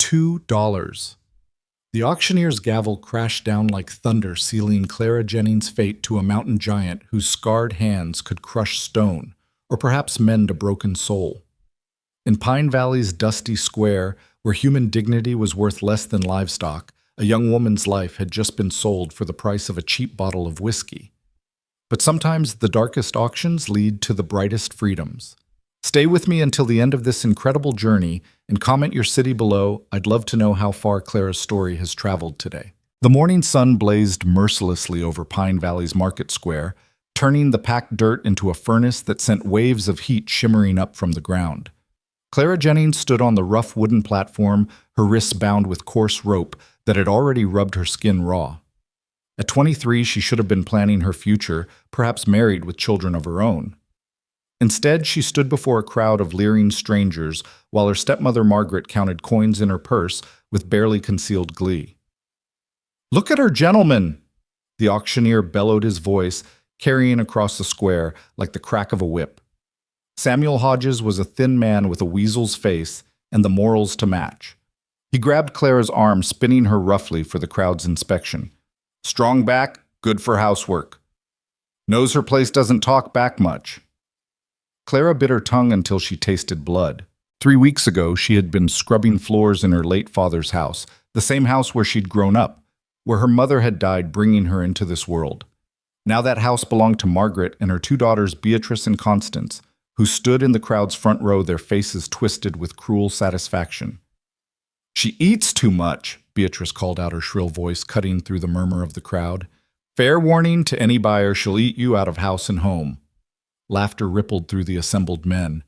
$2. The auctioneer's gavel crashed down like thunder, sealing Clara Jennings' fate to a mountain giant whose scarred hands could crush stone, or perhaps mend a broken soul. In Pine Valley's dusty square, where human dignity was worth less than livestock, a young woman's life had just been sold for the price of a cheap bottle of whiskey. But sometimes the darkest auctions lead to the brightest freedoms. Stay with me until the end of this incredible journey and comment your city below. I'd love to know how far Clara's story has traveled today. The morning sun blazed mercilessly over Pine Valley's market square, turning the packed dirt into a furnace that sent waves of heat shimmering up from the ground. Clara Jennings stood on the rough wooden platform, her wrists bound with coarse rope that had already rubbed her skin raw. At 23, she should have been planning her future, perhaps married with children of her own. Instead, she stood before a crowd of leering strangers while her stepmother Margaret counted coins in her purse with barely concealed glee. "Look at her, gentlemen!" The auctioneer bellowed his voice, carrying across the square like the crack of a whip. Samuel Hodges was a thin man with a weasel's face and the morals to match. He grabbed Clara's arm, spinning her roughly for the crowd's inspection. "Strong back, good for housework. Knows her place doesn't talk back much." Clara bit her tongue until she tasted blood. 3 weeks ago, she had been scrubbing floors in her late father's house, the same house where she'd grown up, where her mother had died bringing her into this world. Now that house belonged to Margaret and her 2 daughters, Beatrice and Constance, who stood in the crowd's front row, their faces twisted with cruel satisfaction. "She eats too much," Beatrice called out, her shrill voice cutting through the murmur of the crowd. "Fair warning to any buyer, she'll eat you out of house and home." Laughter rippled through the assembled men.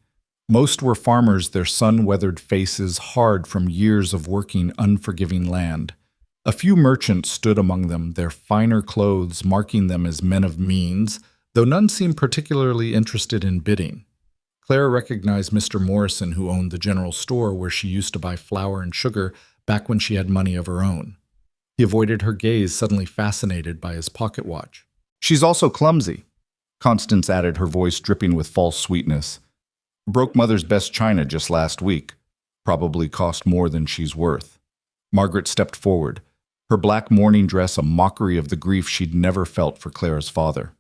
Most were farmers, their sun-weathered faces hard from years of working unforgiving land. A few merchants stood among them, their finer clothes marking them as men of means, though none seemed particularly interested in bidding. Clara recognized Mr. Morrison, who owned the general store where she used to buy flour and sugar back when she had money of her own. He avoided her gaze, suddenly fascinated by his pocket watch. "She's also clumsy," Constance added, her voice dripping with false sweetness. "Broke mother's best china just last week. Probably cost more than she's worth." Margaret stepped forward, her black mourning dress a mockery of the grief she'd never felt for Clara's father.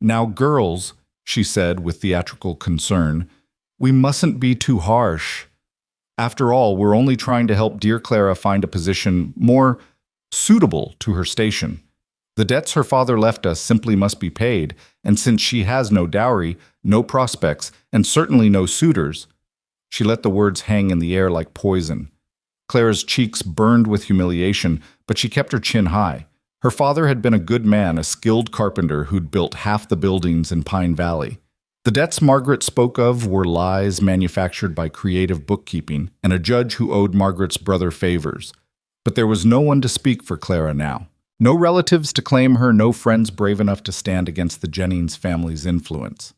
"Now, girls," she said with theatrical concern, "we mustn't be too harsh. After all, we're only trying to help dear Clara find a position more suitable to her station. The debts her father left us simply must be paid, and since she has no dowry, no prospects, and certainly no suitors—" She let the words hang in the air like poison. Clara's cheeks burned with humiliation, but she kept her chin high. Her father had been a good man, a skilled carpenter who'd built half the buildings in Pine Valley. The debts Margaret spoke of were lies manufactured by creative bookkeeping and a judge who owed Margaret's brother favors. But there was no one to speak for Clara now. No relatives to claim her, no friends brave enough to stand against the Jennings family's influence.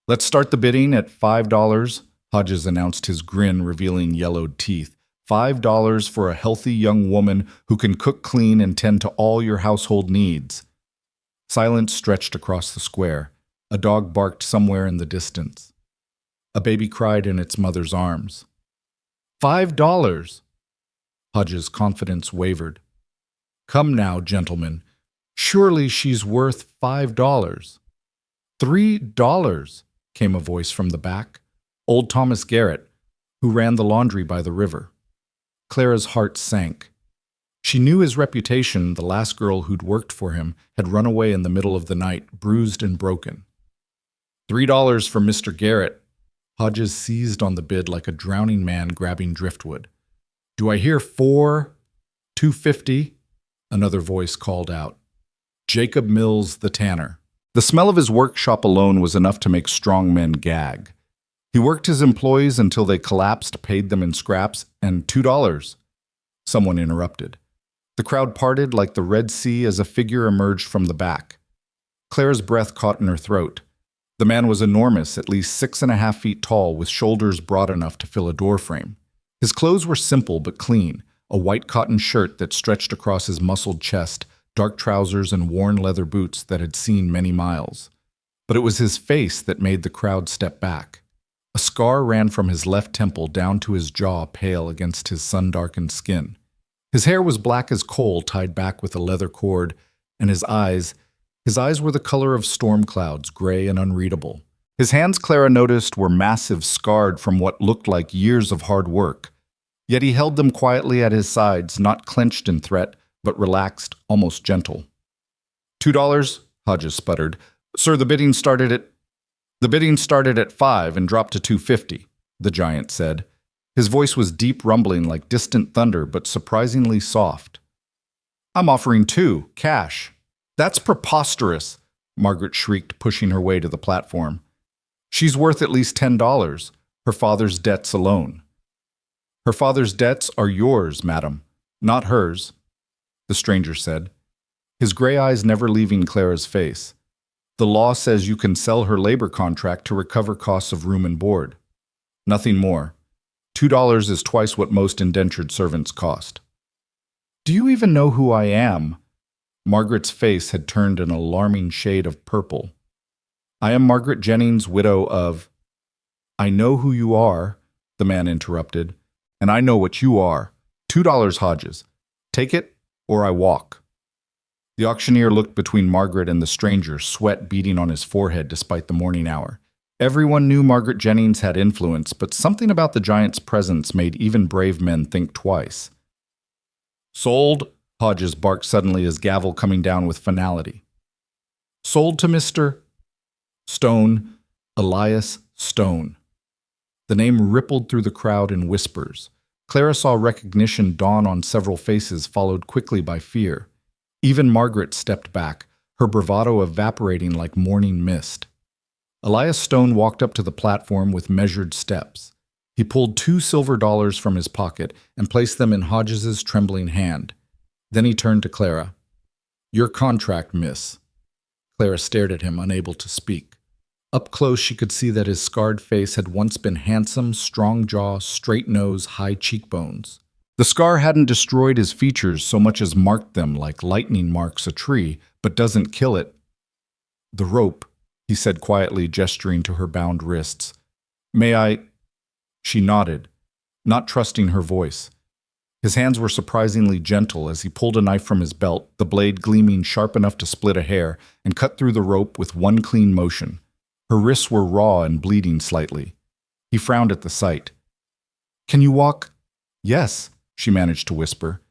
"Let's start the bidding at $5, Hodges announced, his grin revealing yellowed teeth. $5 for a healthy young woman who can cook, clean, and tend to all your household needs. Silence stretched across the square. A dog barked somewhere in the distance. A baby cried in its mother's arms. $5! Hodges' confidence wavered. "Come now, gentlemen. Surely she's worth $5. $3, came a voice from the back. Old Thomas Garrett, who ran the laundry by the river. Clara's heart sank. She knew his reputation. The last girl who'd worked for him had run away in the middle of the night, bruised and broken. $3 for Mr. Garrett. Hodges seized on the bid like a drowning man grabbing driftwood. Do I hear $4? $2.50? Another voice called out. Jacob Mills, the tanner. The smell of his workshop alone was enough to make strong men gag. He worked his employees until they collapsed, paid them in scraps, and $2. Someone interrupted. The crowd parted like the Red Sea as a figure emerged from the back. Clara's breath caught in her throat. The man was enormous, at least 6.5 feet tall, with shoulders broad enough to fill a doorframe. His clothes were simple but clean, a white cotton shirt that stretched across his muscled chest, dark trousers, and worn leather boots that had seen many miles. But it was his face that made the crowd step back. A scar ran from his left temple down to his jaw, pale against his sun-darkened skin. His hair was black as coal, tied back with a leather cord, and his eyes were the color of storm clouds, gray and unreadable. His hands, Clara noticed, were massive, scarred from what looked like years of hard work. Yet he held them quietly at his sides, not clenched in threat, but relaxed, almost gentle. $2, Hodges sputtered. Sir, the bidding started at 5 and dropped to 250, the giant said. His voice was deep rumbling like distant thunder, but surprisingly soft. I'm offering 2, cash. That's preposterous, Margaret shrieked, pushing her way to the platform. She's worth at least $10, her father's debts alone. Her father's debts are yours, madam, not hers, the stranger said, his gray eyes never leaving Clara's face. The law says you can sell her labor contract to recover costs of room and board. Nothing more. $2 is twice what most indentured servants cost. Do you even know who I am? Margaret's face had turned an alarming shade of purple. I am Margaret Jennings, widow of... I know who you are, the man interrupted, and I know what you are. $2, Hodges. Take it, or I walk. The auctioneer looked between Margaret and the stranger, sweat beading on his forehead despite the morning hour. Everyone knew Margaret Jennings had influence, but something about the giant's presence made even brave men think twice. Sold, Hodges barked suddenly, his gavel coming down with finality. Sold to Mr. Stone, Elias Stone. The name rippled through the crowd in whispers. Clara saw recognition dawn on several faces, followed quickly by fear. Even Margaret stepped back, her bravado evaporating like morning mist. Elias Stone walked up to the platform with measured steps. He pulled $2 silver from his pocket and placed them in Hodges's trembling hand. Then he turned to Clara. Your contract, miss. Clara stared at him, unable to speak. Up close, she could see that his scarred face had once been handsome, strong jaw, straight nose, high cheekbones. The scar hadn't destroyed his features so much as marked them like lightning marks a tree, but doesn't kill it. The rope, he said quietly, gesturing to her bound wrists. May I? She nodded, not trusting her voice. His hands were surprisingly gentle as he pulled a knife from his belt, the blade gleaming sharp enough to split a hair, and cut through the rope with one clean motion. Her wrists were raw and bleeding slightly. He frowned at the sight. Can you walk? Yes, she managed to whisper.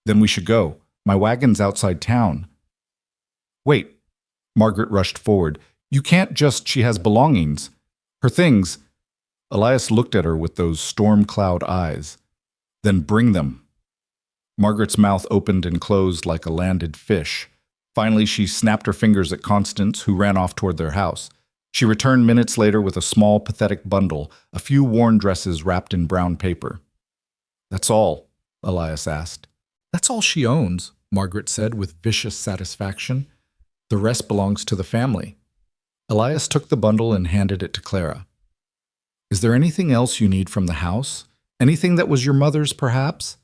Then we should go. My wagon's outside town. Wait. Margaret rushed forward. You can't just, she has belongings. Her things. Elias looked at her with those storm cloud eyes. Then bring them. Margaret's mouth opened and closed like a landed fish. Finally, she snapped her fingers at Constance, who ran off toward their house. She returned minutes later with a small, pathetic bundle, a few worn dresses wrapped in brown paper. That's all, Elias asked. That's all she owns, Margaret said with vicious satisfaction. The rest belongs to the family. Elias took the bundle and handed it to Clara. Is there anything else you need from the house? Anything that was your mother's, perhaps?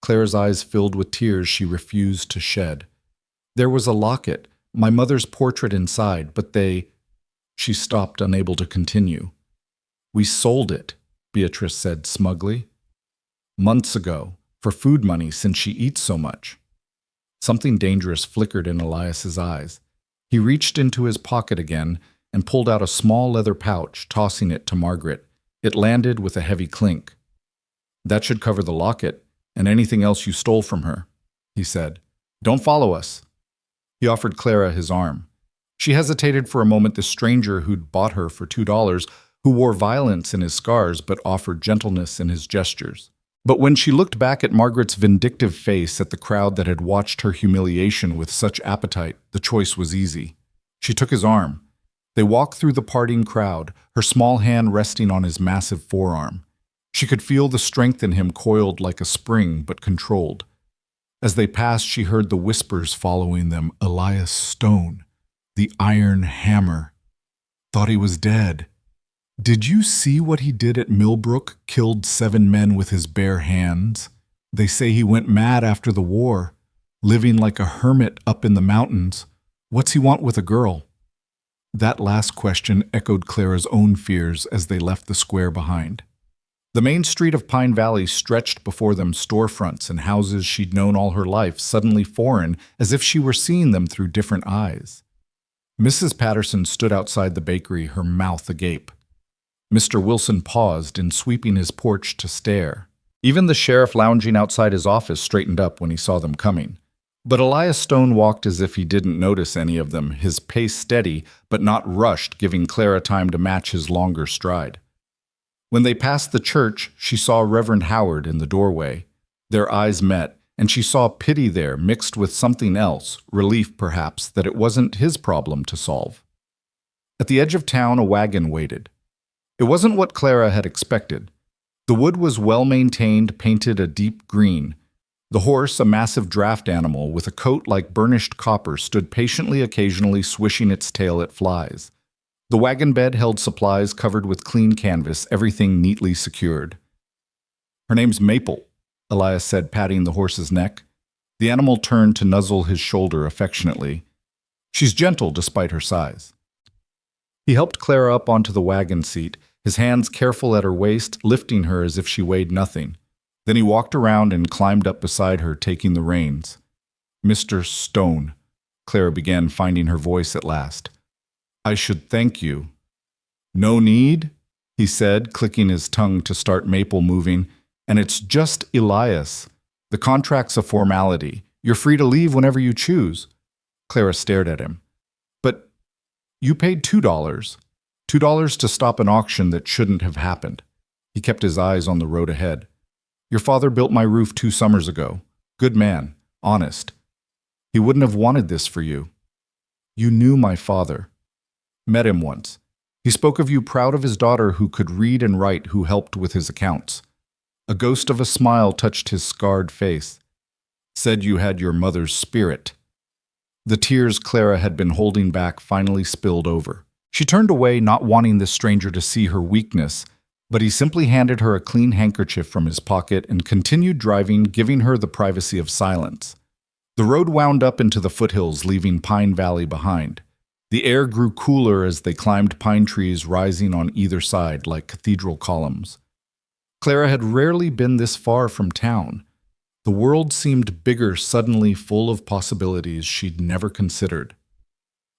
Clara's eyes filled with tears she refused to shed. There was a locket, my mother's portrait inside, but they... She stopped, unable to continue. We sold it, Beatrice said smugly. Months ago, for food money since she eats so much. Something dangerous flickered in Elias's eyes. He reached into his pocket again and pulled out a small leather pouch, tossing it to Margaret. It landed with a heavy clink. That should cover the locket and anything else you stole from her, he said. Don't follow us. He offered Clara his arm. She hesitated for a moment. The stranger who'd bought her for $2, who wore violence in his scars but offered gentleness in his gestures. But when she looked back at Margaret's vindictive face, at the crowd that had watched her humiliation with such appetite, the choice was easy. She took his arm. They walked through the parting crowd, her small hand resting on his massive forearm. She could feel the strength in him, coiled like a spring but controlled. As they passed, she heard the whispers following them. Elias Stone, the Iron Hammer. Thought he was dead. Did you see what he did at Millbrook? Killed 7 men with his bare hands. They say he went mad after the war, living like a hermit up in the mountains. What's he want with a girl? That last question echoed Clara's own fears as they left the square behind. The main street of Pine Valley stretched before them, storefronts and houses she'd known all her life, suddenly foreign, as if she were seeing them through different eyes. Mrs. Patterson stood outside the bakery, her mouth agape. Mr. Wilson paused in sweeping his porch to stare. Even the sheriff lounging outside his office straightened up when he saw them coming. But Elias Stone walked as if he didn't notice any of them, his pace steady but not rushed, giving Clara time to match his longer stride. When they passed the church, she saw Reverend Howard in the doorway. Their eyes met, and she saw pity there mixed with something else, relief perhaps that it wasn't his problem to solve. At the edge of town, a wagon waited. It wasn't what Clara had expected. The wood was well-maintained, painted a deep green. The horse, a massive draft animal with a coat like burnished copper, stood patiently, occasionally swishing its tail at flies. The wagon bed held supplies covered with clean canvas, everything neatly secured. "Her name's Maple," Elias said, patting the horse's neck. The animal turned to nuzzle his shoulder affectionately. "She's gentle despite her size." He helped Clara up onto the wagon seat, his hands careful at her waist, lifting her as if she weighed nothing. Then he walked around and climbed up beside her, taking the reins. "Mr. Stone," Clara began, finding her voice at last. "I should thank you." "No need," he said, clicking his tongue to start Maple moving. "And it's just Elias. The contract's a formality. You're free to leave whenever you choose." Clara stared at him. "But you paid $2. $2 to stop an auction that shouldn't have happened." He kept his eyes on the road ahead. "Your father built my roof 2 summers ago. Good man, honest. He wouldn't have wanted this for you. You knew my father. Met him once. He spoke of you proud of his daughter who could read and write, who helped with his accounts. A ghost of a smile touched his scarred face. Said you had your mother's spirit." The tears Clara had been holding back finally spilled over. She turned away, not wanting this stranger to see her weakness, but he simply handed her a clean handkerchief from his pocket and continued driving, giving her the privacy of silence. The road wound up into the foothills, leaving Pine Valley behind. The air grew cooler as they climbed pine trees rising on either side like cathedral columns. Clara had rarely been this far from town. The world seemed bigger, suddenly full of possibilities she'd never considered.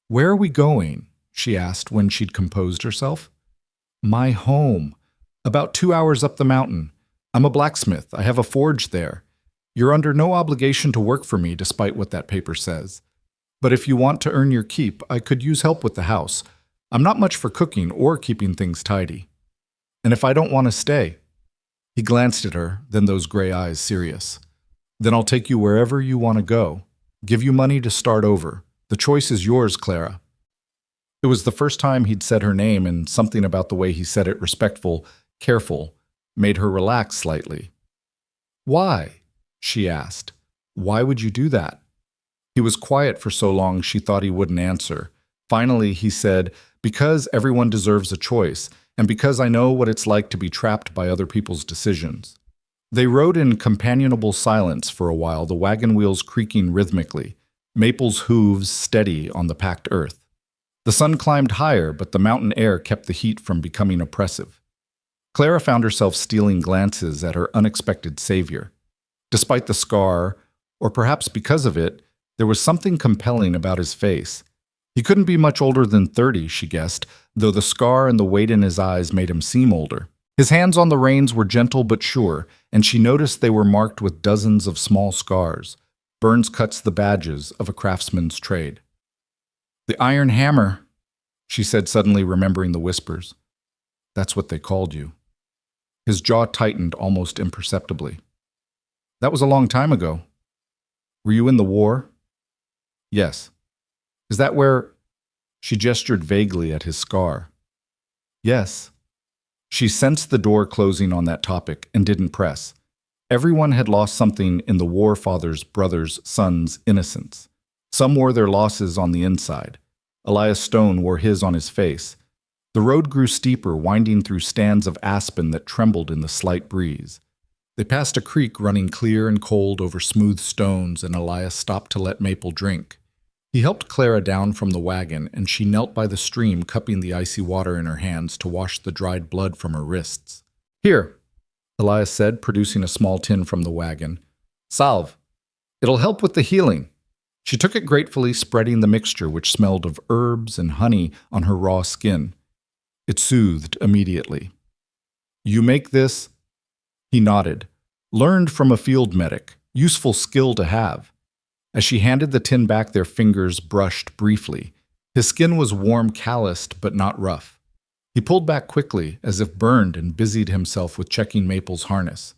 "Where are we going?" she asked when she'd composed herself. "My home. About 2 hours up the mountain. I'm a blacksmith. I have a forge there. You're under no obligation to work for me, despite what that paper says. But if you want to earn your keep, I could use help with the house. I'm not much for cooking or keeping things tidy. And if I don't want to stay—" He glanced at her, then those gray eyes serious. "Then I'll take you wherever you want to go. Give you money to start over. The choice is yours, Clara." It was the first time he'd said her name, and something about the way he said it, respectful, careful, made her relax slightly. "Why?" she asked. "Why would you do that?" He was quiet for so long she thought he wouldn't answer. Finally, he said, "Because everyone deserves a choice, and because I know what it's like to be trapped by other people's decisions." They rode in companionable silence for a while, the wagon wheels creaking rhythmically, Maple's hooves steady on the packed earth. The sun climbed higher, but the mountain air kept the heat from becoming oppressive. Clara found herself stealing glances at her unexpected savior. Despite the scar, or perhaps because of it, there was something compelling about his face. He couldn't be much older than 30, she guessed, though the scar and the weight in his eyes made him seem older. His hands on the reins were gentle but sure, and she noticed they were marked with dozens of small scars, burns cuts the badges of a craftsman's trade. "The Iron Hammer," she said, suddenly remembering the whispers. "That's what they called you." His jaw tightened almost imperceptibly. "That was a long time ago. Were you in the war?" "Yes." "Is that where—" She gestured vaguely at his scar. "Yes." She sensed the door closing on that topic and didn't press. Everyone had lost something in the war father's brother's son's innocence. Some wore their losses on the inside. Elias Stone wore his on his face. The road grew steeper, winding through stands of aspen that trembled in the slight breeze. They passed a creek running clear and cold over smooth stones, and Elias stopped to let Maple drink. He helped Clara down from the wagon, and she knelt by the stream, cupping the icy water in her hands to wash the dried blood from her wrists. "Here," Elias said, producing a small tin from the wagon. "Salve. It'll help with the healing." She took it gratefully, spreading the mixture, which smelled of herbs and honey, on her raw skin. It soothed immediately. "You make this?" He nodded. "Learned from a field medic. Useful skill to have." As she handed the tin back, their fingers brushed briefly. His skin was warm, calloused, but not rough. He pulled back quickly, as if burned, and busied himself with checking Maple's harness.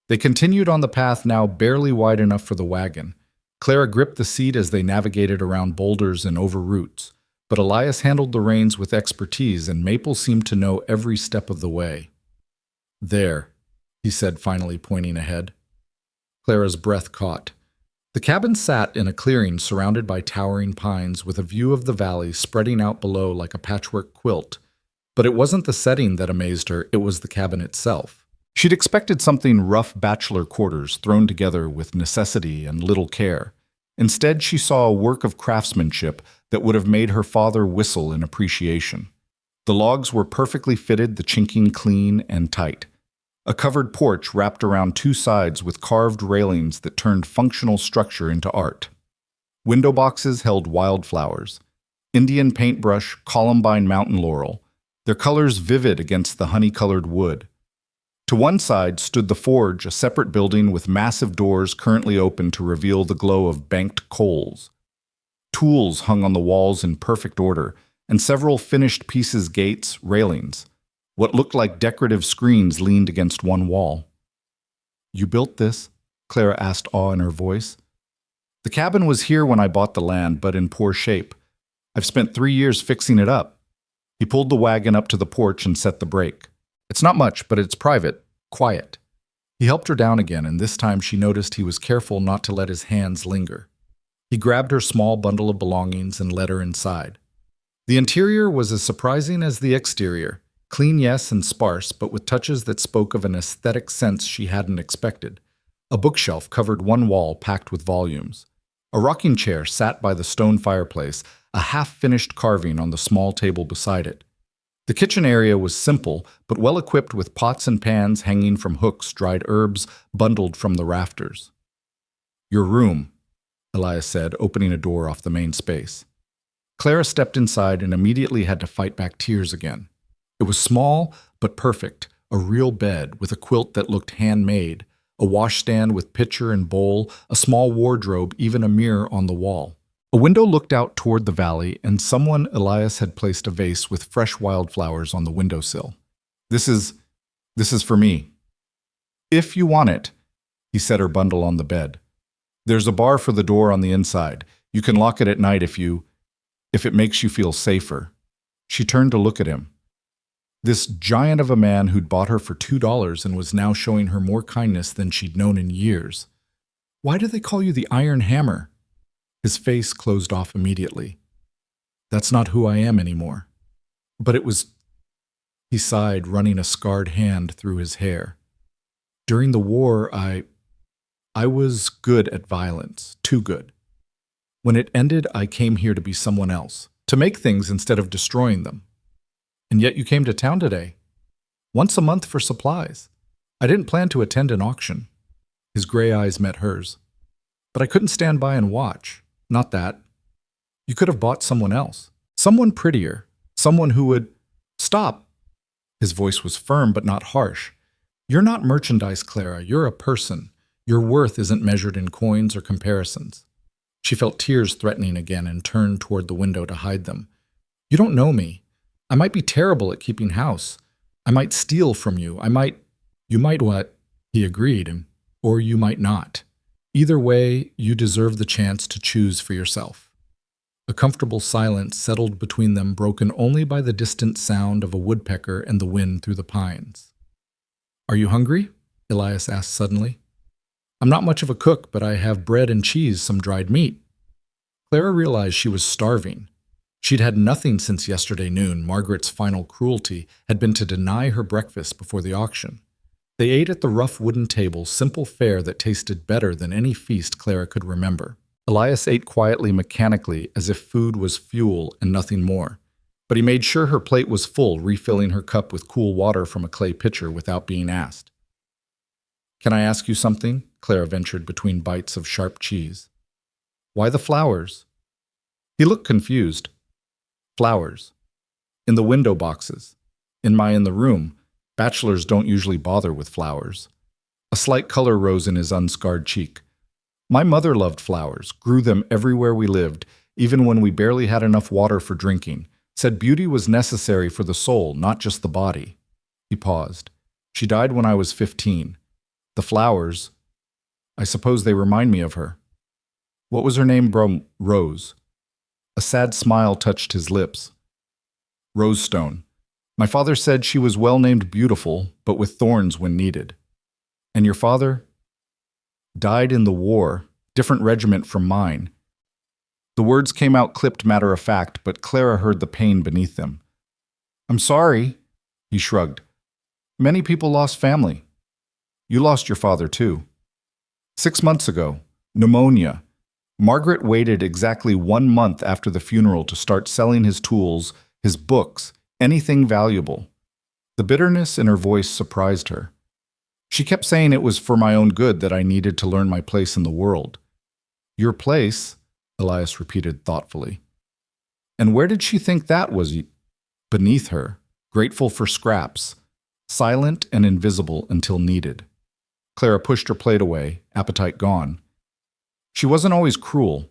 They continued on the path, now barely wide enough for the wagon. Clara gripped the seat as they navigated around boulders and over roots, but Elias handled the reins with expertise, and Maple seemed to know every step of the way. "There," he said, finally pointing ahead. Clara's breath caught. The cabin sat in a clearing surrounded by towering pines, with a view of the valley spreading out below like a patchwork quilt. But it wasn't the setting that amazed her, it was the cabin itself. She'd expected something rough bachelor quarters thrown together with necessity and little care. Instead, she saw a work of craftsmanship that would have made her father whistle in appreciation. The logs were perfectly fitted, the chinking clean and tight. A covered porch wrapped around two sides with carved railings that turned functional structure into art. Window boxes held wildflowers, Indian paintbrush, columbine mountain laurel, their colors vivid against the honey-colored wood. To one side stood the forge, a separate building with massive doors currently open to reveal the glow of banked coals. Tools hung on the walls in perfect order, and several finished pieces, gates, railings. What looked like decorative screens leaned against one wall. "You built this?" Clara asked, awe in her voice. "The cabin was here when I bought the land, but in poor shape. I've spent 3 years fixing it up." He pulled the wagon up to the porch and set the brake. "It's not much, but it's private, quiet." He helped her down again, and this time she noticed he was careful not to let his hands linger. He grabbed her small bundle of belongings and led her inside. The interior was as surprising as the exterior. Clean, yes, and sparse, but with touches that spoke of an aesthetic sense she hadn't expected. A bookshelf covered one wall, packed with volumes. A rocking chair sat by the stone fireplace, a half-finished carving on the small table beside it. The kitchen area was simple, but well-equipped with pots and pans hanging from hooks, dried herbs bundled from the rafters. "Your room," Elias said, opening a door off the main space. Clara stepped inside and immediately had to fight back tears again. It was small, but perfect, a real bed with a quilt that looked handmade, a washstand with pitcher and bowl, a small wardrobe, even a mirror on the wall. A window looked out toward the valley, and Elias had placed a vase with fresh wildflowers on the windowsill. This is for me." "If you want it," he set her bundle on the bed. "There's a bar for the door on the inside. You can lock it at night if it makes you feel safer." She turned to look at him. This giant of a man who'd bought her for $2 and was now showing her more kindness than she'd known in years. "Why do they call you the Iron Hammer?" His face closed off immediately. "That's not who I am anymore." "But it was—" He sighed, running a scarred hand through his hair. "During the war, I was good at violence, too good. When it ended, I came here to be someone else, to make things instead of destroying them. And yet you came to town today. Once a month for supplies. I didn't plan to attend an auction." His gray eyes met hers. "But I couldn't stand by and watch. Not that. You could have bought someone else. Someone prettier. Someone who would—" "Stop!" His voice was firm but not harsh. "You're not merchandise, Clara. You're a person. Your worth isn't measured in coins or comparisons." She felt tears threatening again and turned toward the window to hide them. "You don't know me. I might be terrible at keeping house. I might steal from you. You might what?" He agreed, or you might not. Either way, you deserve the chance to choose for yourself. A comfortable silence settled between them, broken only by the distant sound of a woodpecker and the wind through the pines. "Are you hungry?" Elias asked suddenly. "I'm not much of a cook, but I have bread and cheese, some dried meat." Clara realized she was starving. She'd had nothing since yesterday noon. Margaret's final cruelty had been to deny her breakfast before the auction. They ate at the rough wooden table, simple fare that tasted better than any feast Clara could remember. Elias ate quietly, mechanically, as if food was fuel and nothing more. But he made sure her plate was full, refilling her cup with cool water from a clay pitcher without being asked. "Can I ask you something?" Clara ventured between bites of sharp cheese. "Why the flowers?" He looked confused. "Flowers. In the window boxes. In the room. Bachelors don't usually bother with flowers." A slight color rose in his unscarred cheek. "My mother loved flowers, grew them everywhere we lived, even when we barely had enough water for drinking. Said beauty was necessary for the soul, not just the body." He paused. "She died when I was 15. The flowers, I suppose they remind me of her." "What was her name, Rose?" A sad smile touched his lips. "Rosestone. My father said she was well named beautiful, but with thorns when needed." "And your father?" "Died in the war, different regiment from mine." The words came out clipped matter of fact, but Clara heard the pain beneath them. "I'm sorry," he shrugged. "Many people lost family. You lost your father too." 6 months ago. Pneumonia. Margaret waited exactly 1 month after the funeral to start selling his tools, his books, anything valuable. The bitterness in her voice surprised her. She kept saying it was for my own good, that I needed to learn my place in the world. "Your place?" Elias repeated thoughtfully. And where did she think that was? Beneath her, grateful for scraps, silent and invisible until needed. Clara pushed her plate away, appetite gone. She wasn't always cruel.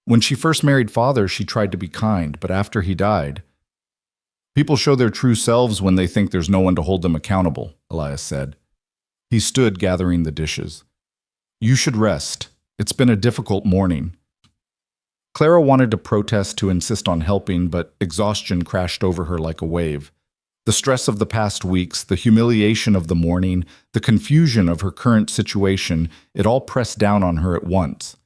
When she first married father, she tried to be kind, but after he died, "People show their true selves when they think there's no one to hold them accountable," Elias said. He stood gathering the dishes. "You should rest. It's been a difficult morning." Clara wanted to protest, to insist on helping, but exhaustion crashed over her like a wave. The stress of the past weeks, the humiliation of the morning, the confusion of her current situation, it all pressed down on her at once.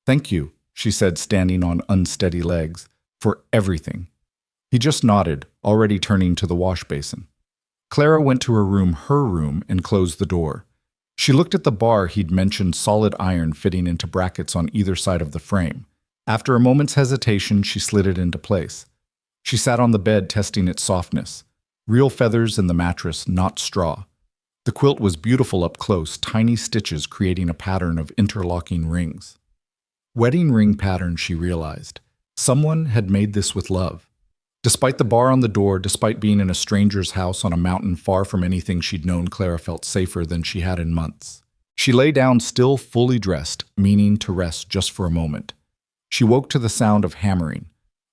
"Thank you," she said, standing on unsteady legs, "for everything." He just nodded, already turning to the wash basin. Clara went to her room, and closed the door. She looked at the bar he'd mentioned, solid iron fitting into brackets on either side of the frame. After a moment's hesitation, she slid it into place. She sat on the bed, testing its softness. Real feathers in the mattress, not straw. The quilt was beautiful up close, tiny stitches creating a pattern of interlocking rings. Wedding ring pattern, she realized. Someone had made this with love. Despite the bar on the door, despite being in a stranger's house on a mountain far from anything she'd known, Clara felt safer than she had in months. She lay down, still fully dressed, meaning to rest just for a moment. She woke to the sound of hammering.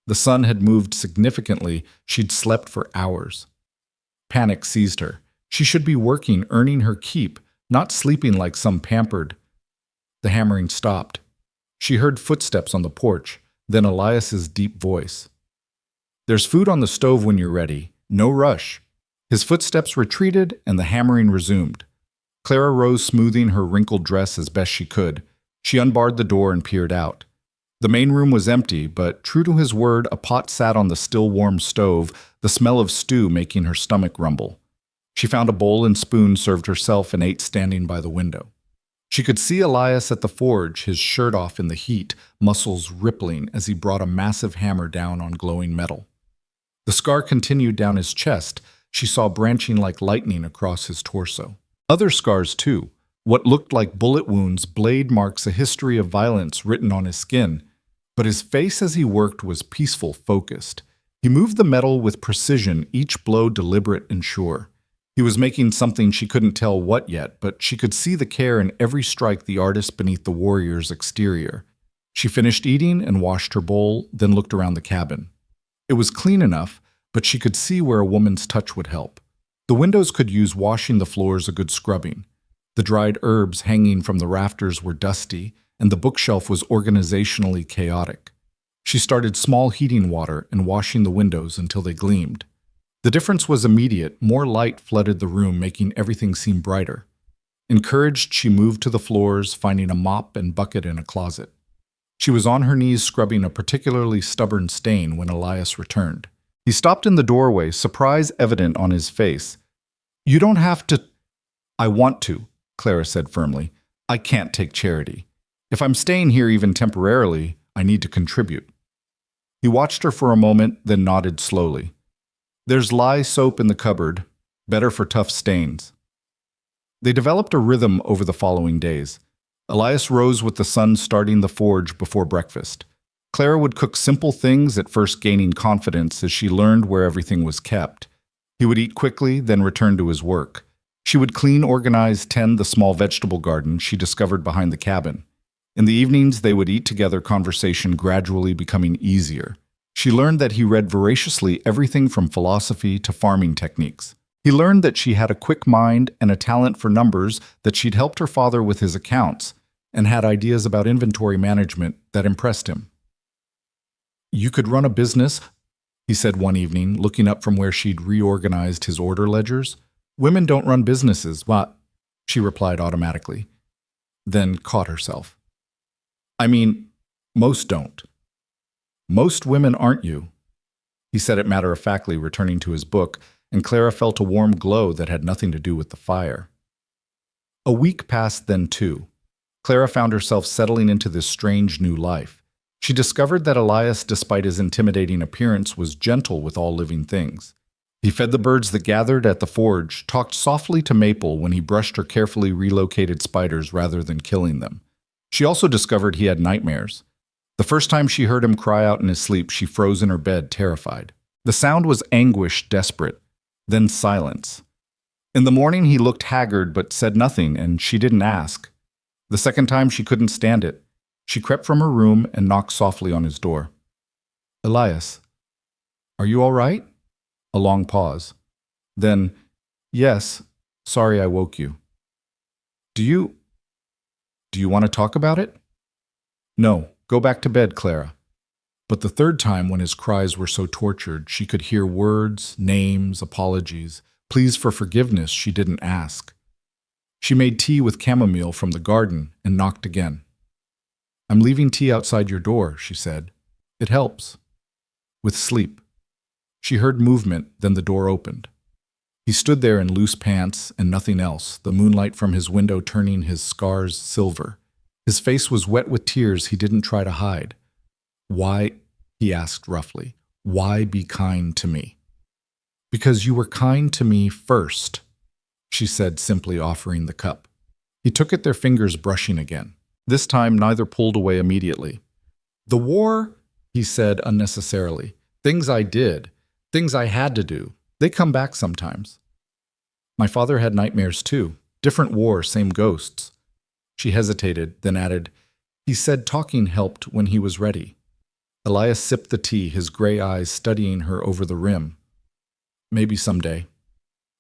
The sun had moved significantly. She'd slept for hours. Panic seized her. She should be working, earning her keep, not sleeping like some pampered. The hammering stopped. She heard footsteps on the porch, then Elias's deep voice. "There's food on the stove when you're ready. No rush." His footsteps retreated, and the hammering resumed. Clara rose, smoothing her wrinkled dress as best she could. She unbarred the door and peered out. The main room was empty, but true to his word, a pot sat on the still warm stove, the smell of stew making her stomach rumble. She found a bowl and spoon, served herself, and ate standing by the window. She could see Elias at the forge, his shirt off in the heat, muscles rippling as he brought a massive hammer down on glowing metal. The scar continued down his chest. She saw branching like lightning across his torso. Other scars, too. What looked like bullet wounds, blade marks, a history of violence written on his skin. But his face as he worked was peaceful, focused. He moved the metal with precision, each blow deliberate and sure. He was making something, she couldn't tell what yet, but she could see the care in every strike, the artist beneath the warrior's exterior. She finished eating and washed her bowl, then looked around the cabin. It was clean enough, but she could see where a woman's touch would help. The windows could use washing, the floors a good scrubbing. The dried herbs hanging from the rafters were dusty, and the bookshelf was organizationally chaotic. She started small heating water and washing the windows until they gleamed. The difference was immediate. More light flooded the room, making everything seem brighter. Encouraged, she moved to the floors, finding a mop and bucket in a closet. She was on her knees scrubbing a particularly stubborn stain when Elias returned. He stopped in the doorway, surprise evident on his face. "You don't have to." "I want to," Clara said firmly. "I can't take charity." If I'm staying here even temporarily, I need to contribute. He watched her for a moment, then nodded slowly. There's lye soap in the cupboard, better for tough stains. They developed a rhythm over the following days. Elias rose with the sun starting the forge before breakfast. Clara would cook simple things, at first gaining confidence as she learned where everything was kept. He would eat quickly, then return to his work. She would clean, organize, tend the small vegetable garden she discovered behind the cabin. In the evenings, they would eat together, conversation gradually becoming easier. She learned that he read voraciously everything from philosophy to farming techniques. He learned that she had a quick mind and a talent for numbers, that she'd helped her father with his accounts, and had ideas about inventory management that impressed him. You could run a business, he said one evening, looking up from where she'd reorganized his order ledgers. Women don't run businesses. What? She replied automatically, then caught herself. I mean, most don't. Most women aren't you. He said it matter-of-factly, returning to his book, and Clara felt a warm glow that had nothing to do with the fire. A week passed, then two. Clara found herself settling into this strange new life. She discovered that Elias, despite his intimidating appearance, was gentle with all living things. He fed the birds that gathered at the forge, talked softly to Maple when he brushed her carefully relocated spiders rather than killing them. She also discovered he had nightmares. The first time she heard him cry out in his sleep, she froze in her bed, terrified. The sound was anguish, desperate, then silence. In the morning, he looked haggard but said nothing, and she didn't ask. The second time, she couldn't stand it. She crept from her room and knocked softly on his door. Elias, are you all right? A long pause. Then, yes, sorry I woke you. Do you want to talk about it? No, go back to bed, Clara. But the third time, when his cries were so tortured, she could hear words, names, apologies, pleas for forgiveness she didn't ask. She made tea with chamomile from the garden and knocked again. I'm leaving tea outside your door, she said. It helps. With sleep. She heard movement, then the door opened. He stood there in loose pants and nothing else, the moonlight from his window turning his scars silver. His face was wet with tears he didn't try to hide. Why, he asked roughly, why be kind to me? Because you were kind to me first, she said, simply offering the cup. He took it, their fingers brushing again. This time, neither pulled away immediately. The war, he said unnecessarily. Things I did, things I had to do, they come back sometimes. My father had nightmares too. Different war, same ghosts. She hesitated, then added, he said talking helped when he was ready. Elias sipped the tea, his gray eyes studying her over the rim. Maybe someday.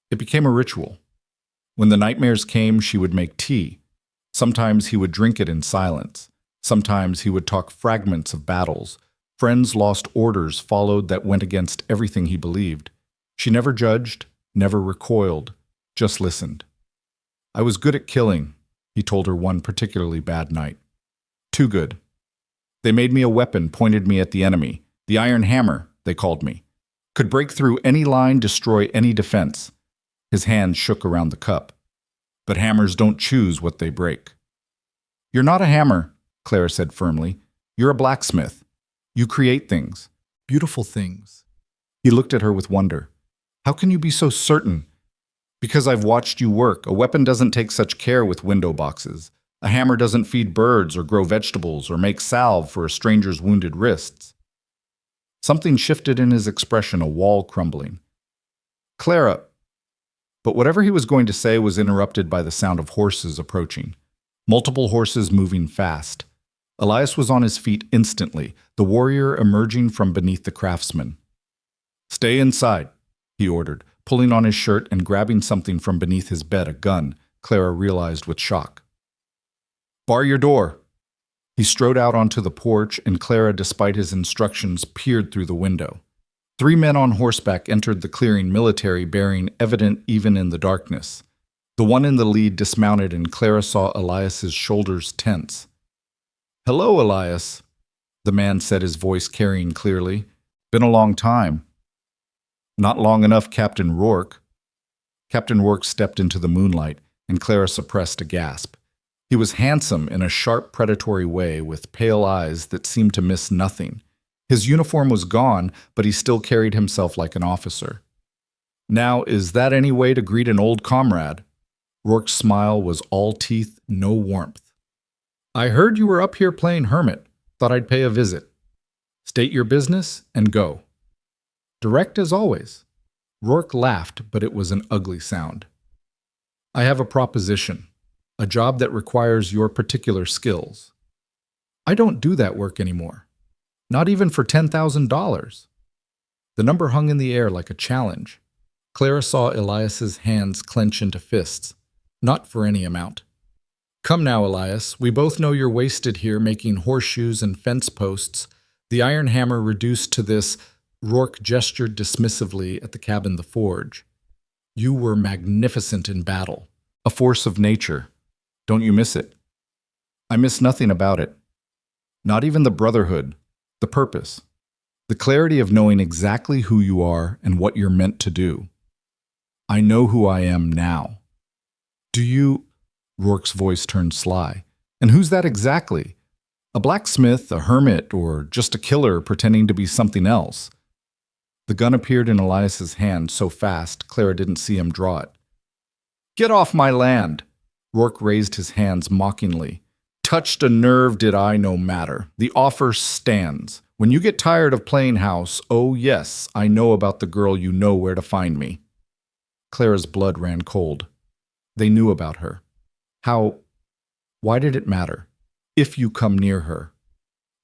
It became a ritual. When the nightmares came, she would make tea. Sometimes he would drink it in silence. Sometimes he would talk fragments of battles. Friends lost orders followed that went against everything he believed. She never judged, never recoiled, just listened. I was good at killing, he told her one particularly bad night. Too good. They made me a weapon, pointed me at the enemy. The Iron Hammer, they called me. Could break through any line, destroy any defense. His hand shook around the cup. But hammers don't choose what they break. You're not a hammer, Clara said firmly. You're a blacksmith. You create things. Beautiful things. He looked at her with wonder. How can you be so certain? Because I've watched you work. A weapon doesn't take such care with window boxes. A hammer doesn't feed birds or grow vegetables or make salve for a stranger's wounded wrists. Something shifted in his expression, a wall crumbling. Clara. But whatever he was going to say was interrupted by the sound of horses approaching. Multiple horses moving fast. Elias was on his feet instantly, the warrior emerging from beneath the craftsman. Stay inside, he ordered, pulling on his shirt and grabbing something from beneath his bed, a gun, Clara realized with shock. Bar your door. He strode out onto the porch, and Clara, despite his instructions, peered through the window. 3 men on horseback entered the clearing, military bearing, evident even in the darkness. The one in the lead dismounted, and Clara saw Elias's shoulders tense. Hello, Elias, the man said, his voice carrying clearly. Been a long time. Not long enough, Captain Rourke. Captain Rourke stepped into the moonlight, and Clara suppressed a gasp. He was handsome in a sharp, predatory way, with pale eyes that seemed to miss nothing. His uniform was gone, but he still carried himself like an officer. Now, is that any way to greet an old comrade? Rourke's smile was all teeth, no warmth. I heard you were up here playing hermit. Thought I'd pay a visit. State your business and go. Direct as always. Rourke laughed, but it was an ugly sound. I have a proposition. A job that requires your particular skills. I don't do that work anymore. Not even for $10,000. The number hung in the air like a challenge. Clara saw Elias's hands clench into fists. Not for any amount. Come now, Elias. We both know you're wasted here making horseshoes and fence posts. The iron hammer reduced to this. Rourke gestured dismissively at the cabin the forge. You were magnificent in battle. A force of nature. Don't you miss it? I miss nothing about it. Not even the brotherhood, the purpose, the clarity of knowing exactly who you are and what you're meant to do. I know who I am now. Do you? Rourke's voice turned sly. And who's that exactly? A blacksmith, a hermit, or just a killer pretending to be something else? The gun appeared in Elias's hand so fast, Clara didn't see him draw it. Get off my land! Rourke raised his hands mockingly. Touched a nerve did I no matter. The offer stands. When you get tired of playing house, oh yes, I know about the girl, you know where to find me. Clara's blood ran cold. They knew about her. How? Why did it matter? If you come near her,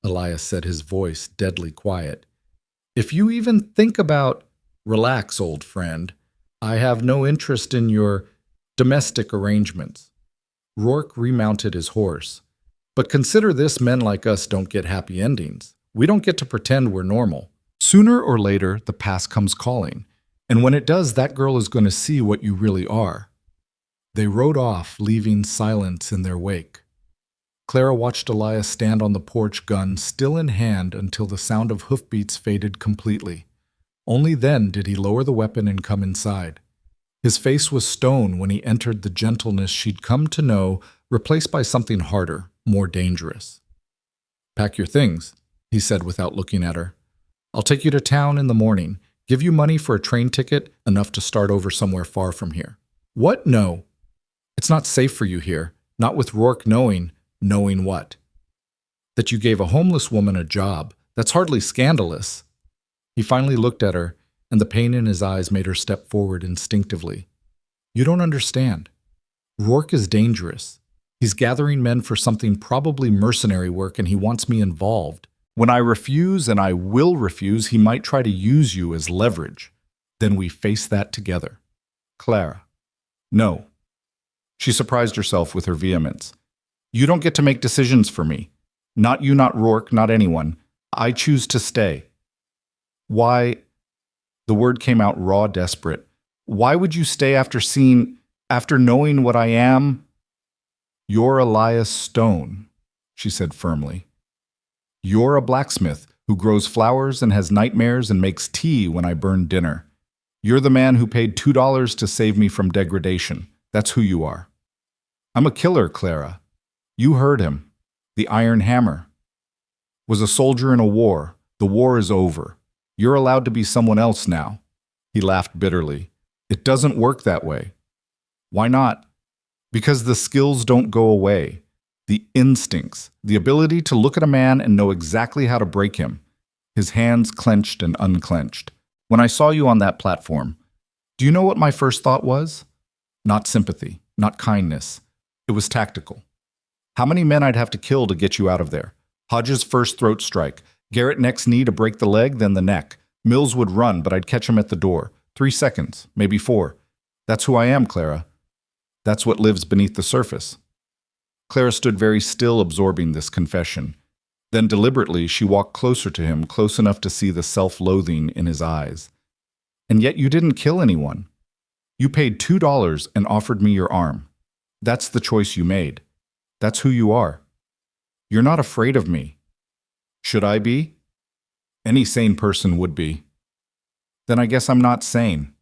Elias said, his voice deadly quiet. If you even think about, relax, old friend. I have no interest in your domestic arrangements. Rourke remounted his horse. But consider this, men like us don't get happy endings. We don't get to pretend we're normal. Sooner or later, the past comes calling. And when it does, that girl is going to see what you really are. They rode off, leaving silence in their wake. Clara watched Elias stand on the porch, gun still in hand, until the sound of hoofbeats faded completely. Only then did he lower the weapon and come inside. His face was stone when he entered the gentleness she'd come to know, replaced by something harder, more dangerous. Pack your things, he said without looking at her. I'll take you to town in the morning, give you money for a train ticket, enough to start over somewhere far from here. What? No. It's not safe for you here, not with Rourke knowing what? That you gave a homeless woman a job. That's hardly scandalous. He finally looked at her, and the pain in his eyes made her step forward instinctively. You don't understand. Rourke is dangerous. He's gathering men for something probably mercenary work, and he wants me involved. When I refuse, and I will refuse, he might try to use you as leverage. Then we face that together. Clara. No. She surprised herself with her vehemence. You don't get to make decisions for me. Not you, not Rourke, not anyone. I choose to stay. Why? The word came out raw, desperate. Why would you stay after knowing what I am? You're Elias Stone, she said firmly. You're a blacksmith who grows flowers and has nightmares and makes tea when I burn dinner. You're the man who paid $2 to save me from degradation. That's who you are. I'm a killer, Clara. You heard him. The Iron Hammer. Was a soldier in a war. The war is over. You're allowed to be someone else now. He laughed bitterly. It doesn't work that way. Why not? Because the skills don't go away. The instincts, the ability to look at a man and know exactly how to break him. His hands clenched and unclenched. When I saw you on that platform, do you know what my first thought was? Not sympathy, not kindness. It was tactical. How many men I'd have to kill to get you out of there? Hodges' first throat strike. Garrett next knee to break the leg, then the neck. Mills would run, but I'd catch him at the door. 3 seconds, maybe 4. That's who I am, Clara. That's what lives beneath the surface. Clara stood very still, absorbing this confession. Then deliberately, she walked closer to him, close enough to see the self-loathing in his eyes. And yet you didn't kill anyone. You paid $2 and offered me your arm. That's the choice you made. That's who you are. You're not afraid of me. Should I be? Any sane person would be. Then I guess I'm not sane.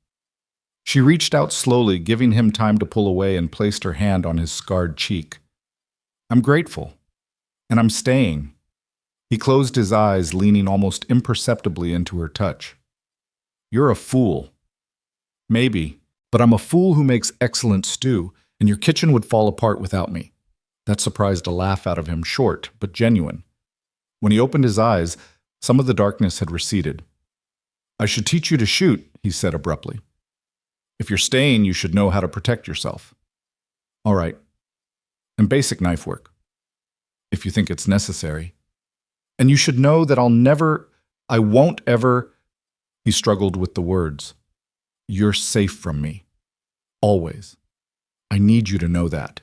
She reached out slowly, giving him time to pull away, and placed her hand on his scarred cheek. I'm grateful. And I'm staying. He closed his eyes, leaning almost imperceptibly into her touch. You're a fool. Maybe, but I'm a fool who makes excellent stew, and your kitchen would fall apart without me. That surprised a laugh out of him, short but genuine. When he opened his eyes, some of the darkness had receded. I should teach you to shoot, he said abruptly. If you're staying, you should know how to protect yourself. All right. And basic knife work, if you think it's necessary. And you should know that I won't ever, he struggled with the words. You're safe from me. Always. I need you to know that.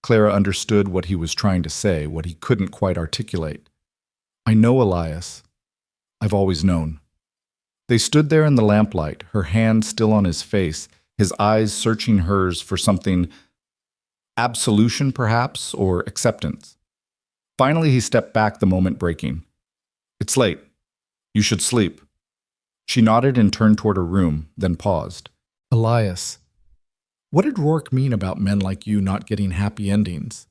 Clara understood what he was trying to say, what he couldn't quite articulate. I know, Elias. I've always known. They stood there in the lamplight, her hand still on his face, his eyes searching hers for something, absolution perhaps, or acceptance. Finally, he stepped back, the moment breaking. It's late. You should sleep. She nodded and turned toward her room, then paused. Elias, what did Rourke mean about men like you not getting happy endings?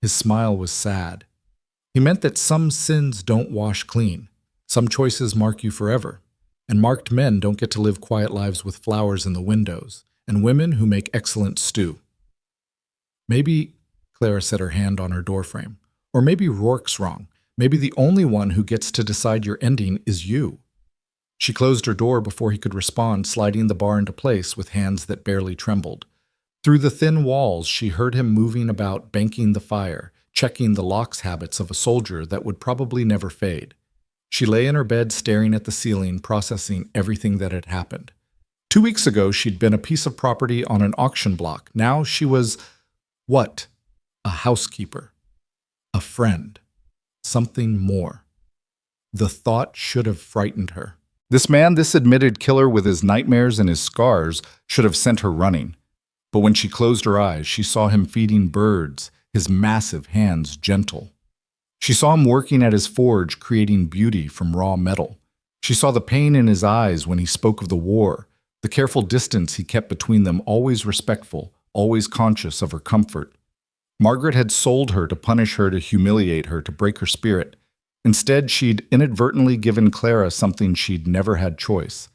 His smile was sad. He meant that some sins don't wash clean. Some choices mark you forever. And marked men don't get to live quiet lives with flowers in the windows, and women who make excellent stew. Maybe, Clara set her hand on her doorframe, or maybe Rourke's wrong. Maybe the only one who gets to decide your ending is you. She closed her door before he could respond, sliding the bar into place with hands that barely trembled. Through the thin walls, she heard him moving about, banking the fire, checking the lox habits of a soldier that would probably never fade. She lay in her bed staring at the ceiling, processing everything that had happened. 2 weeks ago, she'd been a piece of property on an auction block. Now she was, what? A housekeeper. A friend. Something more. The thought should have frightened her. This man, this admitted killer with his nightmares and his scars, should have sent her running. But when she closed her eyes, she saw him feeding birds, his massive hands gentle. She saw him working at his forge, creating beauty from raw metal. She saw the pain in his eyes when he spoke of the war, the careful distance he kept between them, always respectful, always conscious of her comfort. Margaret had sold her to punish her, to humiliate her, to break her spirit. Instead, she'd inadvertently given Clara something she'd never had choice.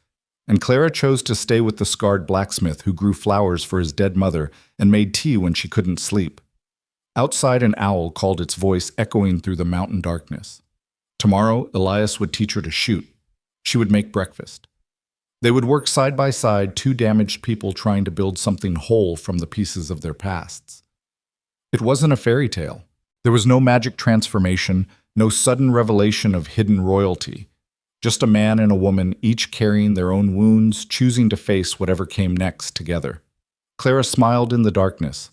And Clara chose to stay with the scarred blacksmith who grew flowers for his dead mother and made tea when she couldn't sleep. Outside, an owl called, its voice echoing through the mountain darkness. Tomorrow, Elias would teach her to shoot. She would make breakfast. They would work side by side, two damaged people trying to build something whole from the pieces of their pasts. It wasn't a fairy tale. There was no magic transformation, no sudden revelation of hidden royalty. Just a man and a woman, each carrying their own wounds, choosing to face whatever came next together. Clara smiled in the darkness.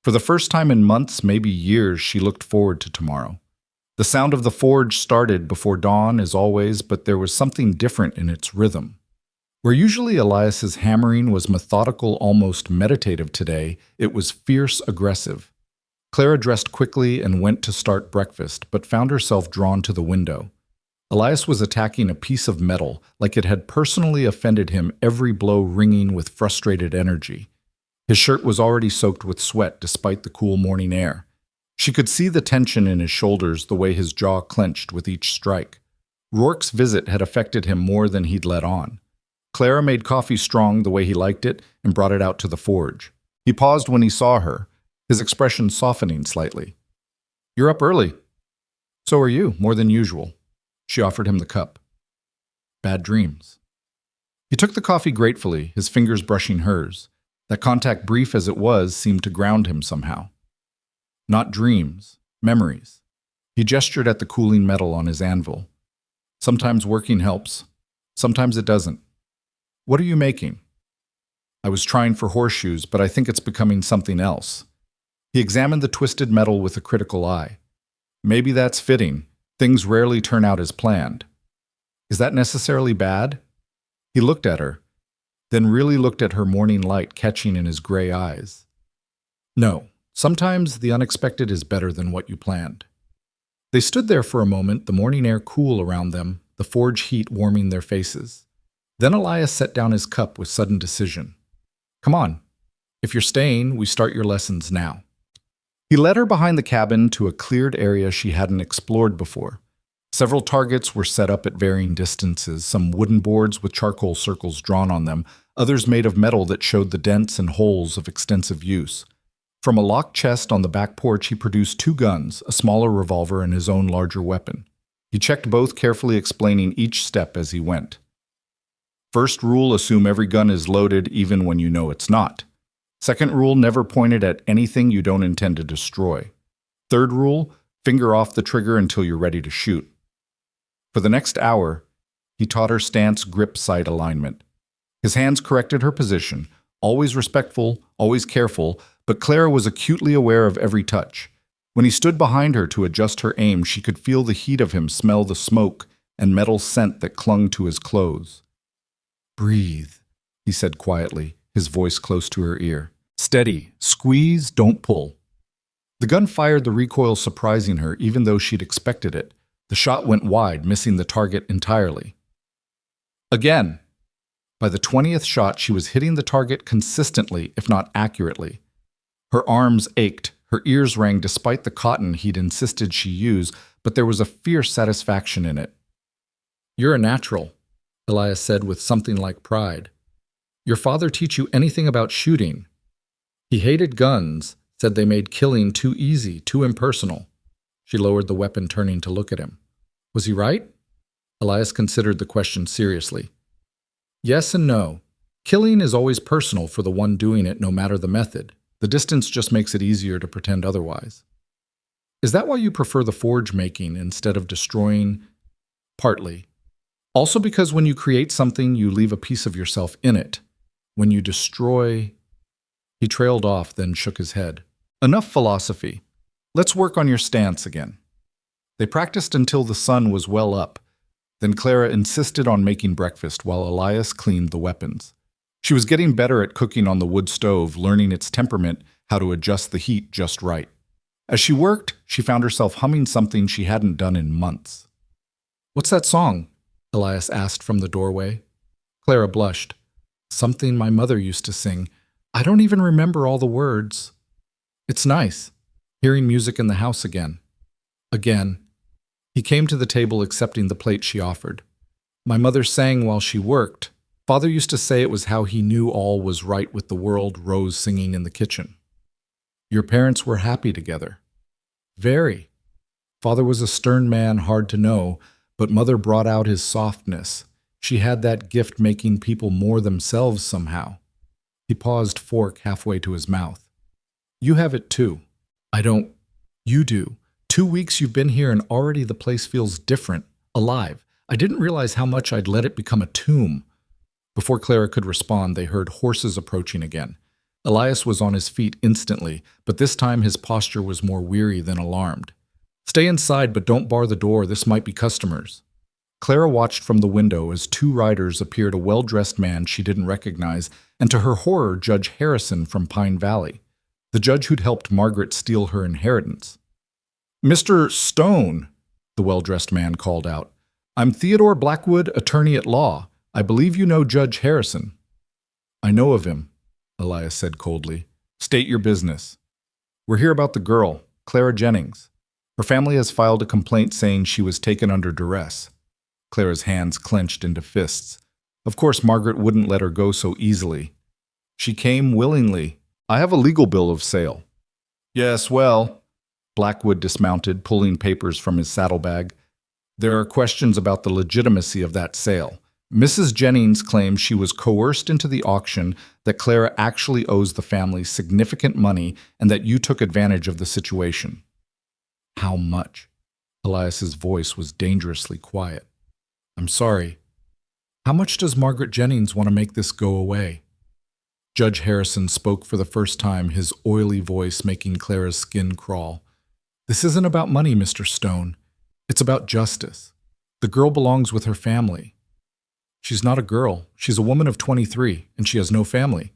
For the first time in months, maybe years, she looked forward to tomorrow. The sound of the forge started before dawn, as always, but there was something different in its rhythm. Where usually Elias's hammering was methodical, almost meditative today, it was fierce, aggressive. Clara dressed quickly and went to start breakfast, but found herself drawn to the window. Elias was attacking a piece of metal, like it had personally offended him, every blow ringing with frustrated energy. His shirt was already soaked with sweat despite the cool morning air. She could see the tension in his shoulders, the way his jaw clenched with each strike. Rourke's visit had affected him more than he'd let on. Clara made coffee strong the way he liked it and brought it out to the forge. He paused when he saw her, his expression softening slightly. You're up early. So are you, more than usual. She offered him the cup. Bad dreams. He took the coffee gratefully, his fingers brushing hers. That contact, brief as it was, seemed to ground him somehow. Not dreams, memories. He gestured at the cooling metal on his anvil. Sometimes working helps. Sometimes it doesn't. What are you making? I was trying for horseshoes, but I think it's becoming something else. He examined the twisted metal with a critical eye. Maybe that's fitting. Things rarely turn out as planned. Is that necessarily bad? He looked at her, then really looked at her morning light catching in his gray eyes. No, sometimes the unexpected is better than what you planned. They stood there for a moment, the morning air cool around them, the forge heat warming their faces. Then Elias set down his cup with sudden decision. Come on. If you're staying, we start your lessons now. He led her behind the cabin to a cleared area she hadn't explored before. Several targets were set up at varying distances, some wooden boards with charcoal circles drawn on them, others made of metal that showed the dents and holes of extensive use. From a locked chest on the back porch, he produced 2 guns, a smaller revolver and his own larger weapon. He checked both, carefully explaining each step as he went. First rule, assume every gun is loaded even when you know it's not. Second rule, never point it at anything you don't intend to destroy. Third rule, finger off the trigger until you're ready to shoot. For the next hour, he taught her stance, grip, sight alignment. His hands corrected her position, always respectful, always careful, but Clara was acutely aware of every touch. When he stood behind her to adjust her aim, she could feel the heat of him, smell the smoke and metal scent that clung to his clothes. "Breathe," he said quietly, his voice close to her ear. "Steady, squeeze, don't pull." The gun fired, the recoil surprising her, even though she'd expected it. The shot went wide, missing the target entirely. Again. By the 20th shot, she was hitting the target consistently, if not accurately. Her arms ached, her ears rang despite the cotton he'd insisted she use, but there was a fierce satisfaction in it. "You're a natural," Elias said with something like pride. "Your father teach you anything about shooting?" "He hated guns, said they made killing too easy, too impersonal." She lowered the weapon, turning to look at him. "Was he right?" Elias considered the question seriously. "Yes and no. Killing is always personal for the one doing it, no matter the method. The distance just makes it easier to pretend otherwise." "Is that why you prefer the forge making instead of destroying?" "Partly. Also because when you create something, you leave a piece of yourself in it. When you destroy—" He trailed off, then shook his head. "Enough philosophy. Let's work on your stance again." They practiced until the sun was well up. Then Clara insisted on making breakfast while Elias cleaned the weapons. She was getting better at cooking on the wood stove, learning its temperament, how to adjust the heat just right. As she worked, she found herself humming something she hadn't done in months. "What's that song?" Elias asked from the doorway. Clara blushed. "Something my mother used to sing. I don't even remember all the words." "It's nice, hearing music in the house again." Again. He came to the table accepting the plate she offered. "My mother sang while she worked. Father used to say it was how he knew all was right with the world," Rose singing in the kitchen. "Your parents were happy together." "Very. Father was a stern man, hard to know, but Mother brought out his softness. She had that gift making people more themselves somehow." He paused, fork halfway to his mouth. "You have it too." "I don't." "You do. 2 weeks you've been here and already the place feels different, alive. I didn't realize how much I'd let it become a tomb." Before Clara could respond, they heard horses approaching again. Elias was on his feet instantly, but this time his posture was more weary than alarmed. "Stay inside, but don't bar the door. This might be customers." Clara watched from the window as 2 riders appeared, a well-dressed man she didn't recognize, and to her horror, Judge Harrison from Pine Valley, the judge who'd helped Margaret steal her inheritance. "Mr. Stone," the well-dressed man called out. "I'm Theodore Blackwood, attorney at law. I believe you know Judge Harrison." "I know of him," Elias said coldly. "State your business." "We're here about the girl, Clara Jennings. Her family has filed a complaint saying she was taken under duress." Clara's hands clenched into fists. Of course, Margaret wouldn't let her go so easily. "She came willingly. I have a legal bill of sale." "Yes, well," Blackwood dismounted, pulling papers from his saddlebag. "There are questions about the legitimacy of that sale. Mrs. Jennings claims she was coerced into the auction, that Clara actually owes the family significant money, and that you took advantage of the situation." "How much?" Elias's voice was dangerously quiet. "I'm sorry. How much does Margaret Jennings want to make this go away?" Judge Harrison spoke for the first time, his oily voice making Clara's skin crawl. "This isn't about money, Mr. Stone. It's about justice. The girl belongs with her family." "She's not a girl. She's a woman of 23, and she has no family."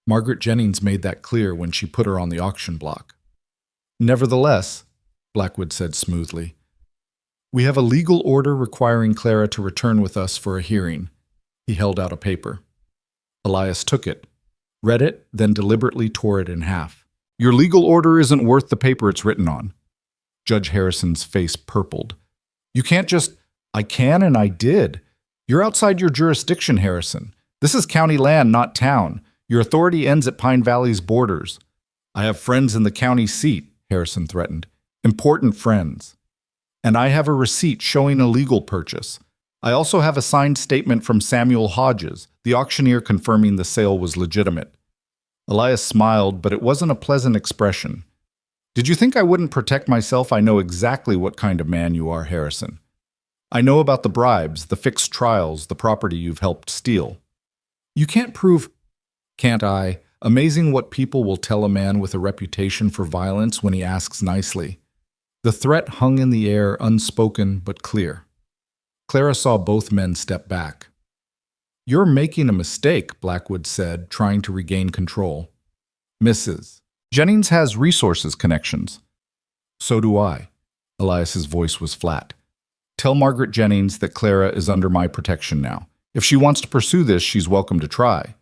Margaret Jennings made that clear when she put her on the auction block. "Nevertheless," Blackwood said smoothly, "we have a legal order requiring Clara to return with us for a hearing." He held out a paper. Elias took it, read it, then deliberately tore it in half. Your legal order isn't worth the paper it's written on. Judge Harrison's face purpled. You can't just, I can and I did. You're outside your jurisdiction, Harrison. This is county land, not town. Your authority ends at Pine Valley's borders. I have friends in the county seat, Harrison threatened. Important friends. And I have a receipt showing a legal purchase. I also have a signed statement from Samuel Hodges, the auctioneer, confirming the sale was legitimate. Elias smiled, but it wasn't a pleasant expression. Did you think I wouldn't protect myself? I know exactly what kind of man you are, Harrison. I know about the bribes, the fixed trials, the property you've helped steal. You can't prove, can't I? Amazing what people will tell a man with a reputation for violence when he asks nicely. The threat hung in the air, unspoken but clear. Clara saw both men step back. You're making a mistake, Blackwood said, trying to regain control. Mrs. Jennings has resources connections. So do I. Elias's voice was flat. Tell Margaret Jennings that Clara is under my protection now. If she wants to pursue this, she's welcome to try.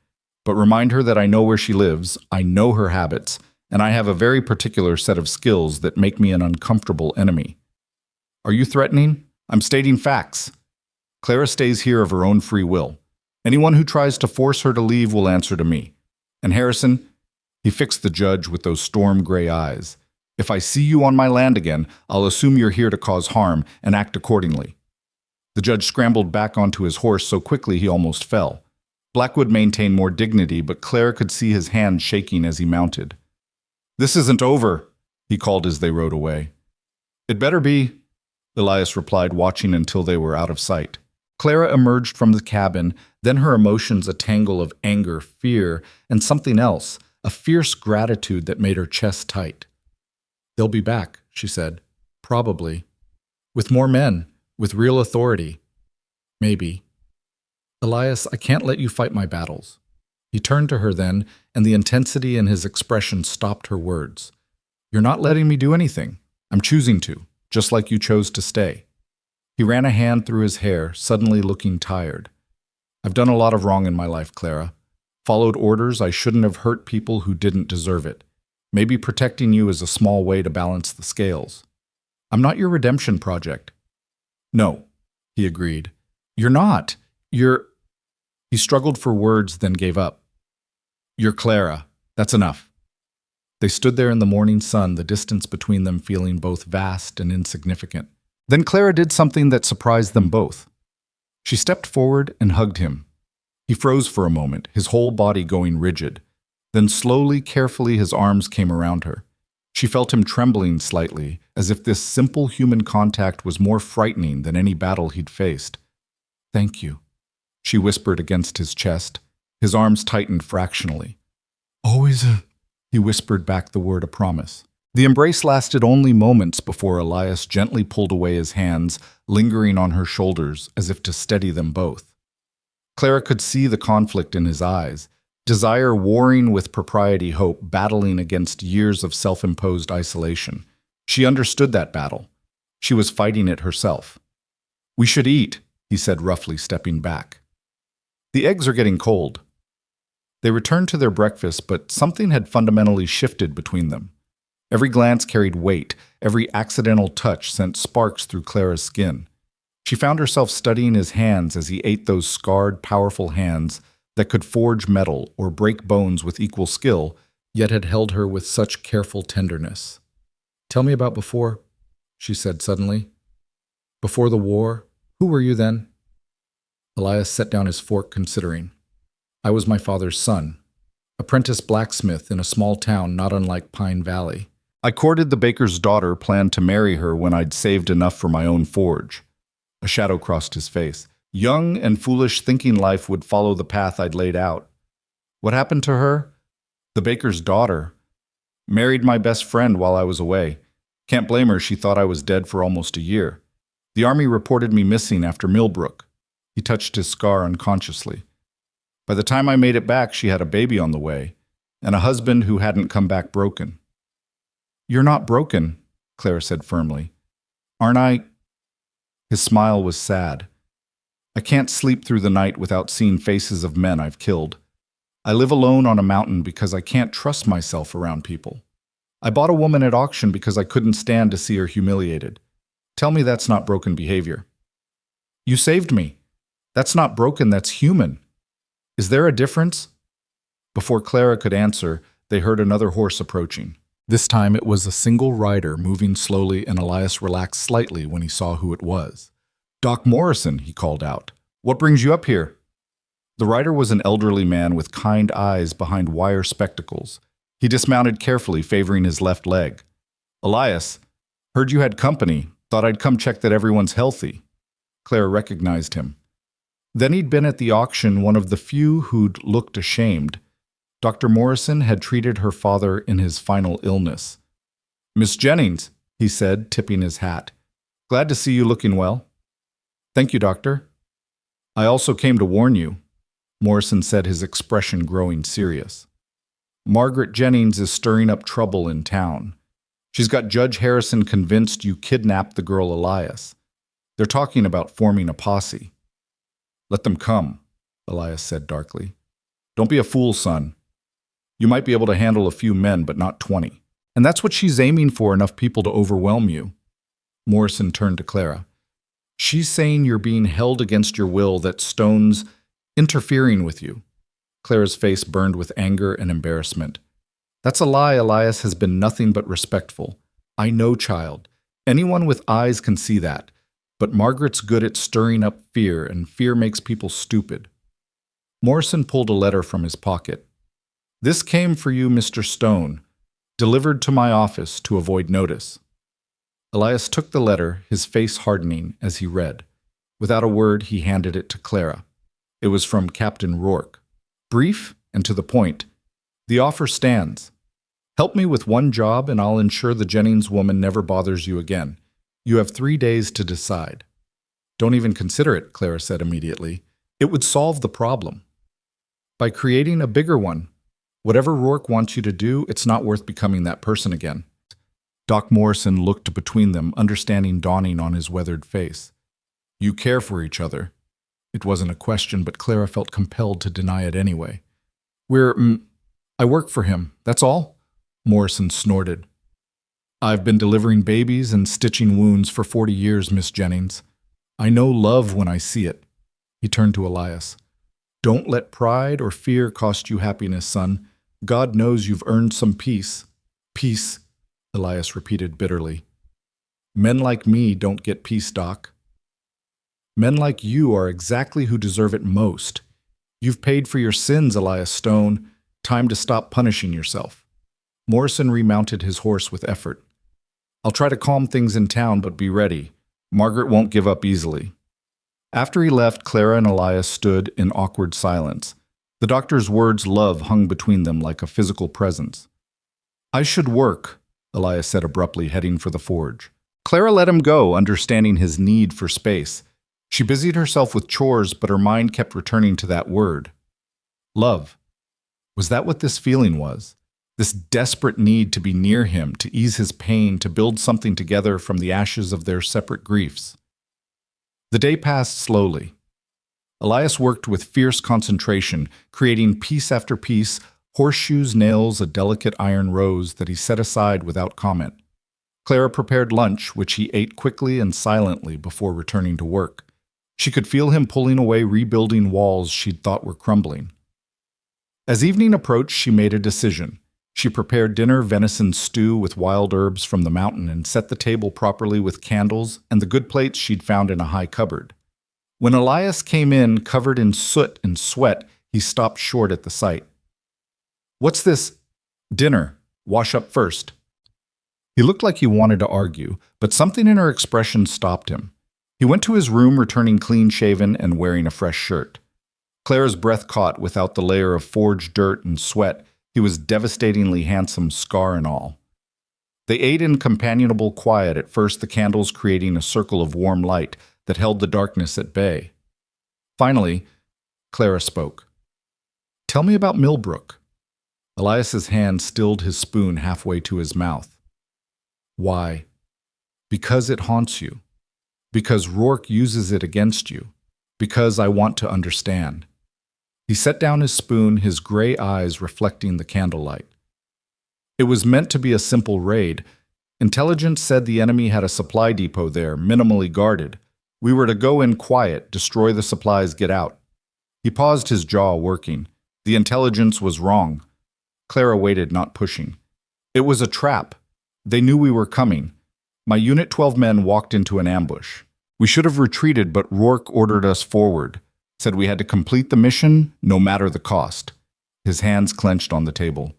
But remind her that I know where she lives, I know her habits, and I have a very particular set of skills that make me an uncomfortable enemy. Are you threatening? I'm stating facts. Clara stays here of her own free will. Anyone who tries to force her to leave will answer to me. And Harrison, he fixed the judge with those storm gray eyes. If I see you on my land again, I'll assume you're here to cause harm and act accordingly. The judge scrambled back onto his horse so quickly he almost fell. Blackwood maintained more dignity, but Clara could see his hand shaking as he mounted. This isn't over, he called as they rode away. It better be, Elias replied, watching until they were out of sight. Clara emerged from the cabin, then her emotions a tangle of anger, fear, and something else, a fierce gratitude that made her chest tight. They'll be back, she said. Probably. With more men, with real authority. Maybe. Elias, I can't let you fight my battles. He turned to her then, and the intensity in his expression stopped her words. You're not letting me do anything. I'm choosing to, just like you chose to stay. He ran a hand through his hair, suddenly looking tired. I've done a lot of wrong in my life, Clara. Followed orders I shouldn't have hurt people who didn't deserve it. Maybe protecting you is a small way to balance the scales. I'm not your redemption project. No, he agreed. You're not. You're... He struggled for words, then gave up. You're Clara. That's enough. They stood there in the morning sun, the distance between them feeling both vast and insignificant. Then Clara did something that surprised them both. She stepped forward and hugged him. He froze for a moment, his whole body going rigid. Then slowly, carefully, his arms came around her. She felt him trembling slightly, as if this simple human contact was more frightening than any battle he'd faced. Thank you, she whispered against his chest. His arms tightened fractionally. Always he whispered back the word, a promise. The embrace lasted only moments before Elias gently pulled away his hands, lingering on her shoulders as if to steady them both. Clara could see the conflict in his eyes, desire warring with propriety, hope battling against years of self-imposed isolation. She understood that battle. She was fighting it herself. We should eat, he said roughly, stepping back. The eggs are getting cold. They returned to their breakfast, but something had fundamentally shifted between them. Every glance carried weight, every accidental touch sent sparks through Clara's skin. She found herself studying his hands as he ate, those scarred, powerful hands that could forge metal or break bones with equal skill, yet had held her with such careful tenderness. Tell me about before, she said suddenly. Before the war, who were you then? Elias set down his fork, considering. I was my father's son, apprentice blacksmith in a small town not unlike Pine Valley. I courted the baker's daughter, planned to marry her when I'd saved enough for my own forge. A shadow crossed his face. Young and foolish, thinking life would follow the path I'd laid out. What happened to her? The baker's daughter. Married my best friend while I was away. Can't blame her, she thought I was dead for almost a year. The army reported me missing after Millbrook. He touched his scar unconsciously. By the time I made it back, she had a baby on the way, and a husband who hadn't come back broken. You're not broken, Clara said firmly. Aren't I? His smile was sad. I can't sleep through the night without seeing faces of men I've killed. I live alone on a mountain because I can't trust myself around people. I bought a woman at auction because I couldn't stand to see her humiliated. Tell me that's not broken behavior. You saved me. That's not broken, that's human. Is there a difference? Before Clara could answer, they heard another horse approaching. This time it was a single rider moving slowly, and Elias relaxed slightly when he saw who it was. Doc Morrison, he called out. What brings you up here? The rider was an elderly man with kind eyes behind wire spectacles. He dismounted carefully, favoring his left leg. Elias, heard you had company. Thought I'd come check that everyone's healthy. Clara recognized him. Then he'd been at the auction, one of the few who'd looked ashamed. Dr. Morrison had treated her father in his final illness. Miss Jennings, he said, tipping his hat. Glad to see you looking well. Thank you, doctor. I also came to warn you, Morrison said, his expression growing serious. Margaret Jennings is stirring up trouble in town. She's got Judge Harrison convinced you kidnapped the girl Elias. They're talking about forming a posse. Let them come, Elias said darkly. Don't be a fool, son. You might be able to handle a few men, but not 20. And that's what she's aiming for, enough people to overwhelm you. Morrison turned to Clara. She's saying you're being held against your will, that Stone's interfering with you. Clara's face burned with anger and embarrassment. That's a lie. Elias has been nothing but respectful. I know, child. Anyone with eyes can see that. But Margaret's good at stirring up fear, and fear makes people stupid. Morrison pulled a letter from his pocket. This came for you, Mr. Stone, delivered to my office to avoid notice. Elias took the letter, his face hardening as he read. Without a word, he handed it to Clara. It was from Captain Rourke. Brief and to the point. The offer stands. Help me with one job and I'll ensure the Jennings woman never bothers you again. You have 3 days to decide. Don't even consider it, Clara said immediately. It would solve the problem. By creating a bigger one. Whatever Rourke wants you to do, it's not worth becoming that person again. Doc Morrison looked between them, understanding dawning on his weathered face. You care for each other. It wasn't a question, but Clara felt compelled to deny it anyway. I work for him, that's all? Morrison snorted. I've been delivering babies and stitching wounds for 40 years, Miss Jennings. I know love when I see it. He turned to Elias. Don't let pride or fear cost you happiness, son. God knows you've earned some peace. Peace, Elias repeated bitterly. Men like me don't get peace, Doc. Men like you are exactly who deserve it most. You've paid for your sins, Elias Stone. Time to stop punishing yourself. Morrison remounted his horse with effort. I'll try to calm things in town, but be ready. Margaret won't give up easily. After he left, Clara and Elias stood in awkward silence. The doctor's words love hung between them like a physical presence. I should work, Elias said abruptly, heading for the forge. Clara let him go, understanding his need for space. She busied herself with chores, but her mind kept returning to that word. Love. Was that what this feeling was? This desperate need to be near him, to ease his pain, to build something together from the ashes of their separate griefs. The day passed slowly. Elias worked with fierce concentration, creating piece after piece, horseshoes, nails, a delicate iron rose that he set aside without comment. Clara prepared lunch, which he ate quickly and silently before returning to work. She could feel him pulling away, rebuilding walls she'd thought were crumbling. As evening approached, she made a decision. She prepared dinner, venison stew with wild herbs from the mountain, and set the table properly with candles and the good plates she'd found in a high cupboard. When Elias came in, covered in soot and sweat, he stopped short at the sight. What's this? Dinner. Wash up first. He looked like he wanted to argue, but something in her expression stopped him. He went to his room, returning clean-shaven and wearing a fresh shirt. Clara's breath caught without the layer of forged dirt and sweat. He was devastatingly handsome, scar and all. They ate in companionable quiet, at first the candles creating a circle of warm light that held the darkness at bay. Finally, Clara spoke. Tell me about Millbrook. Elias's hand stilled his spoon halfway to his mouth. Why? Because it haunts you. Because Rourke uses it against you. Because I want to understand. He set down his spoon, his gray eyes reflecting the candlelight. It was meant to be a simple raid. Intelligence said the enemy had a supply depot there, minimally guarded. We were to go in quiet, destroy the supplies, get out. He paused, his jaw working. The intelligence was wrong. Clara waited, not pushing. It was a trap. They knew we were coming. My Unit 12 men walked into an ambush. We should have retreated, but Rourke ordered us forward, said we had to complete the mission, no matter the cost. His hands clenched on the table.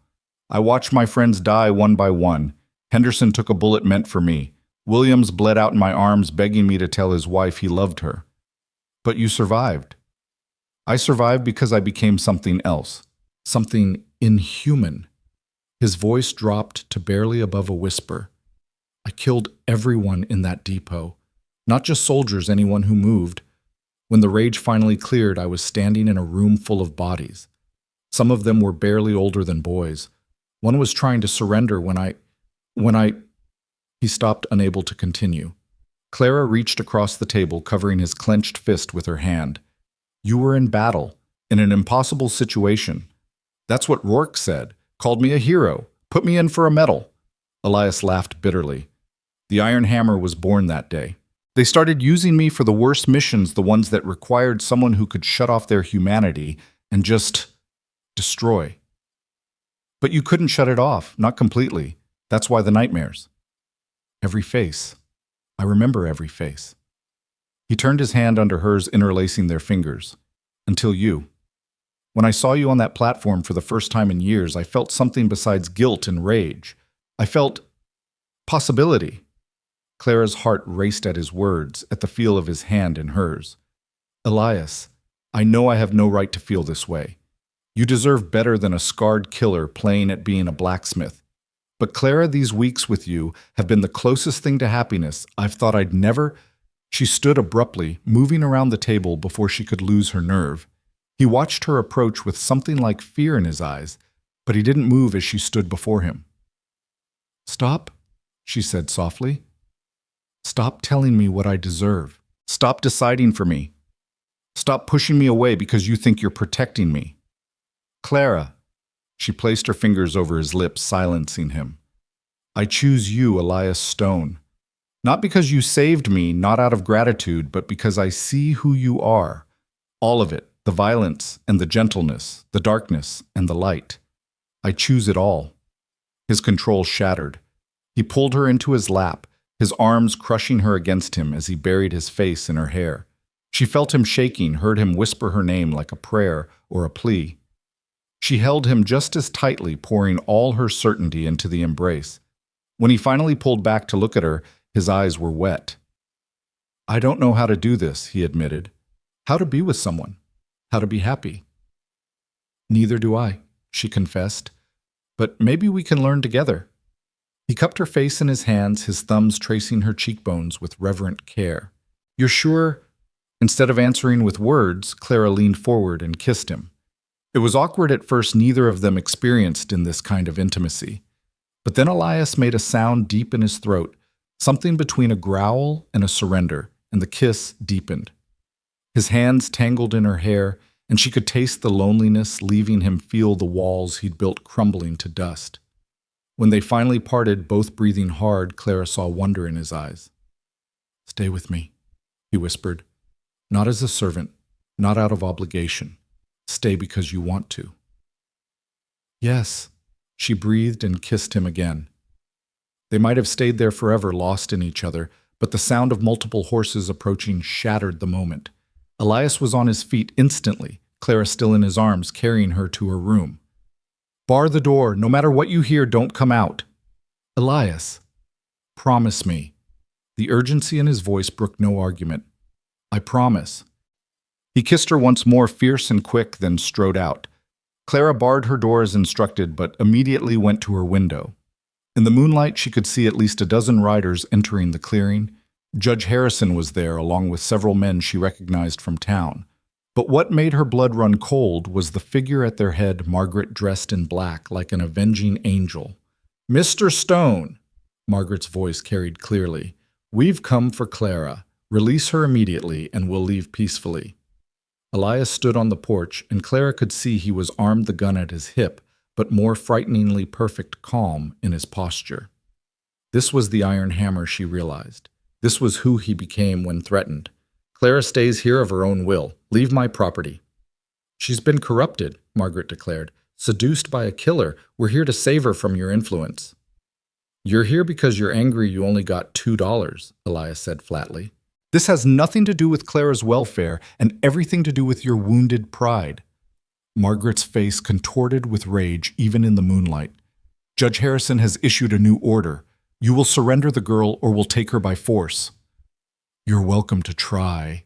I watched my friends die one by one. Henderson took a bullet meant for me. Williams bled out in my arms, begging me to tell his wife he loved her. But you survived. I survived because I became something else. Something inhuman. His voice dropped to barely above a whisper. I killed everyone in that depot. Not just soldiers, anyone who moved. When the rage finally cleared, I was standing in a room full of bodies. Some of them were barely older than boys. One was trying to surrender when I... He stopped, unable to continue. Clara reached across the table, covering his clenched fist with her hand. You were in battle, in an impossible situation. That's what Rourke said, called me a hero, put me in for a medal. Elias laughed bitterly. The Iron Hammer was born that day. They started using me for the worst missions, the ones that required someone who could shut off their humanity and just destroy. But you couldn't shut it off, not completely. That's why the nightmares. Every face. I remember every face. He turned his hand under hers, interlacing their fingers. Until you. When I saw you on that platform for the first time in years, I felt something besides guilt and rage. I felt possibility. Clara's heart raced at his words, at the feel of his hand in hers. Elias, I know I have no right to feel this way. You deserve better than a scarred killer playing at being a blacksmith. But Clara, these weeks with you have been the closest thing to happiness I've thought I'd never... She stood abruptly, moving around the table before she could lose her nerve. He watched her approach with something like fear in his eyes, but he didn't move as she stood before him. Stop, she said softly. Stop telling me what I deserve. Stop deciding for me. Stop pushing me away because you think you're protecting me. Clara. She placed her fingers over his lips, silencing him. I choose you, Elias Stone. Not because you saved me, not out of gratitude, but because I see who you are. All of it, the violence and the gentleness, the darkness and the light. I choose it all. His control shattered. He pulled her into his lap, his arms crushing her against him as he buried his face in her hair. She felt him shaking, heard him whisper her name like a prayer or a plea. She held him just as tightly, pouring all her certainty into the embrace. When he finally pulled back to look at her, his eyes were wet. I don't know how to do this, he admitted. How to be with someone. How to be happy. Neither do I, she confessed. But maybe we can learn together. He cupped her face in his hands, his thumbs tracing her cheekbones with reverent care. You're sure? Instead of answering with words, Clara leaned forward and kissed him. It was awkward at first, neither of them experienced in this kind of intimacy. But then Elias made a sound deep in his throat, something between a growl and a surrender, and the kiss deepened. His hands tangled in her hair, and she could taste the loneliness, leaving him feel the walls he'd built crumbling to dust. When they finally parted, both breathing hard, Clara saw wonder in his eyes. Stay with me, he whispered. Not as a servant, not out of obligation. Stay because you want to. Yes, she breathed and kissed him again. They might have stayed there forever, lost in each other, but the sound of multiple horses approaching shattered the moment. Elias was on his feet instantly, Clara still in his arms, carrying her to her room. Bar the door. No matter what you hear, don't come out. Elias, promise me. The urgency in his voice brooked no argument. I promise. He kissed her once more, fierce and quick, then strode out. Clara barred her door as instructed, but immediately went to her window. In the moonlight, she could see at least a dozen riders entering the clearing. Judge Harrison was there, along with several men she recognized from town. But what made her blood run cold was the figure at their head, Margaret dressed in black like an avenging angel. Mr. Stone, Margaret's voice carried clearly, we've come for Clara. Release her immediately and we'll leave peacefully. Elias stood on the porch, and Clara could see he was armed, the gun at his hip, but more frighteningly perfect calm in his posture. This was the Iron Hammer, she realized. This was who he became when threatened. Clara stays here of her own will. Leave my property. She's been corrupted, Margaret declared. Seduced by a killer. We're here to save her from your influence. You're here because you're angry you only got $2, Elias said flatly. This has nothing to do with Clara's welfare and everything to do with your wounded pride. Margaret's face contorted with rage even in the moonlight. Judge Harrison has issued a new order. You will surrender the girl or we'll take her by force. You're welcome to try.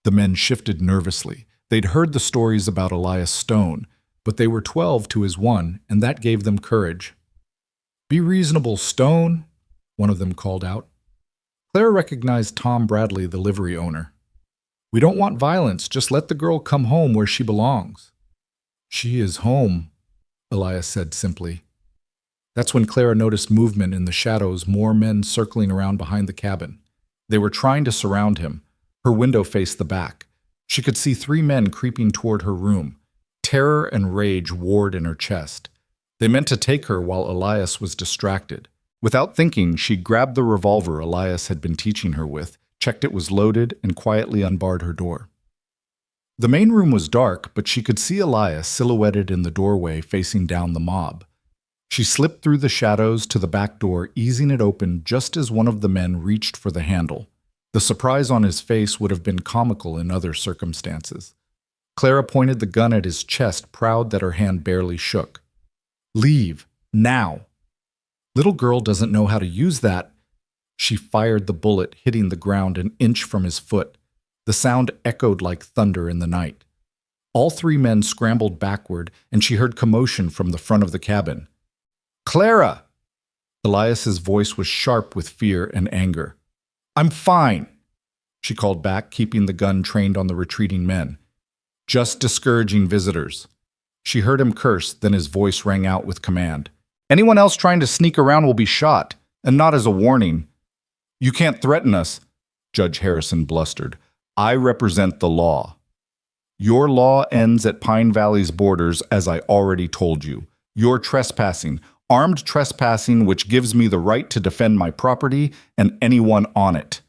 The men shifted nervously. They'd heard the stories about Elias Stone, but they were 12 to his 1, and that gave them courage. Be reasonable, Stone, one of them called out. Clara recognized Tom Bradley, the livery owner. We don't want violence, just let the girl come home where she belongs. She is home, Elias said simply. That's when Clara noticed movement in the shadows, more men circling around behind the cabin. They were trying to surround him. Her window faced the back. She could see 3 men creeping toward her room. Terror and rage warred in her chest. They meant to take her while Elias was distracted. Without thinking, she grabbed the revolver Elias had been teaching her with, checked it was loaded, and quietly unbarred her door. The main room was dark, but she could see Elias silhouetted in the doorway facing down the mob. She slipped through the shadows to the back door, easing it open just as one of the men reached for the handle. The surprise on his face would have been comical in other circumstances. Clara pointed the gun at his chest, proud that her hand barely shook. Leave, now. Little girl doesn't know how to use that. She fired the bullet, hitting the ground an inch from his foot. The sound echoed like thunder in the night. All 3 men scrambled backward, and she heard commotion from the front of the cabin. Clara! Elias's voice was sharp with fear and anger. I'm fine, she called back, keeping the gun trained on the retreating men. Just discouraging visitors. She heard him curse, then his voice rang out with command. Anyone else trying to sneak around will be shot, and not as a warning. You can't threaten us, Judge Harrison blustered. I represent the law. Your law ends at Pine Valley's borders, as I already told you. You're trespassing. Armed trespassing, which gives me the right to defend my property and anyone on it.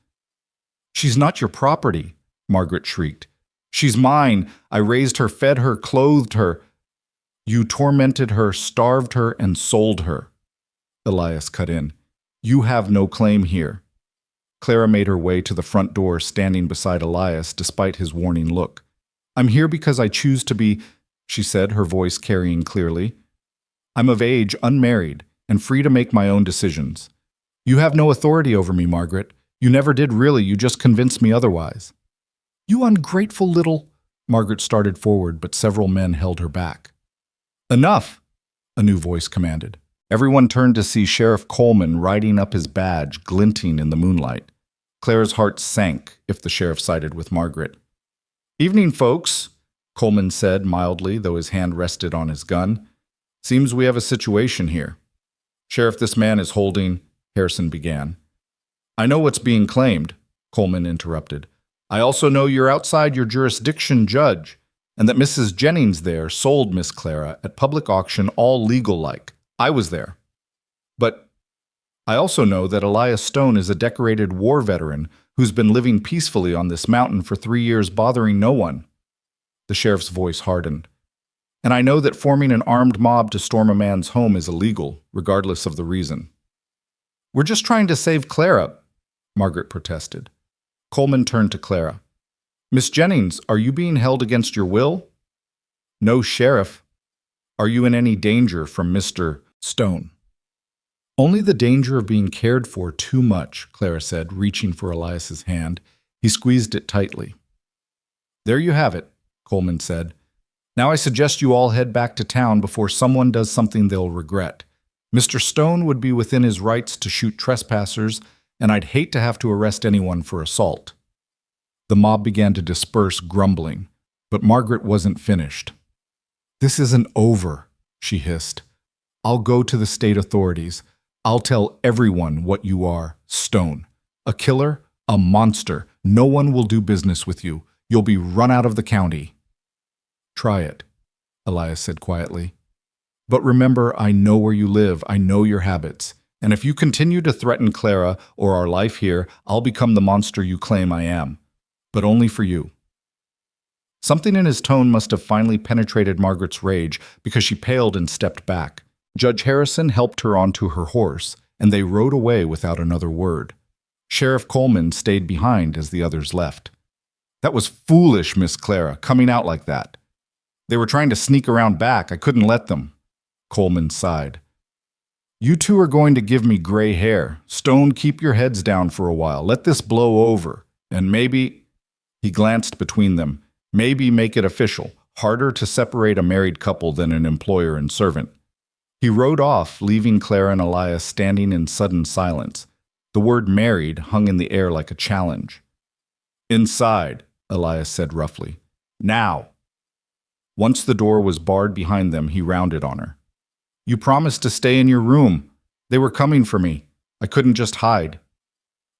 She's not your property, Margaret shrieked. She's mine. I raised her, fed her, clothed her. You tormented her, starved her, and sold her. Elias cut in. You have no claim here. Clara made her way to the front door, standing beside Elias despite his warning look. I'm here because I choose to be, she said, her voice carrying clearly. I'm of age, unmarried, and free to make my own decisions. You have no authority over me, Margaret. You never did really, you just convinced me otherwise. You ungrateful little… Margaret started forward, but several men held her back. Enough, a new voice commanded. Everyone turned to see Sheriff Coleman riding up his badge, glinting in the moonlight. Clara's heart sank if the sheriff sided with Margaret. Evening, folks, Coleman said mildly, though his hand rested on his gun. Seems we have a situation here. Sheriff, this man is holding… Harrison began. I know what's being claimed, Coleman interrupted. I also know you're outside your jurisdiction, Judge, and that Mrs. Jennings there sold Miss Clara at public auction all legal-like. I was there. But I also know that Elias Stone is a decorated war veteran who's been living peacefully on this mountain for 3 years, bothering no one. The sheriff's voice hardened. And I know that forming an armed mob to storm a man's home is illegal, regardless of the reason. We're just trying to save Clara, Margaret protested. Coleman turned to Clara. Miss Jennings, are you being held against your will? No, Sheriff. Are you in any danger from Mr. Stone? Only the danger of being cared for too much, Clara said, reaching for Elias's hand. He squeezed it tightly. There you have it, Coleman said. Now I suggest you all head back to town before someone does something they'll regret. Mr. Stone would be within his rights to shoot trespassers, and I'd hate to have to arrest anyone for assault. The mob began to disperse, grumbling, but Margaret wasn't finished. This isn't over, she hissed. I'll go to the state authorities. I'll tell everyone what you are, Stone. A killer, a monster. No one will do business with you. You'll be run out of the county. Try it, Elias said quietly. But remember, I know where you live, I know your habits. And if you continue to threaten Clara or our life here, I'll become the monster you claim I am. But only for you. Something in his tone must have finally penetrated Margaret's rage because she paled and stepped back. Judge Harrison helped her onto her horse, and they rode away without another word. Sheriff Coleman stayed behind as the others left. That was foolish, Miss Clara, coming out like that. They were trying to sneak around back. I couldn't let them. Coleman sighed. You two are going to give me gray hair. Stone, keep your heads down for a while. Let this blow over. And maybe, he glanced between them, maybe make it official. Harder to separate a married couple than an employer and servant. He rode off, leaving Clara and Elias standing in sudden silence. The word married hung in the air like a challenge. Inside, Elias said roughly. Now. Once the door was barred behind them, he rounded on her. You promised to stay in your room. They were coming for me. I couldn't just hide.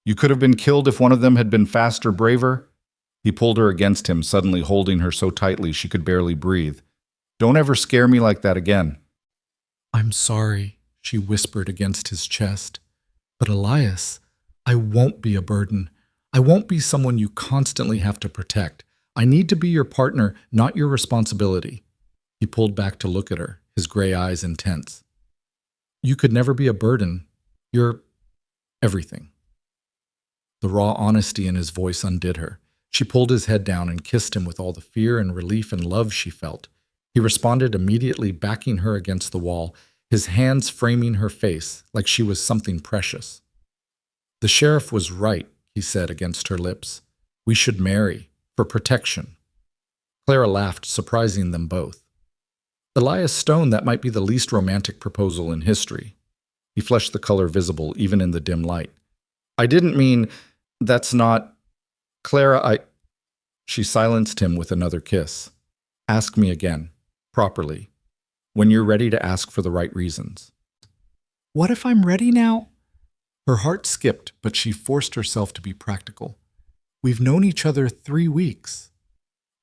You could have been killed if one of them had been faster, braver. He pulled her against him, suddenly holding her so tightly she could barely breathe. Don't ever scare me like that again. I'm sorry, she whispered against his chest. But Elias, I won't be a burden. I won't be someone you constantly have to protect. I need to be your partner, not your responsibility. He pulled back to look at her, his gray eyes intense. You could never be a burden. You're everything. The raw honesty in his voice undid her. She pulled his head down and kissed him with all the fear and relief and love she felt. He responded immediately, backing her against the wall, his hands framing her face like she was something precious. The sheriff was right, he said against her lips. We should marry, for protection. Clara laughed, surprising them both. Elias Stone, that might be the least romantic proposal in history. He flushed the color visible even in the dim light. I didn't mean, that's not... Clara, She silenced him with another kiss. Ask me again, properly, when you're ready to ask for the right reasons. What if I'm ready now? Her heart skipped, but she forced herself to be practical. We've known each other 3 weeks.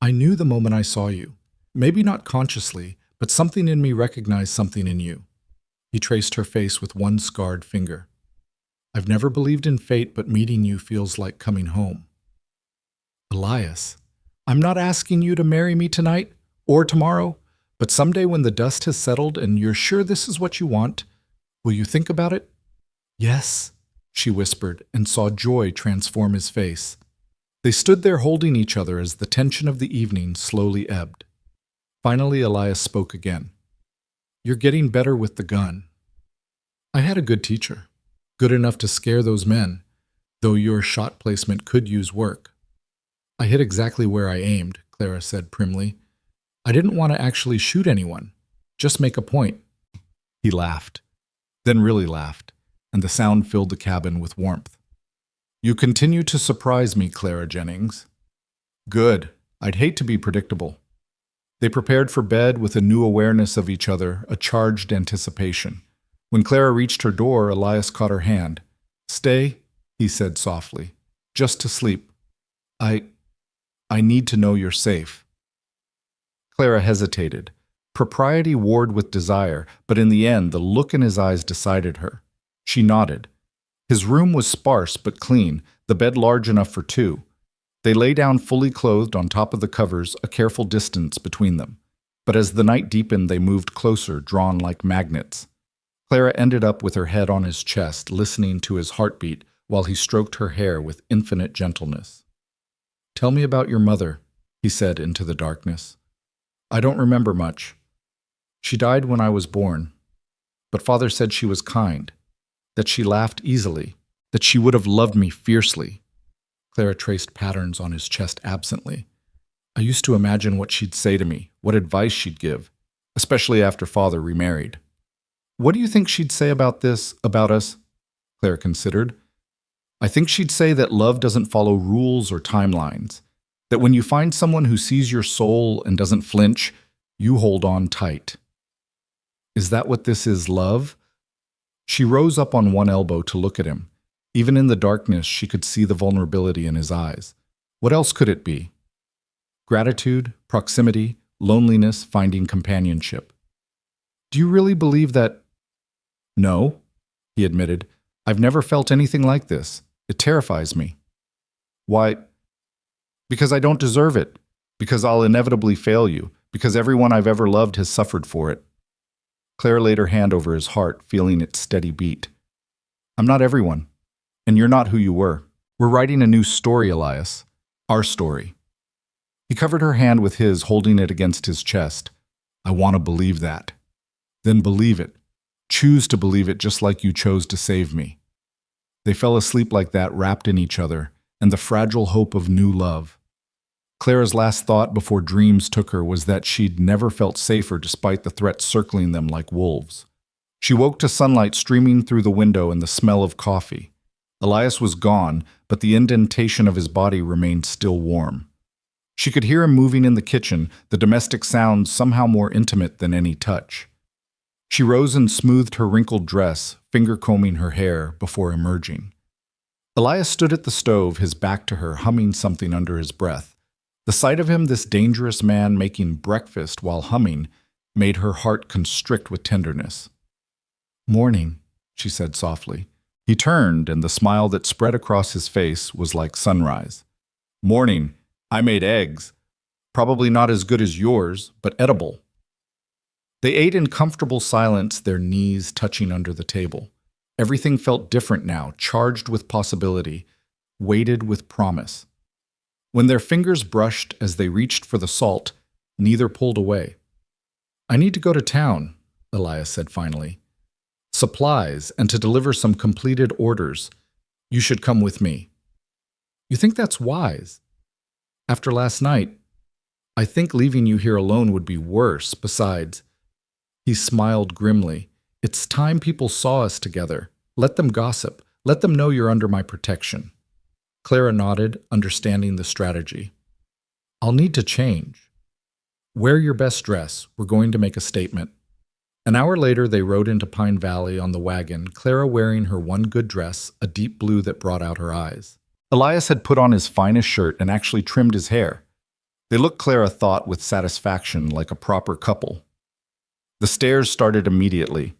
I knew the moment I saw you. Maybe not consciously, but something in me recognized something in you. He traced her face with one scarred finger. I've never believed in fate, but meeting you feels like coming home. Elias, I'm not asking you to marry me tonight or tomorrow, but someday when the dust has settled and you're sure this is what you want, will you think about it? Yes, she whispered and saw joy transform his face. They stood there holding each other as the tension of the evening slowly ebbed. Finally, Elias spoke again. You're getting better with the gun. I had a good teacher, good enough to scare those men, though your shot placement could use work. I hit exactly where I aimed, Clara said primly. I didn't want to actually shoot anyone, just make a point. He laughed, then really laughed, and the sound filled the cabin with warmth. You continue to surprise me, Clara Jennings. Good. I'd hate to be predictable. They prepared for bed with a new awareness of each other, a charged anticipation. When Clara reached her door, Elias caught her hand. Stay, he said softly. Just to sleep. I need to know you're safe. Clara hesitated. Propriety warred with desire, but in the end, the look in his eyes decided her. She nodded. His room was sparse but clean, the bed large enough for 2. They lay down fully clothed on top of the covers, a careful distance between them. But as the night deepened, they moved closer, drawn like magnets. Clara ended up with her head on his chest, listening to his heartbeat while he stroked her hair with infinite gentleness. Tell me about your mother, he said into the darkness. I don't remember much. She died when I was born, but Father said she was kind, that she laughed easily, that she would have loved me fiercely. Clara traced patterns on his chest absently. I used to imagine what she'd say to me, what advice she'd give, especially after Father remarried. What do you think she'd say about this, about us? Clara considered. I think she'd say that love doesn't follow rules or timelines, that when you find someone who sees your soul and doesn't flinch, you hold on tight. Is that what this is, love? She rose up on one elbow to look at him. Even in the darkness, she could see the vulnerability in his eyes. What else could it be? Gratitude, proximity, loneliness, finding companionship. Do you really believe that? No, he admitted. I've never felt anything like this. It terrifies me. Why? Because I don't deserve it. Because I'll inevitably fail you. Because everyone I've ever loved has suffered for it. Claire laid her hand over his heart, feeling its steady beat. I'm not everyone. And you're not who you were. We're writing a new story, Elias. Our story. He covered her hand with his, holding it against his chest. I want to believe that. Then believe it. Choose to believe it just like you chose to save me. They fell asleep like that, wrapped in each other, and the fragile hope of new love. Clara's last thought before dreams took her was that she'd never felt safer despite the threat circling them like wolves. She woke to sunlight streaming through the window and the smell of coffee. Elias was gone, but the indentation of his body remained still warm. She could hear him moving in the kitchen, the domestic sounds somehow more intimate than any touch. She rose and smoothed her wrinkled dress, finger-combing her hair, before emerging. Elias stood at the stove, his back to her, humming something under his breath. The sight of him, this dangerous man making breakfast while humming, made her heart constrict with tenderness. Morning, she said softly. He turned, and the smile that spread across his face was like sunrise. Morning, I made eggs. Probably not as good as yours, but edible. They ate in comfortable silence, their knees touching under the table. Everything felt different now, charged with possibility, weighted with promise. When their fingers brushed as they reached for the salt, neither pulled away. I need to go to town, Elias said finally. Supplies, and to deliver some completed orders. You should come with me. You think that's wise? After last night, I think leaving you here alone would be worse. Besides, he smiled grimly. It's time people saw us together. Let them gossip. Let them know you're under my protection. Clara nodded, understanding the strategy. I'll need to change. Wear your best dress. We're going to make a statement. An hour later, they rode into Pine Valley on the wagon, Clara wearing her one good dress, a deep blue that brought out her eyes. Elias had put on his finest shirt and actually trimmed his hair. They looked, Clara thought, with satisfaction, like a proper couple. The stares started immediately.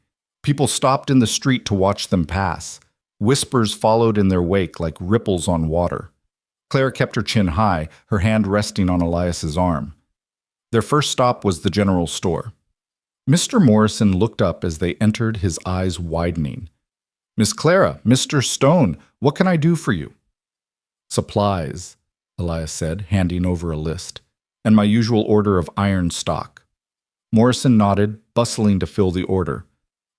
People stopped in the street to watch them pass. Whispers followed in their wake like ripples on water. Clara kept her chin high, her hand resting on Elias's arm. Their first stop was the general store. Mr. Morrison looked up as they entered, his eyes widening. Miss Clara, Mr. Stone, what can I do for you? Supplies, Elias said, handing over a list, and my usual order of iron stock. Morrison nodded, bustling to fill the order.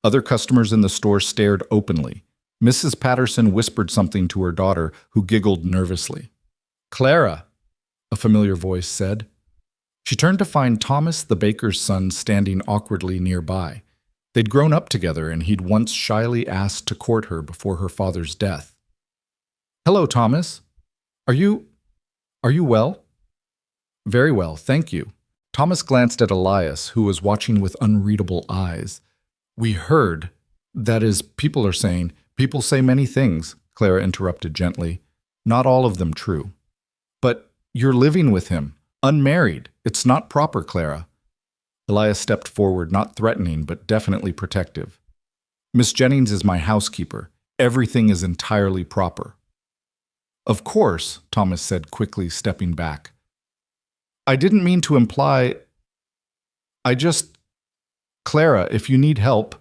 Other customers in the store stared openly. Mrs. Patterson whispered something to her daughter, who giggled nervously. Clara, a familiar voice said. She turned to find Thomas, the baker's son, standing awkwardly nearby. They'd grown up together, and he'd once shyly asked to court her before her father's death. Hello, Thomas. Are you well? Very well, thank you. Thomas glanced at Elias, who was watching with unreadable eyes. We heard, that is, people say many things, Clara interrupted gently. Not all of them true. But you're living with him. Unmarried. It's not proper, Clara. Elias stepped forward, not threatening, but definitely protective. Miss Jennings is my housekeeper. Everything is entirely proper. Of course, Thomas said quickly, stepping back. I didn't mean to imply... Clara, if you need help...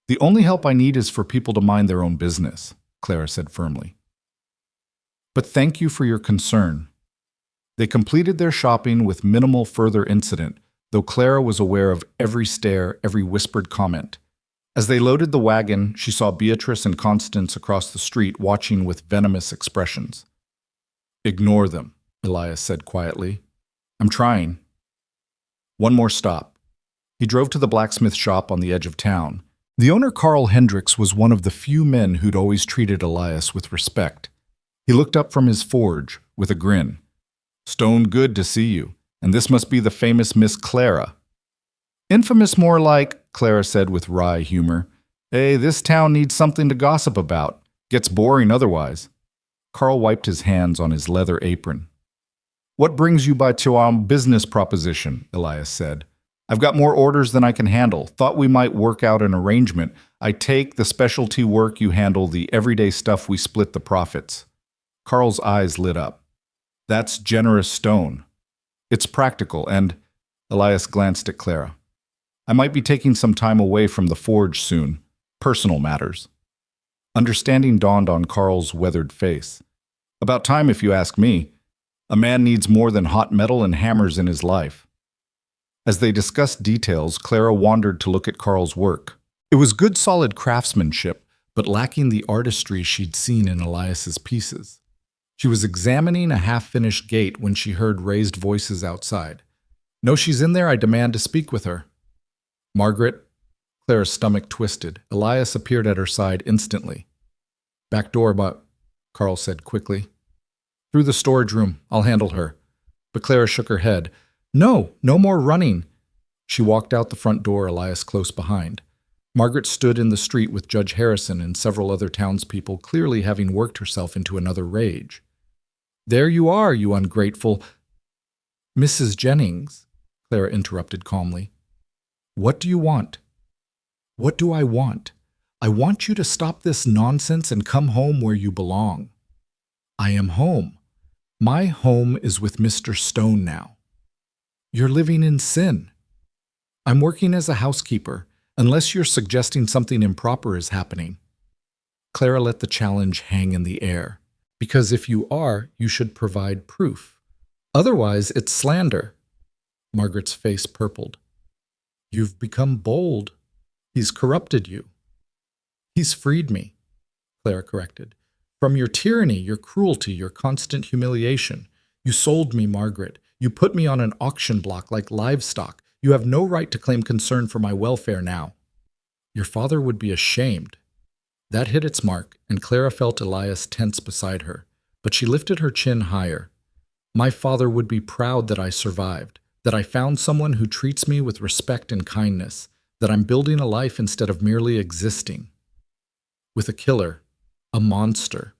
The only help I need is for people to mind their own business, Clara said firmly. But thank you for your concern. They completed their shopping with minimal further incident, though Clara was aware of every stare, every whispered comment. As they loaded the wagon, she saw Beatrice and Constance across the street watching with venomous expressions. Ignore them, Elias said quietly. I'm trying. One more stop. He drove to the blacksmith shop on the edge of town. The owner, Carl Hendricks, was one of the few men who'd always treated Elias with respect. He looked up from his forge with a grin. Stone, good to see you. And this must be the famous Miss Clara. Infamous more like, Clara said with wry humor. Hey, this town needs something to gossip about. Gets boring otherwise. Carl wiped his hands on his leather apron. What brings you by to our business proposition? Elias said. I've got more orders than I can handle. Thought we might work out an arrangement. I take the specialty work, you handle the everyday stuff, we split the profits. Carl's eyes lit up. That's generous stone. It's practical, and Elias glanced at Clara. I might be taking some time away from the forge soon. Personal matters. Understanding dawned on Carl's weathered face. About time, if you ask me. A man needs more than hot metal and hammers in his life. As they discussed details, Clara wandered to look at Carl's work. It was good, solid craftsmanship, but lacking the artistry she'd seen in Elias's pieces. She was examining a half-finished gate when she heard raised voices outside. "No, she's in there. I demand to speak with her." "Margaret?" Clara's stomach twisted. Elias appeared at her side instantly. "Back door, but," Carl said quickly. "Through the storage room. I'll handle her." But Clara shook her head. "No, no more running." She walked out the front door, Elias close behind. Margaret stood in the street with Judge Harrison and several other townspeople, clearly having worked herself into another rage. "There you are, you ungrateful—" "Mrs. Jennings," Clara interrupted calmly. "What do you want?" "What do I want? I want you to stop this nonsense and come home where you belong." "I am home. My home is with Mr. Stone now." "You're living in sin." "I'm working as a housekeeper, unless you're suggesting something improper is happening." Clara let the challenge hang in the air. "Because if you are, you should provide proof. Otherwise, it's slander." Margaret's face purpled. "You've become bold. He's corrupted you." "He's freed me," Clara corrected. "From your tyranny, your cruelty, your constant humiliation. You sold me, Margaret. You put me on an auction block like livestock. You have no right to claim concern for my welfare now. Your father would be ashamed." That hit its mark, and Clara felt Elias tense beside her, but she lifted her chin higher. "My father would be proud that I survived, that I found someone who treats me with respect and kindness, that I'm building a life instead of merely existing. With a killer, a monster.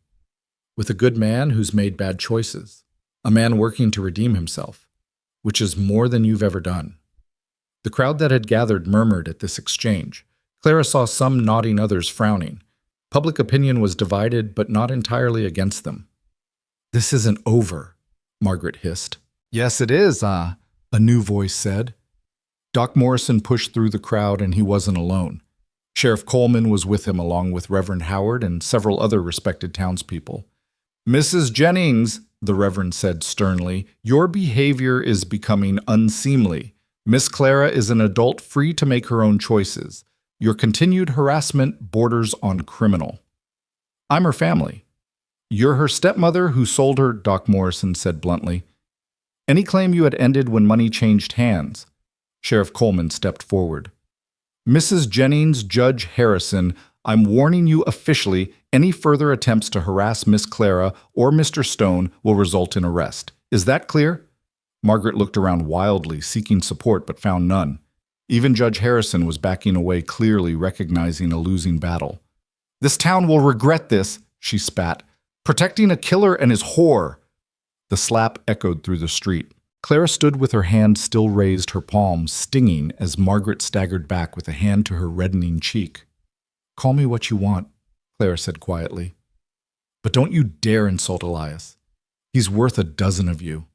With a good man who's made bad choices. A man working to redeem himself, which is more than you've ever done." The crowd that had gathered murmured at this exchange. Clara saw some nodding, others frowning. Public opinion was divided, but not entirely against them. "This isn't over," Margaret hissed. "Yes, it is, a new voice said. Doc Morrison pushed through the crowd, and he wasn't alone. Sheriff Coleman was with him, along with Reverend Howard and several other respected townspeople. "Mrs. Jennings," the Reverend said sternly, "your behavior is becoming unseemly. Miss Clara is an adult free to make her own choices. Your continued harassment borders on criminal." "I'm her family." "You're her stepmother who sold her," Doc Morrison said bluntly. "Any claim you had ended when money changed hands." Sheriff Coleman stepped forward. "Mrs. Jennings, Judge Harrison, I'm warning you officially, any further attempts to harass Miss Clara or Mr. Stone will result in arrest. Is that clear?" Margaret looked around wildly, seeking support, but found none. Even Judge Harrison was backing away, clearly recognizing a losing battle. "This town will regret this," she spat. "Protecting a killer and his whore." The slap echoed through the street. Clara stood with her hand still raised, her palms stinging as Margaret staggered back with a hand to her reddening cheek. "Call me what you want," Clara said quietly. "But don't you dare insult Elias. He's worth a dozen of you."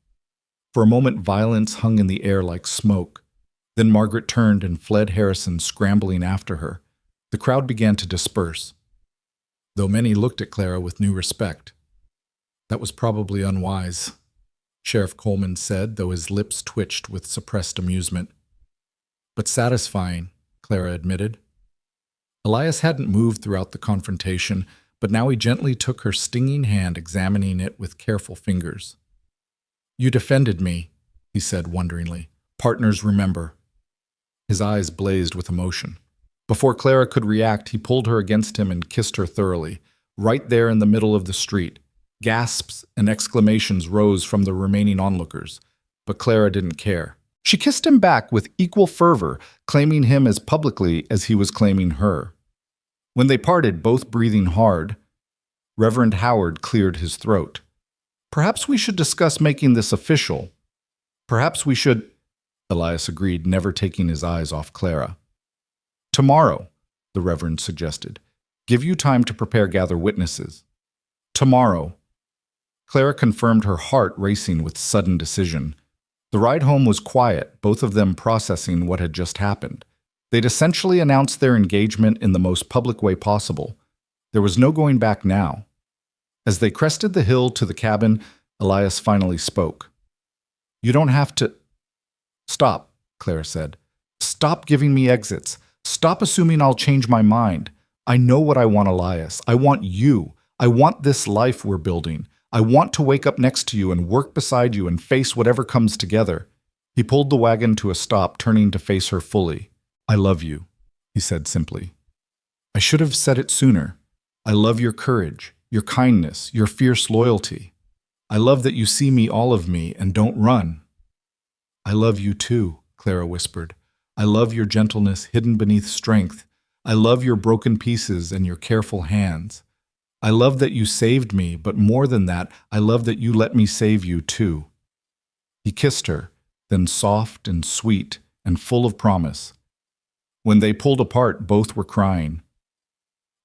For a moment, violence hung in the air like smoke. Then Margaret turned and fled, Harrison scrambling after her. The crowd began to disperse, though many looked at Clara with new respect. "That was probably unwise," Sheriff Coleman said, though his lips twitched with suppressed amusement. "But satisfying," Clara admitted. Elias hadn't moved throughout the confrontation, but now he gently took her stinging hand, examining it with careful fingers. "You defended me," he said wonderingly. "Partners remember." His eyes blazed with emotion. Before Clara could react, he pulled her against him and kissed her thoroughly, right there in the middle of the street. Gasps and exclamations rose from the remaining onlookers, but Clara didn't care. She kissed him back with equal fervor, claiming him as publicly as he was claiming her. When they parted, both breathing hard, Reverend Howard cleared his throat. "Perhaps we should discuss making this official. Perhaps we should—" Elias agreed, never taking his eyes off Clara. Tomorrow, the Reverend suggested. Give you time to prepare, gather witnesses. Tomorrow. Clara confirmed, her heart racing with sudden decision. The ride home was quiet, both of them processing what had just happened. They'd essentially announced their engagement in the most public way possible. There was no going back now. As they crested the hill to the cabin, Elias finally spoke. You don't have to... Stop, Clara said. Stop giving me exits. Stop assuming I'll change my mind. I know what I want, Elias. I want you. I want this life we're building. I want to wake up next to you and work beside you and face whatever comes together. He pulled the wagon to a stop, turning to face her fully. I love you, he said simply. I should have said it sooner. I love your courage, your kindness, your fierce loyalty. I love that you see me, all of me, and don't run. I love you too, Clara whispered. I love your gentleness hidden beneath strength. I love your broken pieces and your careful hands. I love that you saved me, but more than that, I love that you let me save you too. He kissed her, then soft and sweet and full of promise. When they pulled apart, both were crying.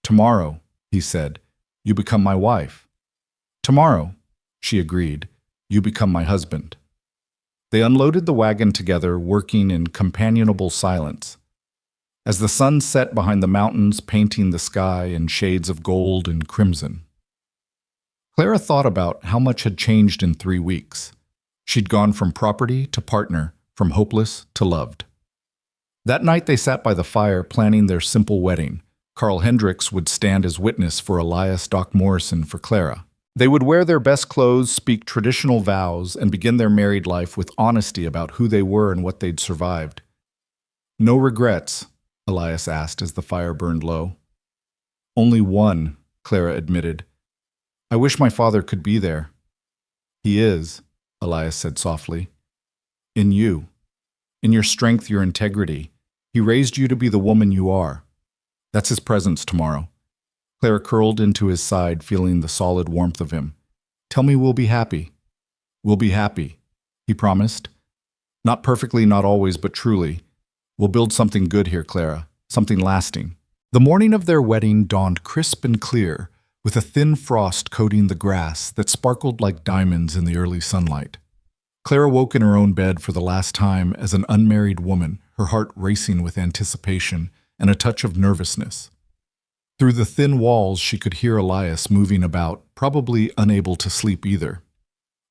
Tomorrow, he said, you become my wife. Tomorrow, she agreed, you become my husband. They unloaded the wagon together, working in companionable silence. As the sun set behind the mountains, painting the sky in shades of gold and crimson. Clara thought about how much had changed in 3 weeks. She'd gone from property to partner, from hopeless to loved. That night they sat by the fire, planning their simple wedding. Carl Hendricks would stand as witness for Elias, Doc Morrison for Clara. They would wear their best clothes, speak traditional vows, and begin their married life with honesty about who they were and what they'd survived. No regrets, Elias asked as the fire burned low. Only one, Clara admitted. I wish my father could be there. He is, Elias said softly. In you. In your strength, your integrity. He raised you to be the woman you are. That's his presence tomorrow. Clara curled into his side, feeling the solid warmth of him. Tell me we'll be happy. We'll be happy, he promised. Not perfectly, not always, but truly. We'll build something good here, Clara. Something lasting. The morning of their wedding dawned crisp and clear, with a thin frost coating the grass that sparkled like diamonds in the early sunlight. Clara woke in her own bed for the last time as an unmarried woman, her heart racing with anticipation and a touch of nervousness. Through the thin walls, she could hear Elias moving about, probably unable to sleep either.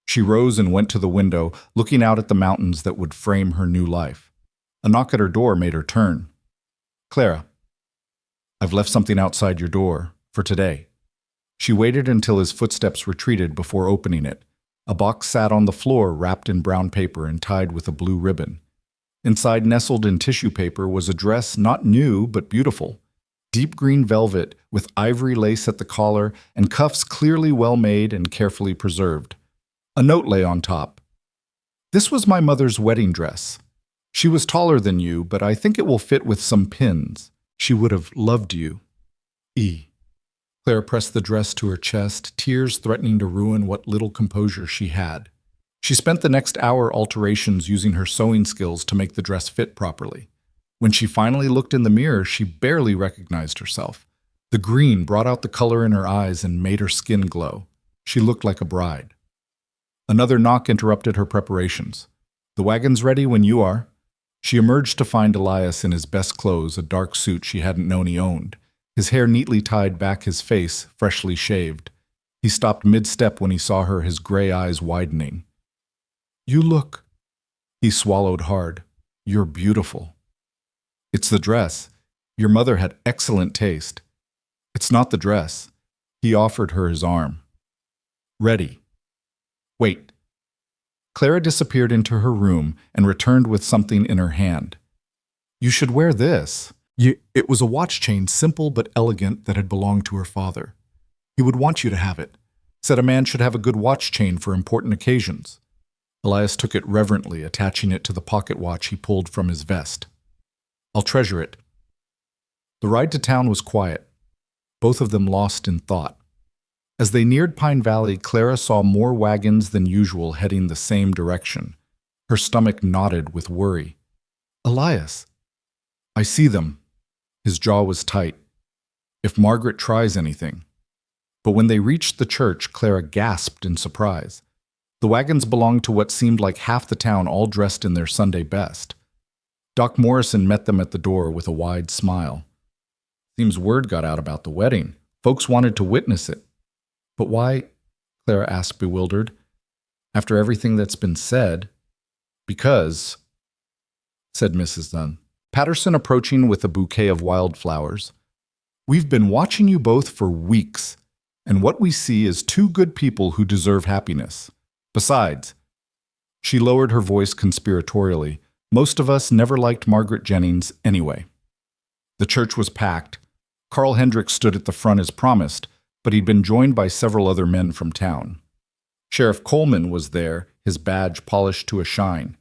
She rose and went to the window, looking out at the mountains that would frame her new life. A knock at her door made her turn. Clara, I've left something outside your door, for today. She waited until his footsteps retreated before opening it. A box sat on the floor, wrapped in brown paper and tied with a blue ribbon. Inside, nestled in tissue paper, was a dress not new but beautiful. Deep green velvet with ivory lace at the collar and cuffs clearly well made and carefully preserved. A note lay on top. This was my mother's wedding dress. She was taller than you, but I think it will fit with some pins. She would have loved you. E. Clara pressed the dress to her chest, tears threatening to ruin what little composure she had. She spent the next hour alterations using her sewing skills to make the dress fit properly. When she finally looked in the mirror, she barely recognized herself. The green brought out the color in her eyes and made her skin glow. She looked like a bride. Another knock interrupted her preparations. The wagon's ready when you are. She emerged to find Elias in his best clothes, a dark suit she hadn't known he owned. His hair neatly tied back, his face freshly shaved. He stopped mid-step when he saw her, his gray eyes widening. You look... He swallowed hard. You're beautiful. It's the dress. Your mother had excellent taste. It's not the dress. He offered her his arm. Ready. Wait. Clara disappeared into her room and returned with something in her hand. You should wear this. It was a watch chain, simple but elegant, that had belonged to her father. He would want you to have it. Said a man should have a good watch chain for important occasions. Elias took it reverently, attaching it to the pocket watch he pulled from his vest. I'll treasure it. The ride to town was quiet, both of them lost in thought. As they neared Pine Valley, Clara saw more wagons than usual heading the same direction. Her stomach knotted with worry. Elias. I see them. His jaw was tight. If Margaret tries anything. But when they reached the church, Clara gasped in surprise. The wagons belonged to what seemed like half the town, all dressed in their Sunday best. Doc Morrison met them at the door with a wide smile. Seems word got out about the wedding. Folks wanted to witness it. But why? Clara asked, bewildered. After everything that's been said. Because, said Mrs. Dunn, Patterson approaching with a bouquet of wildflowers. We've been watching you both for weeks, and what we see is two good people who deserve happiness. Besides, she lowered her voice conspiratorially, most of us never liked Margaret Jennings anyway. The church was packed. Carl Hendricks stood at the front as promised, but he'd been joined by several other men from town. Sheriff Coleman was there, his badge polished to a shine.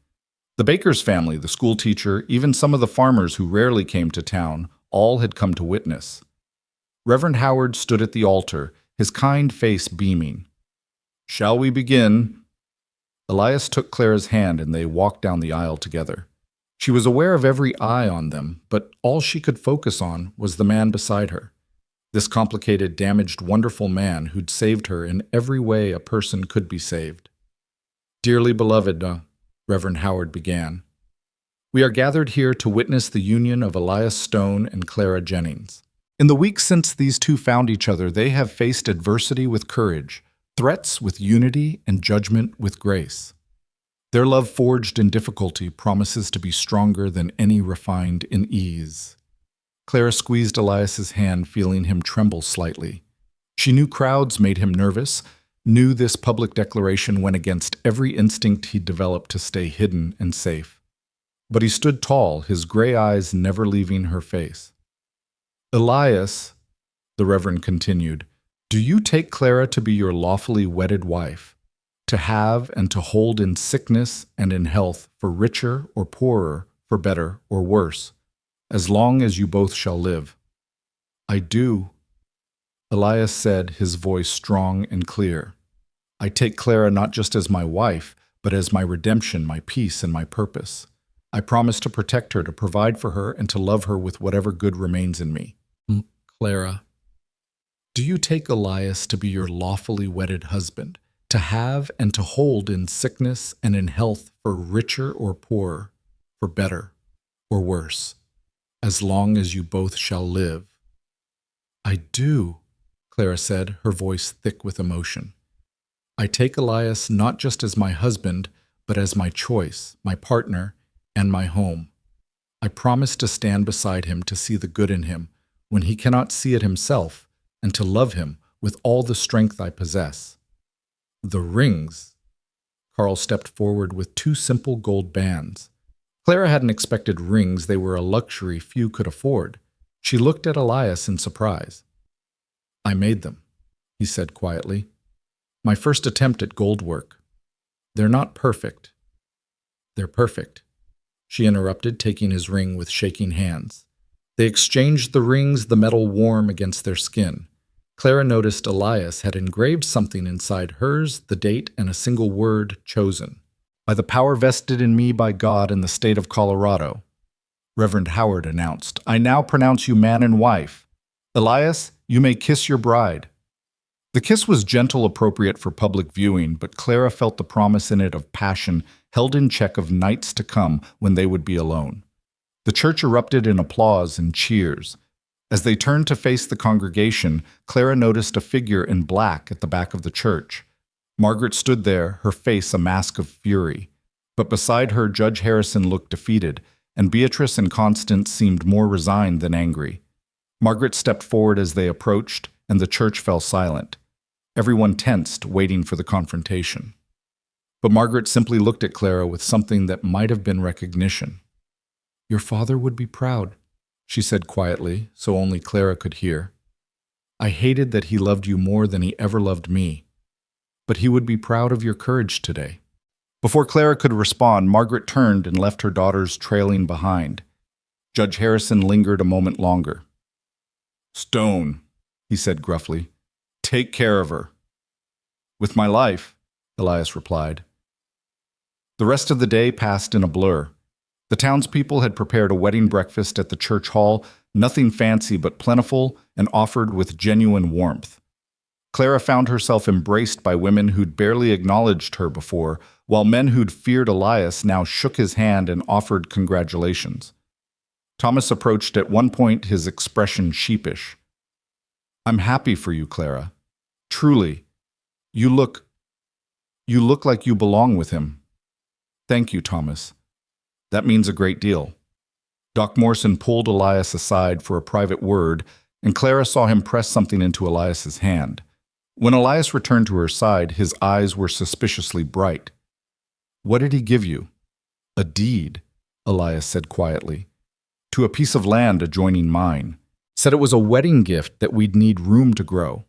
The Baker's family, the schoolteacher, even some of the farmers who rarely came to town, all had come to witness. Reverend Howard stood at the altar, his kind face beaming. Shall we begin? Elias took Clara's hand and they walked down the aisle together. She was aware of every eye on them, but all she could focus on was the man beside her. This complicated, damaged, wonderful man who'd saved her in every way a person could be saved. Dearly beloved, Reverend Howard began, we are gathered here to witness the union of Elias Stone and Clara Jennings. In the weeks since these two found each other, they have faced adversity with courage, threats with unity, and judgment with grace. Their love forged in difficulty promises to be stronger than any refined in ease. Clara squeezed Elias's hand, feeling him tremble slightly. She knew crowds made him nervous, knew this public declaration went against every instinct he'd developed to stay hidden and safe. But he stood tall, his gray eyes never leaving her face. Elias, the Reverend continued, do you take Clara to be your lawfully wedded wife, to have and to hold in sickness and in health, for richer or poorer, for better or worse, as long as you both shall live? I do, Elias said, his voice strong and clear. I take Clara not just as my wife, but as my redemption, my peace, and my purpose. I promise to protect her, to provide for her, and to love her with whatever good remains in me. Clara, do you take Elias to be your lawfully wedded husband, to have and to hold in sickness and in health, for richer or poorer, for better or worse, as long as you both shall live? I do, Clara said, her voice thick with emotion. I take Elias not just as my husband, but as my choice, my partner, and my home. I promise to stand beside him, to see the good in him when he cannot see it himself, and to love him with all the strength I possess. The rings. Carl stepped forward with two simple gold bands. Clara hadn't expected rings. They were a luxury few could afford. She looked at Elias in surprise. I made them, he said quietly. My first attempt at gold work. They're not perfect. They're perfect, she interrupted, taking his ring with shaking hands. They exchanged the rings, the metal warm against their skin. Clara noticed Elias had engraved something inside hers, the date, and a single word, chosen. By the power vested in me by God in the state of Colorado, Reverend Howard announced, I now pronounce you man and wife. Elias, you may kiss your bride. The kiss was gentle, appropriate for public viewing, but Clara felt the promise in it of passion held in check of nights to come when they would be alone. The church erupted in applause and cheers. As they turned to face the congregation, Clara noticed a figure in black at the back of the church. Margaret stood there, her face a mask of fury. But beside her, Judge Harrison looked defeated, and Beatrice and Constance seemed more resigned than angry. Margaret stepped forward as they approached, and the church fell silent. Everyone tensed, waiting for the confrontation. But Margaret simply looked at Clara with something that might have been recognition. Your father would be proud, she said quietly, so only Clara could hear. I hated that he loved you more than he ever loved me, but he would be proud of your courage today. Before Clara could respond, Margaret turned and left her daughters trailing behind. Judge Harrison lingered a moment longer. Stone, he said gruffly, take care of her. With my life, Elias replied. The rest of the day passed in a blur. The townspeople had prepared a wedding breakfast at the church hall, nothing fancy but plentiful and offered with genuine warmth. Clara found herself embraced by women who'd barely acknowledged her before, while men who'd feared Elias now shook his hand and offered congratulations. Thomas approached at one point, his expression sheepish. "I'm happy for you, Clara. Truly. You look like you belong with him." "Thank you, Thomas. That means a great deal." Doc Morrison pulled Elias aside for a private word, and Clara saw him press something into Elias's hand. When Elias returned to her side, his eyes were suspiciously bright. "What did he give you?" "A deed," Elias said quietly, "to a piece of land adjoining mine. Said it was a wedding gift that we'd need room to grow."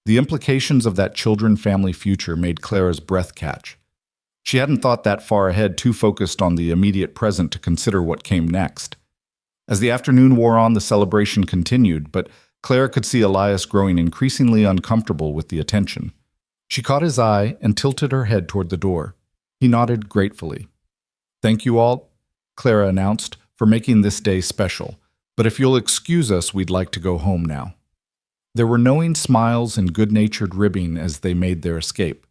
The implications of that children-family future made Clara's breath catch. She hadn't thought that far ahead, too focused on the immediate present to consider what came next. As the afternoon wore on, the celebration continued, but Clara could see Elias growing increasingly uncomfortable with the attention. She caught his eye and tilted her head toward the door. He nodded gratefully. "Thank you all," Clara announced, "for making this day special. But if you'll excuse us, we'd like to go home now." There were knowing smiles and good-natured ribbing as they made their escape.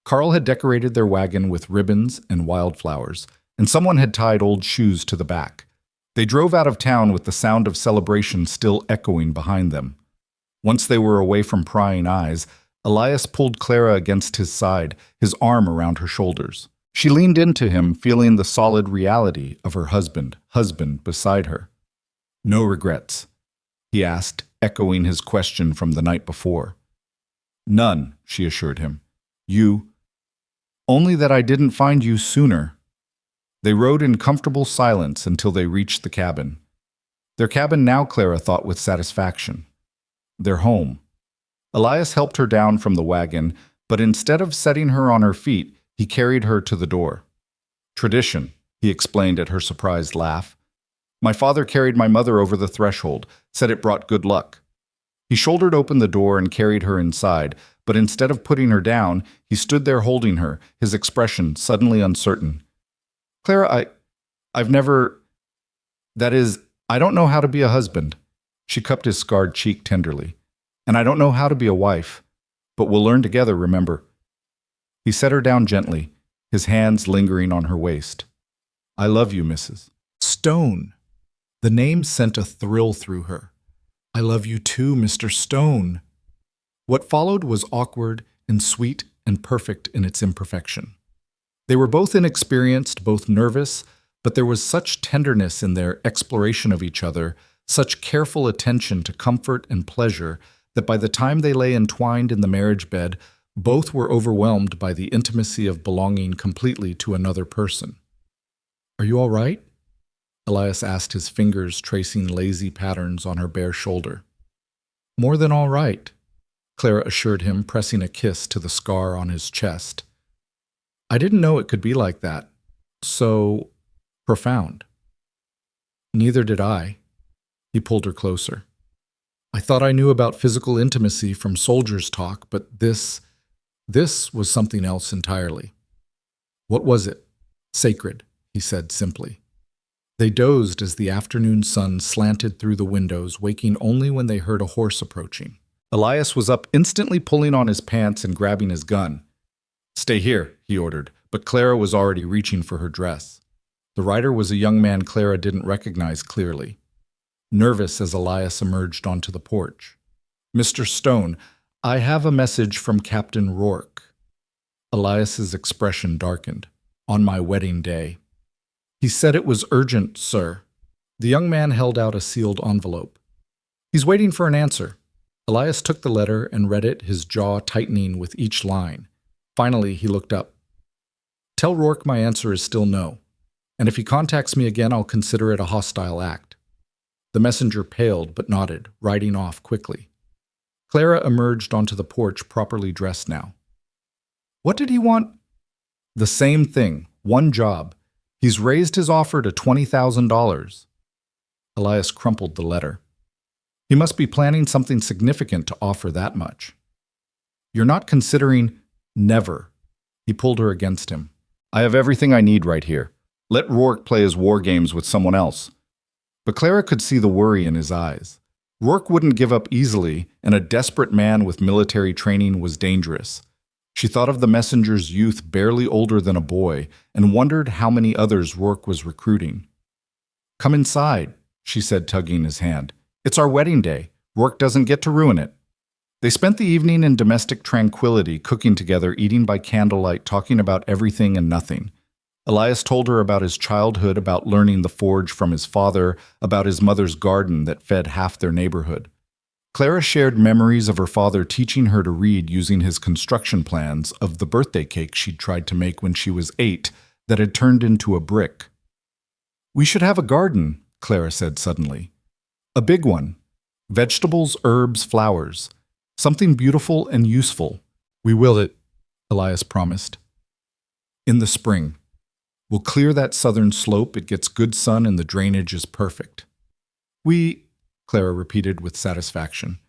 Carl had decorated their wagon with ribbons and wildflowers, and someone had tied old shoes to the back. They drove out of town with the sound of celebration still echoing behind them. Once they were away from prying eyes, Elias pulled Clara against his side, his arm around her shoulders. She leaned into him, feeling the solid reality of her husband beside her. "No regrets?" he asked, echoing his question from the night before. "None," she assured him. Only that I didn't find you sooner." They rode in comfortable silence until they reached the cabin. Their cabin now, Clara thought with satisfaction. Their home. Elias helped her down from the wagon, but instead of setting her on her feet, he carried her to the door. "Tradition," he explained at her surprised laugh. "My father carried my mother over the threshold, said it brought good luck." He shouldered open the door and carried her inside, but instead of putting her down, he stood there holding her, his expression suddenly uncertain. "Clara, I've never... That is, I don't know how to be a husband." She cupped his scarred cheek tenderly. "And I don't know how to be a wife. But we'll learn together, remember." He set her down gently, his hands lingering on her waist. "I love you, Mrs. Stone." The name sent a thrill through her. "I love you too, Mr. Stone." What followed was awkward and sweet and perfect in its imperfection. They were both inexperienced, both nervous, but there was such tenderness in their exploration of each other, such careful attention to comfort and pleasure, that by the time they lay entwined in the marriage bed, both were overwhelmed by the intimacy of belonging completely to another person. "Are you all right?" Elias asked, his fingers tracing lazy patterns on her bare shoulder. "More than all right," Clara assured him, pressing a kiss to the scar on his chest. "I didn't know it could be like that. So profound." "Neither did I." He pulled her closer. "I thought I knew about physical intimacy from soldiers' talk, but this was something else entirely." "What was it?" "Sacred," he said simply. They dozed as the afternoon sun slanted through the windows, waking only when they heard a horse approaching. Elias was up instantly, pulling on his pants and grabbing his gun. "Stay here," he ordered, but Clara was already reaching for her dress. The rider was a young man Clara didn't recognize clearly. Nervous as Elias emerged onto the porch. "Mr. Stone, I have a message from Captain Rourke." Elias's expression darkened. "On my wedding day." "He said it was urgent, sir." The young man held out a sealed envelope. "He's waiting for an answer." Elias took the letter and read it, his jaw tightening with each line. Finally, he looked up. "Tell Rourke my answer is still no, and if he contacts me again, I'll consider it a hostile act." The messenger paled but nodded, riding off quickly. Clara emerged onto the porch, properly dressed now. "What did he want?" "The same thing, one job. He's raised his offer to $20,000. Elias crumpled the letter. He must be planning something significant to offer that much. "You're not considering..." "Never." He pulled her against him. I have everything I need right here. Let Rourke play his war games with someone else. But Clara could see the worry in his eyes. Rourke wouldn't give up easily, and a desperate man with military training was dangerous. She thought of the messenger's youth barely older than a boy and wondered how many others Rourke was recruiting. "Come inside," she said, tugging his hand. "It's our wedding day. Rourke doesn't get to ruin it." They spent the evening in domestic tranquility, cooking together, eating by candlelight, talking about everything and nothing. Elias told her about his childhood, about learning the forge from his father, about his mother's garden that fed half their neighborhood. Clara shared memories of her father teaching her to read using his construction plans of the birthday cake she'd tried to make when she was 8 that had turned into a brick. "We should have a garden," Clara said suddenly. "A big one. Vegetables, herbs, flowers. Something beautiful and useful." "We will it," Elias promised. "In the spring. We'll clear that southern slope. It gets good sun and the drainage is perfect." Clara repeated with satisfaction.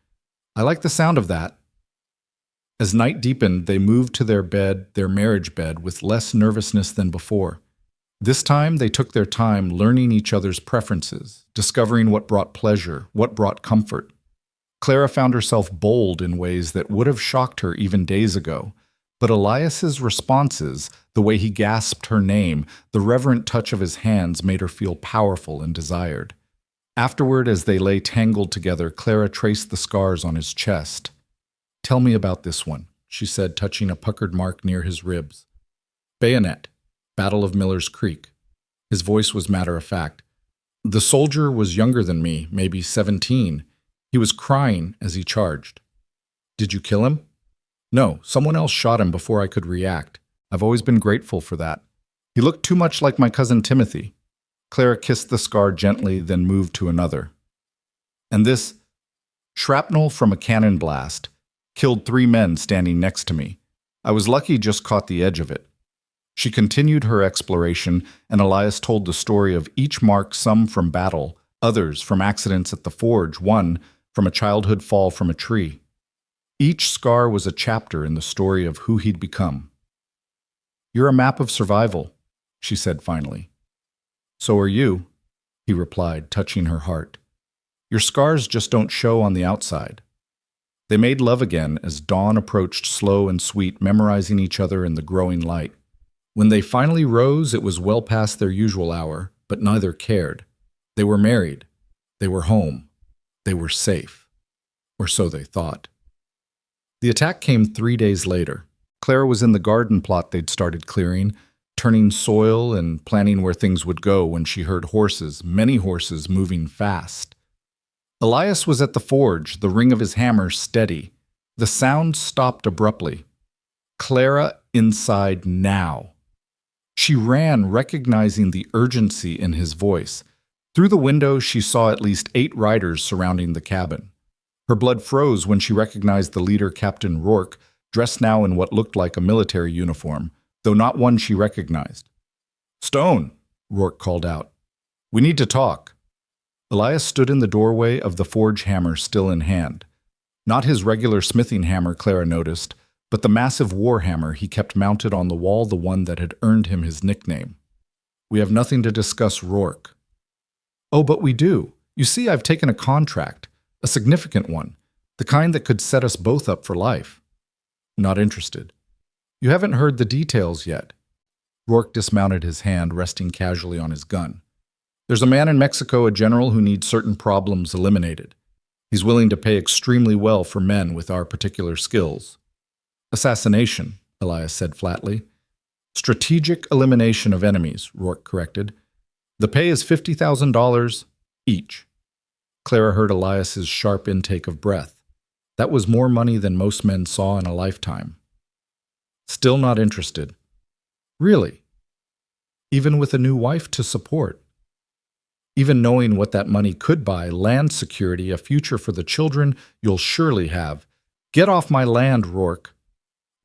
"I like the sound of that." As night deepened, they moved to their bed, their marriage bed, with less nervousness than before. This time, they took their time learning each other's preferences, discovering what brought pleasure, what brought comfort. Clara found herself bold in ways that would have shocked her even days ago. But Elias's responses, the way he gasped her name, the reverent touch of his hands made her feel powerful and desired. Afterward, as they lay tangled together, Clara traced the scars on his chest. "Tell me about this one," she said, touching a puckered mark near his ribs. "Bayonet, Battle of Miller's Creek." His voice was matter-of-fact. "The soldier was younger than me, maybe 17. He was crying as he charged." "Did you kill him?" "No, someone else shot him before I could react. I've always been grateful for that. He looked too much like my cousin Timothy." Clara kissed the scar gently, then moved to another. "And this shrapnel from a cannon blast killed 3 men standing next to me. I was lucky, just caught the edge of it." She continued her exploration, and Elias told the story of each mark, some from battle, others from accidents at the forge, one from a childhood fall from a tree. Each scar was a chapter in the story of who he'd become. "You're a map of survival," she said finally. "So are you," he replied, touching her heart. "Your scars just don't show on the outside." They made love again as dawn approached, slow and sweet, memorizing each other in the growing light. When they finally rose, it was well past their usual hour, but neither cared. They were married. They were home. They were safe. Or so they thought. The attack came 3 days later. Clara was in the garden plot they'd started clearing, turning soil and planning where things would go when she heard horses, many horses, moving fast. Elias was at the forge, the ring of his hammer steady. The sound stopped abruptly. Clara inside now. She ran, recognizing the urgency in his voice. Through the window, she saw at least 8 riders surrounding the cabin. Her blood froze when she recognized the leader, Captain Rourke, dressed now in what looked like a military uniform, though not one she recognized. "Stone," Rourke called out. "We need to talk." Elias stood in the doorway of the forge, hammer still in hand. Not his regular smithing hammer, Clara noticed, but the massive war hammer he kept mounted on the wall, the one that had earned him his nickname. "We have nothing to discuss, Rourke." "Oh, but we do. You see, I've taken a contract, a significant one, the kind that could set us both up for life." "Not interested." "You haven't heard the details yet." Rourke dismounted, his hand resting casually on his gun. "There's a man in Mexico, a general who needs certain problems eliminated. He's willing to pay extremely well for men with our particular skills." "Assassination," Elias said flatly. "Strategic elimination of enemies," Rourke corrected. "The pay is $50,000 each." Clara heard Elias's sharp intake of breath. That was more money than most men saw in a lifetime. "Still not interested." "Really? Even with a new wife to support?" "Even knowing what that money could buy, land security, a future for the children you'll surely have. Get off my land, Rourke."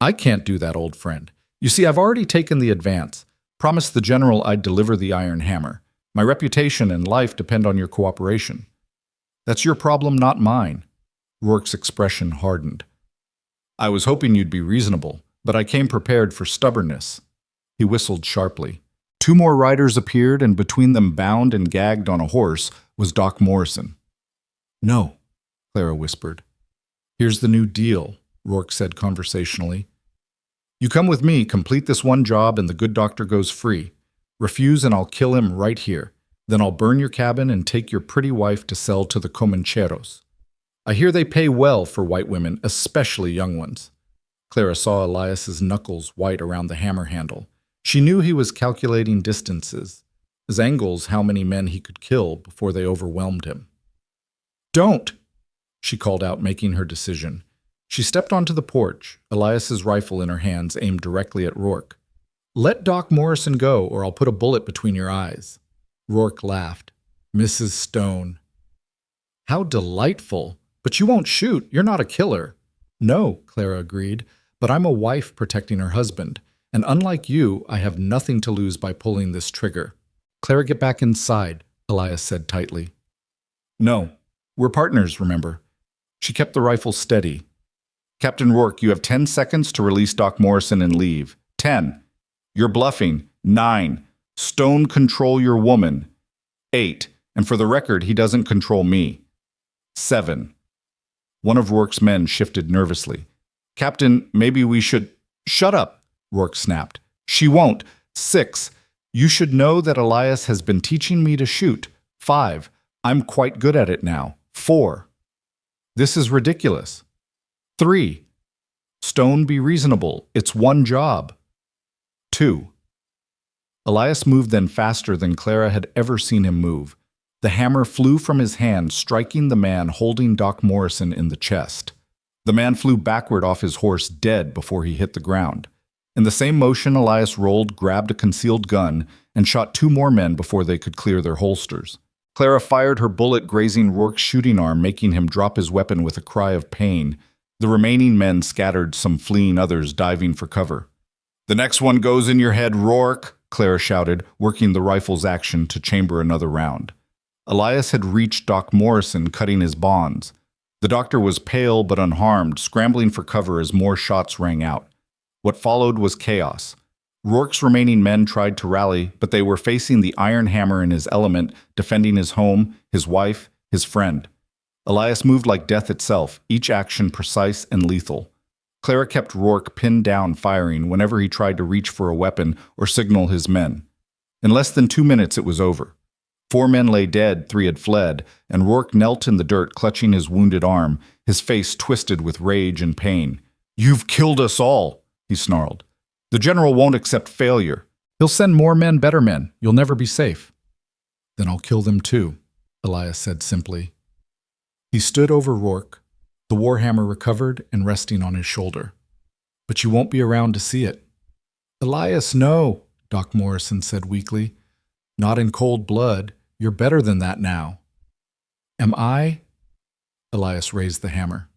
"I can't do that, old friend. You see, I've already taken the advance. Promised the general I'd deliver the iron hammer. My reputation and life depend on your cooperation." "That's your problem, not mine." Rourke's expression hardened. "I was hoping you'd be reasonable, but I came prepared for stubbornness." He whistled sharply. Two more riders appeared, and between them, bound and gagged on a horse, was Doc Morrison. "No," Clara whispered. "Here's the new deal," Rourke said conversationally. "You come with me, complete this one job, and the good doctor goes free. Refuse and I'll kill him right here. Then I'll burn your cabin and take your pretty wife to sell to the Comancheros. I hear they pay well for white women, especially young ones." Clara saw Elias's knuckles white around the hammer handle. She knew he was calculating distances, his angles, how many men he could kill before they overwhelmed him. "Don't!" she called out, making her decision. She stepped onto the porch, Elias's rifle in her hands aimed directly at Rourke. "Let Doc Morrison go, or I'll put a bullet between your eyes." Rourke laughed. "Mrs. Stone." "How delightful! But you won't shoot. You're not a killer." "No," Clara agreed, "but I'm a wife protecting her husband, and unlike you, I have nothing to lose by pulling this trigger." "Clara, get back inside," Elias said tightly. "No. We're partners, remember." She kept the rifle steady. "Captain Rourke, you have 10 seconds to release Doc Morrison and leave. 10. You're bluffing. 9. Stone control your woman. 8. And for the record, he doesn't control me. 7. One of Rourke's men shifted nervously. "Captain, maybe we should—" "Shut up," Rourke snapped. "She won't. 6. You should know that Elias has been teaching me to shoot. 5. I'm quite good at it now. 4. This is ridiculous. 3. Stone, be reasonable. It's one job. 2. Elias moved then faster than Clara had ever seen him move. The hammer flew from his hand, striking the man holding Doc Morrison in the chest. The man flew backward off his horse, dead before he hit the ground. In the same motion, Elias rolled, grabbed a concealed gun, and shot 2 more men before they could clear their holsters. Clara fired her bullet, grazing Rourke's shooting arm, making him drop his weapon with a cry of pain. The remaining men scattered, some fleeing, others diving for cover. "The next one goes in your head, Rourke," Clara shouted, working the rifle's action to chamber another round. Elias had reached Doc Morrison, cutting his bonds. The doctor was pale but unharmed, scrambling for cover as more shots rang out. What followed was chaos. Rourke's remaining men tried to rally, but they were facing the iron hammer in his element, defending his home, his wife, his friend. Elias moved like death itself, each action precise and lethal. Clara kept Rourke pinned down, firing whenever he tried to reach for a weapon or signal his men. In less than 2 minutes it was over. 4 men lay dead, 3 had fled, and Rourke knelt in the dirt, clutching his wounded arm, his face twisted with rage and pain. "You've killed us all," he snarled. "The general won't accept failure. He'll send more men, better men. You'll never be safe." "Then I'll kill them too," Elias said simply. He stood over Rourke, the warhammer recovered and resting on his shoulder. "But you won't be around to see it." "Elias, no," Doc Morrison said weakly. "Not in cold blood. You're better than that now." "Am I?" Elias raised the hammer.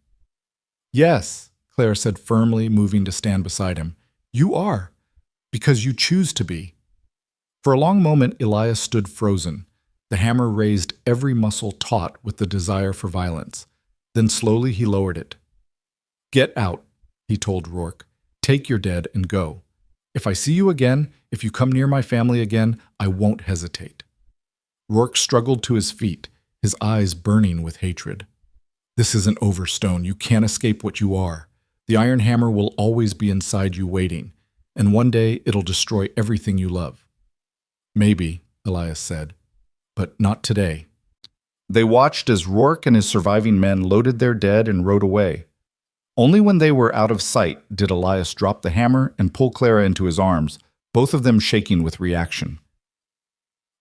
"Yes," Clara said firmly, moving to stand beside him. "You are, because you choose to be." For a long moment, Elias stood frozen. The hammer raised every muscle taut with the desire for violence. Then slowly he lowered it. "Get out," he told Rourke. "Take your dead and go. If I see you again, if you come near my family again, I won't hesitate." Rourke struggled to his feet, his eyes burning with hatred. "This isn't over, Stone. You can't escape what you are. The iron hammer will always be inside you waiting, and one day it'll destroy everything you love." "Maybe," Elias said, "but not today." They watched as Rourke and his surviving men loaded their dead and rode away. Only when they were out of sight did Elias drop the hammer and pull Clara into his arms, both of them shaking with reaction.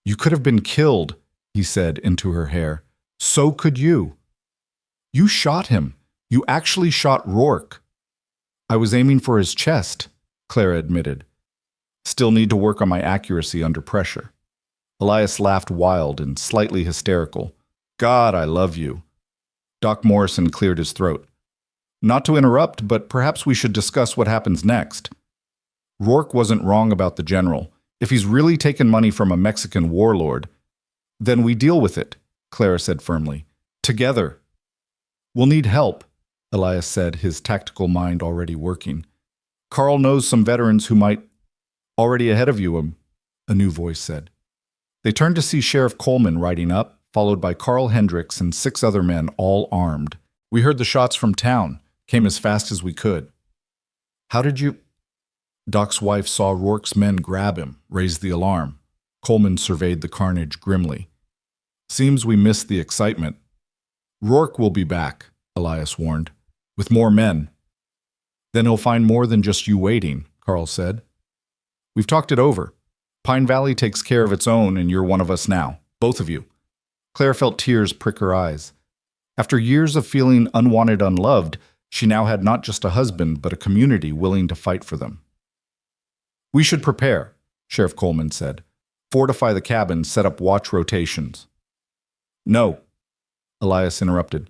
"You could have been killed," he said into her hair. "So could you. You shot him. You actually shot Rourke." "I was aiming for his chest," Clara admitted. "Still need to work on my accuracy under pressure." Elias laughed wild and slightly hysterical. "God, I love you." Doc Morrison cleared his throat. "Not to interrupt, but perhaps we should discuss what happens next." Rourke wasn't wrong about the general. If he's really taken money from a Mexican warlord, then we deal with it, Clara said firmly. Together. "We'll need help," Elias said, his tactical mind already working. "Carl knows some veterans who might—" Already ahead of you, a new voice said. They turned to see Sheriff Coleman riding up, followed by Carl Hendricks and 6 other men, all armed. We heard the shots from town, came as fast as we could. How did you... Doc's wife saw Rourke's men grab him, raise the alarm. Coleman surveyed the carnage grimly. Seems we missed the excitement. Rourke will be back, Elias warned, with more men. Then he'll find more than just you waiting, Carl said. We've talked it over. Pine Valley takes care of its own, and you're one of us now, both of you. Claire felt tears prick her eyes. After years of feeling unwanted, unloved, she now had not just a husband, but a community willing to fight for them. We should prepare, Sheriff Coleman said. Fortify the cabin, set up watch rotations. No, Elias interrupted.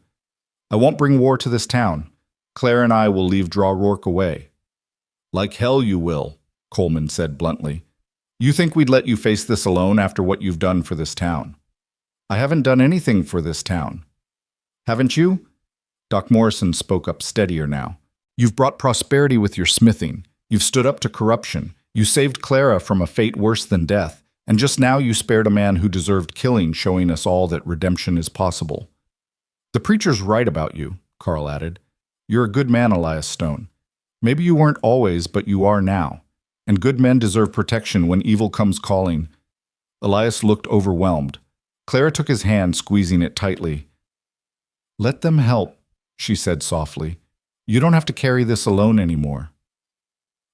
I won't bring war to this town. Claire and I will leave Draw Rourke away. Like hell you will, Coleman said bluntly. You think we'd let you face this alone after what you've done for this town? I haven't done anything for this town. Haven't you? Doc Morrison spoke up steadier now. You've brought prosperity with your smithing. You've stood up to corruption. You saved Clara from a fate worse than death. And just now you spared a man who deserved killing, showing us all that redemption is possible. The preacher's right about you, Carl added. You're a good man, Elias Stone. Maybe you weren't always, but you are now. And good men deserve protection when evil comes calling. Elias looked overwhelmed. Clara took his hand, squeezing it tightly. Let them help, she said softly. You don't have to carry this alone anymore.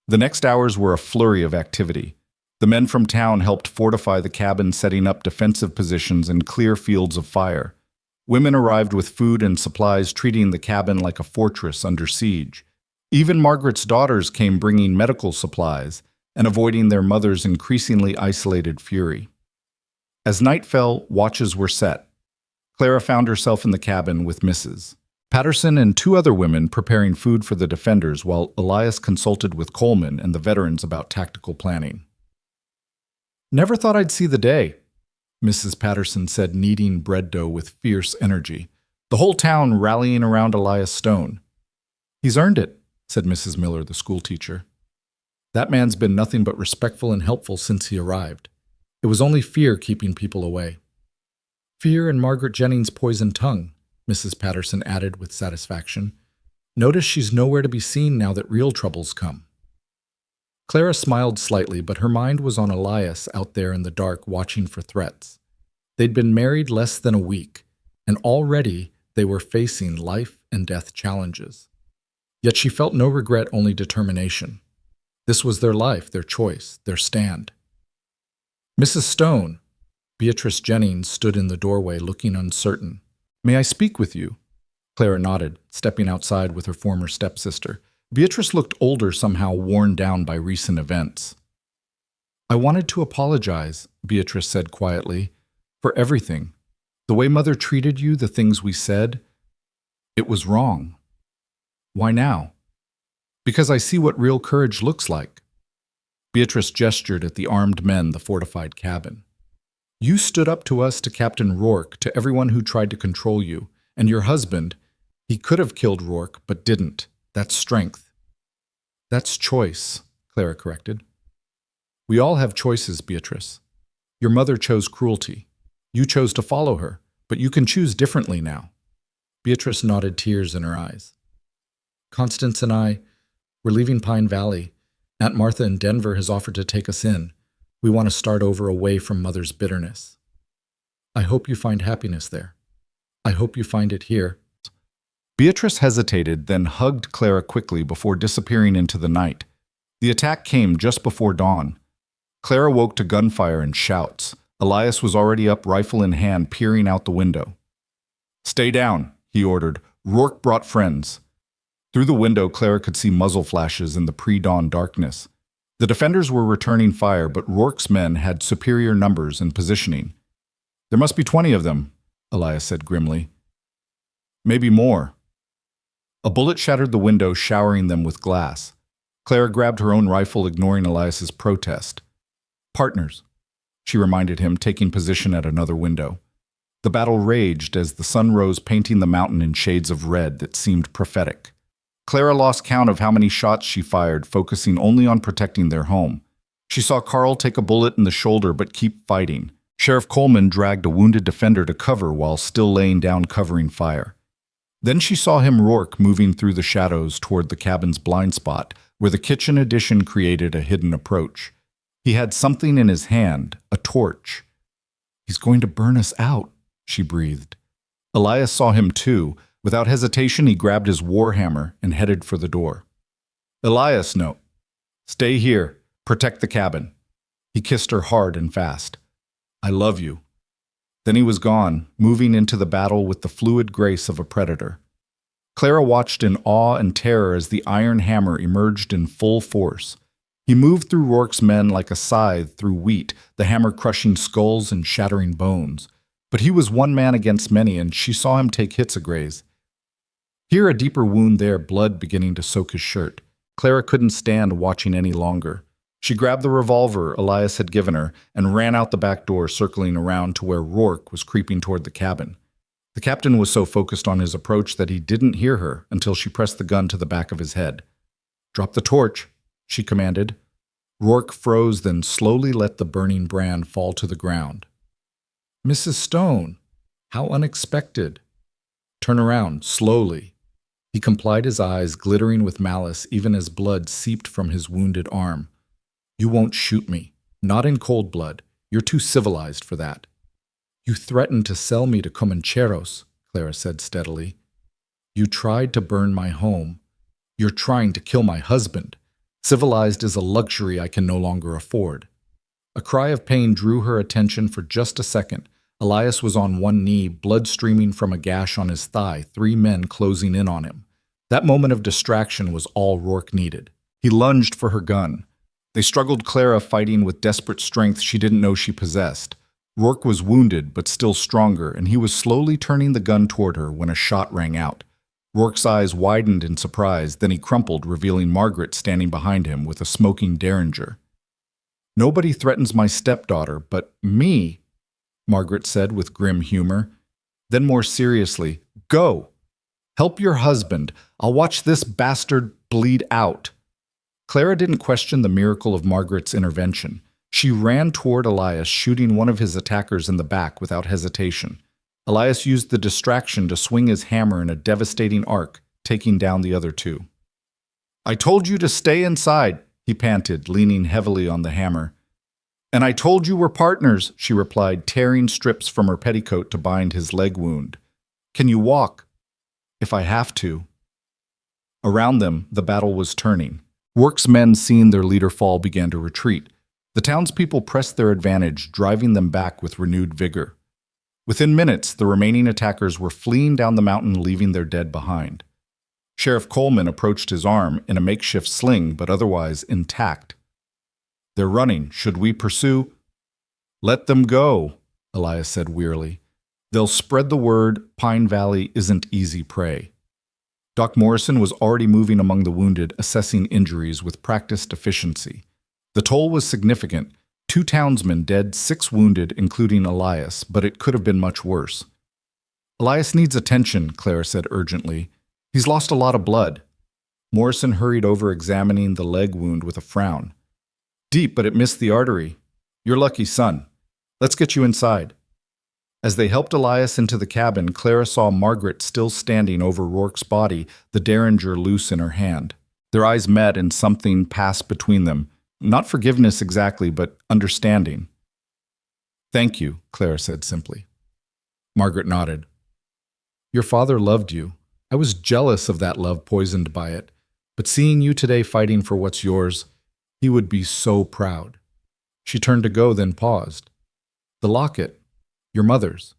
The next hours were a flurry of activity. The men from town helped fortify the cabin, setting up defensive positions and clear fields of fire. Women arrived with food and supplies, treating the cabin like a fortress under siege. Even Margaret's daughters came bringing medical supplies and avoiding their mother's increasingly isolated fury. As night fell, watches were set. Clara found herself in the cabin with Mrs. Patterson and 2 other women preparing food for the defenders while Elias consulted with Coleman and the veterans about tactical planning. Never thought I'd see the day, Mrs. Patterson said, kneading bread dough with fierce energy, the whole town rallying around Elias Stone. He's earned it, said Mrs. Miller, the schoolteacher. That man's been nothing but respectful and helpful since he arrived. It was only fear keeping people away. Fear and Margaret Jennings' poisoned tongue, Mrs. Patterson added with satisfaction. Notice she's nowhere to be seen now that real troubles come. Clara smiled slightly, but her mind was on Elias out there in the dark watching for threats. They'd been married less than a week, and already they were facing life and death challenges. Yet she felt no regret, only determination. This was their life, their choice, their stand. Mrs. Stone, Beatrice Jennings, stood in the doorway looking uncertain. May I speak with you? Clara nodded, stepping outside with her former stepsister. Beatrice looked older, somehow worn down by recent events. I wanted to apologize, Beatrice said quietly, for everything. The way Mother treated you, the things we said, it was wrong. Why now? Because I see what real courage looks like. Beatrice gestured at the armed men, the fortified cabin. You stood up to us, to Captain Rourke, to everyone who tried to control you, and your husband, he could have killed Rourke, but didn't. That's strength. That's choice, Clara corrected. We all have choices, Beatrice. Your mother chose cruelty. You chose to follow her, but you can choose differently now. Beatrice nodded, tears in her eyes. Constance and I, we're leaving Pine Valley. Aunt Martha in Denver has offered to take us in. We want to start over away from Mother's bitterness. I hope you find happiness there. I hope you find it here. Beatrice hesitated, then hugged Clara quickly before disappearing into the night. The attack came just before dawn. Clara woke to gunfire and shouts. Elias was already up, rifle in hand, peering out the window. Stay down, he ordered. Rourke brought friends. Through the window, Clara could see muzzle flashes in the pre-dawn darkness. The defenders were returning fire, but Rourke's men had superior numbers and positioning. There must be 20 of them, Elias said grimly. Maybe more. A bullet shattered the window, showering them with glass. Clara grabbed her own rifle, ignoring Elias's protest. Partners, she reminded him, taking position at another window. The battle raged as the sun rose, painting the mountain in shades of red that seemed prophetic. Clara lost count of how many shots she fired, focusing only on protecting their home. She saw Carl take a bullet in the shoulder but keep fighting. Sheriff Coleman dragged a wounded defender to cover while still laying down covering fire. Then she saw him Rourke moving through the shadows toward the cabin's blind spot, where the kitchen addition created a hidden approach. He had something in his hand, a torch. "He's going to burn us out," she breathed. Elias saw him too. Without hesitation, he grabbed his warhammer and headed for the door. "Elias, no. Stay here. Protect the cabin." He kissed her hard and fast. "I love you." Then he was gone, moving into the battle with the fluid grace of a predator. Clara watched in awe and terror as the iron hammer emerged in full force. He moved through Rourke's men like a scythe through wheat, the hammer crushing skulls and shattering bones. But he was one man against many, and she saw him take hits a graze. Here a deeper wound, there blood beginning to soak his shirt. Clara couldn't stand watching any longer. She grabbed the revolver Elias had given her and ran out the back door, circling around to where Rourke was creeping toward the cabin. The captain was so focused on his approach that he didn't hear her until she pressed the gun to the back of his head. "Drop the torch," she commanded. Rourke froze, then slowly let the burning brand fall to the ground. "Mrs. Stone, how unexpected." "Turn around, slowly." He complied, his eyes glittering with malice even as blood seeped from his wounded arm. "You won't shoot me. Not in cold blood. You're too civilized for that." "You threatened to sell me to Comancheros," Clara said steadily. "You tried to burn my home. You're trying to kill my husband. Civilized is a luxury I can no longer afford." A cry of pain drew her attention for just a second. Elias was on one knee, blood streaming from a gash on his thigh, 3 men closing in on him. That moment of distraction was all Rourke needed. He lunged for her gun. They struggled, Clara fighting with desperate strength she didn't know she possessed. Rourke was wounded, but still stronger, and he was slowly turning the gun toward her when a shot rang out. Rourke's eyes widened in surprise, then he crumpled, revealing Margaret standing behind him with a smoking derringer. "Nobody threatens my stepdaughter, but me," Margaret said with grim humor. Then more seriously, "Go! Help your husband. I'll watch this bastard bleed out." Clara didn't question the miracle of Margaret's intervention. She ran toward Elias, shooting one of his attackers in the back without hesitation. Elias used the distraction to swing his hammer in a devastating arc, taking down the other 2. "I told you to stay inside," he panted, leaning heavily on the hammer. "And I told you we're partners," she replied, tearing strips from her petticoat to bind his leg wound. "Can you walk?" "If I have to." Around them, the battle was turning. Rourke's men, seeing their leader fall, began to retreat. The townspeople pressed their advantage, driving them back with renewed vigor. Within minutes, the remaining attackers were fleeing down the mountain, leaving their dead behind. Sheriff Coleman approached his arm in a makeshift sling, but otherwise intact. "They're running. Should we pursue?" "Let them go," Elias said wearily. "They'll spread the word Pine Valley isn't easy prey." Doc Morrison was already moving among the wounded, assessing injuries with practiced efficiency. The toll was significant. 2 townsmen dead, 6 wounded, including Elias, but it could have been much worse. "Elias needs attention," Clara said urgently. "He's lost a lot of blood." Morrison hurried over, examining the leg wound with a frown. "Deep, but it missed the artery. You're lucky, son. Let's get you inside." As they helped Elias into the cabin, Clara saw Margaret still standing over Rourke's body, the derringer loose in her hand. Their eyes met and something passed between them. Not forgiveness exactly, but understanding. "Thank you," Clara said simply. Margaret nodded. "Your father loved you. I was jealous of that love, poisoned by it. But seeing you today fighting for what's yours, he would be so proud." She turned to go, then paused. "The locket. Your mother's.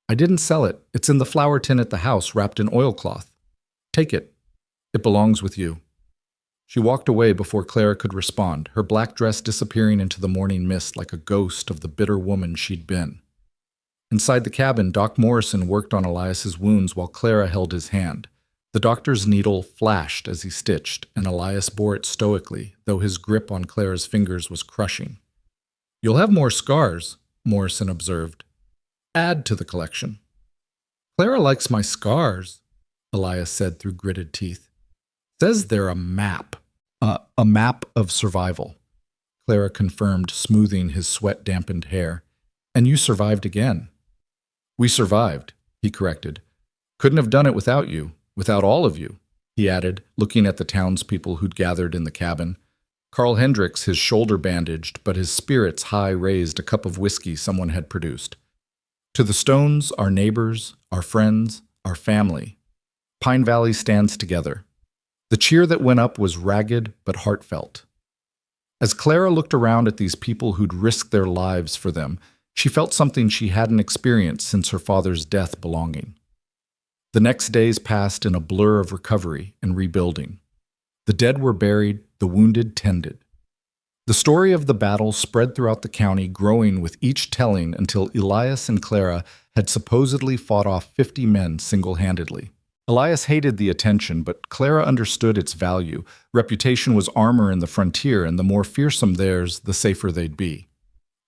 I didn't sell it. It's in the flower tin at the house, wrapped in oilcloth. Take it. It belongs with you." She walked away before Clara could respond, her black dress disappearing into the morning mist like a ghost of the bitter woman she'd been. Inside the cabin, Doc Morrison worked on Elias's wounds while Clara held his hand. The doctor's needle flashed as he stitched, and Elias bore it stoically, though his grip on Clara's fingers was crushing. "You'll have more scars," Morrison observed. "Add to the collection." "Clara likes my scars," Elias said through gritted teeth. "Says they're a map." A map of survival. Clara confirmed, smoothing his sweat-dampened hair. And you survived again. We survived, he corrected. Couldn't have done it without you, without all of you, he added, looking at the townspeople who'd gathered in the cabin. Carl Hendricks, his shoulder bandaged, but his spirits high, raised a cup of whiskey someone had produced. To the Stones, our neighbors, our friends, our family, Pine Valley stands together. The cheer that went up was ragged but heartfelt. As Clara looked around at these people who'd risked their lives for them, she felt something she hadn't experienced since her father's death belonging. The next days passed in a blur of recovery and rebuilding. The dead were buried, the wounded tended. The story of the battle spread throughout the county, growing with each telling until Elias and Clara had supposedly fought off 50 men single-handedly. Elias hated the attention, but Clara understood its value. Reputation was armor in the frontier, and the more fearsome theirs, the safer they'd be.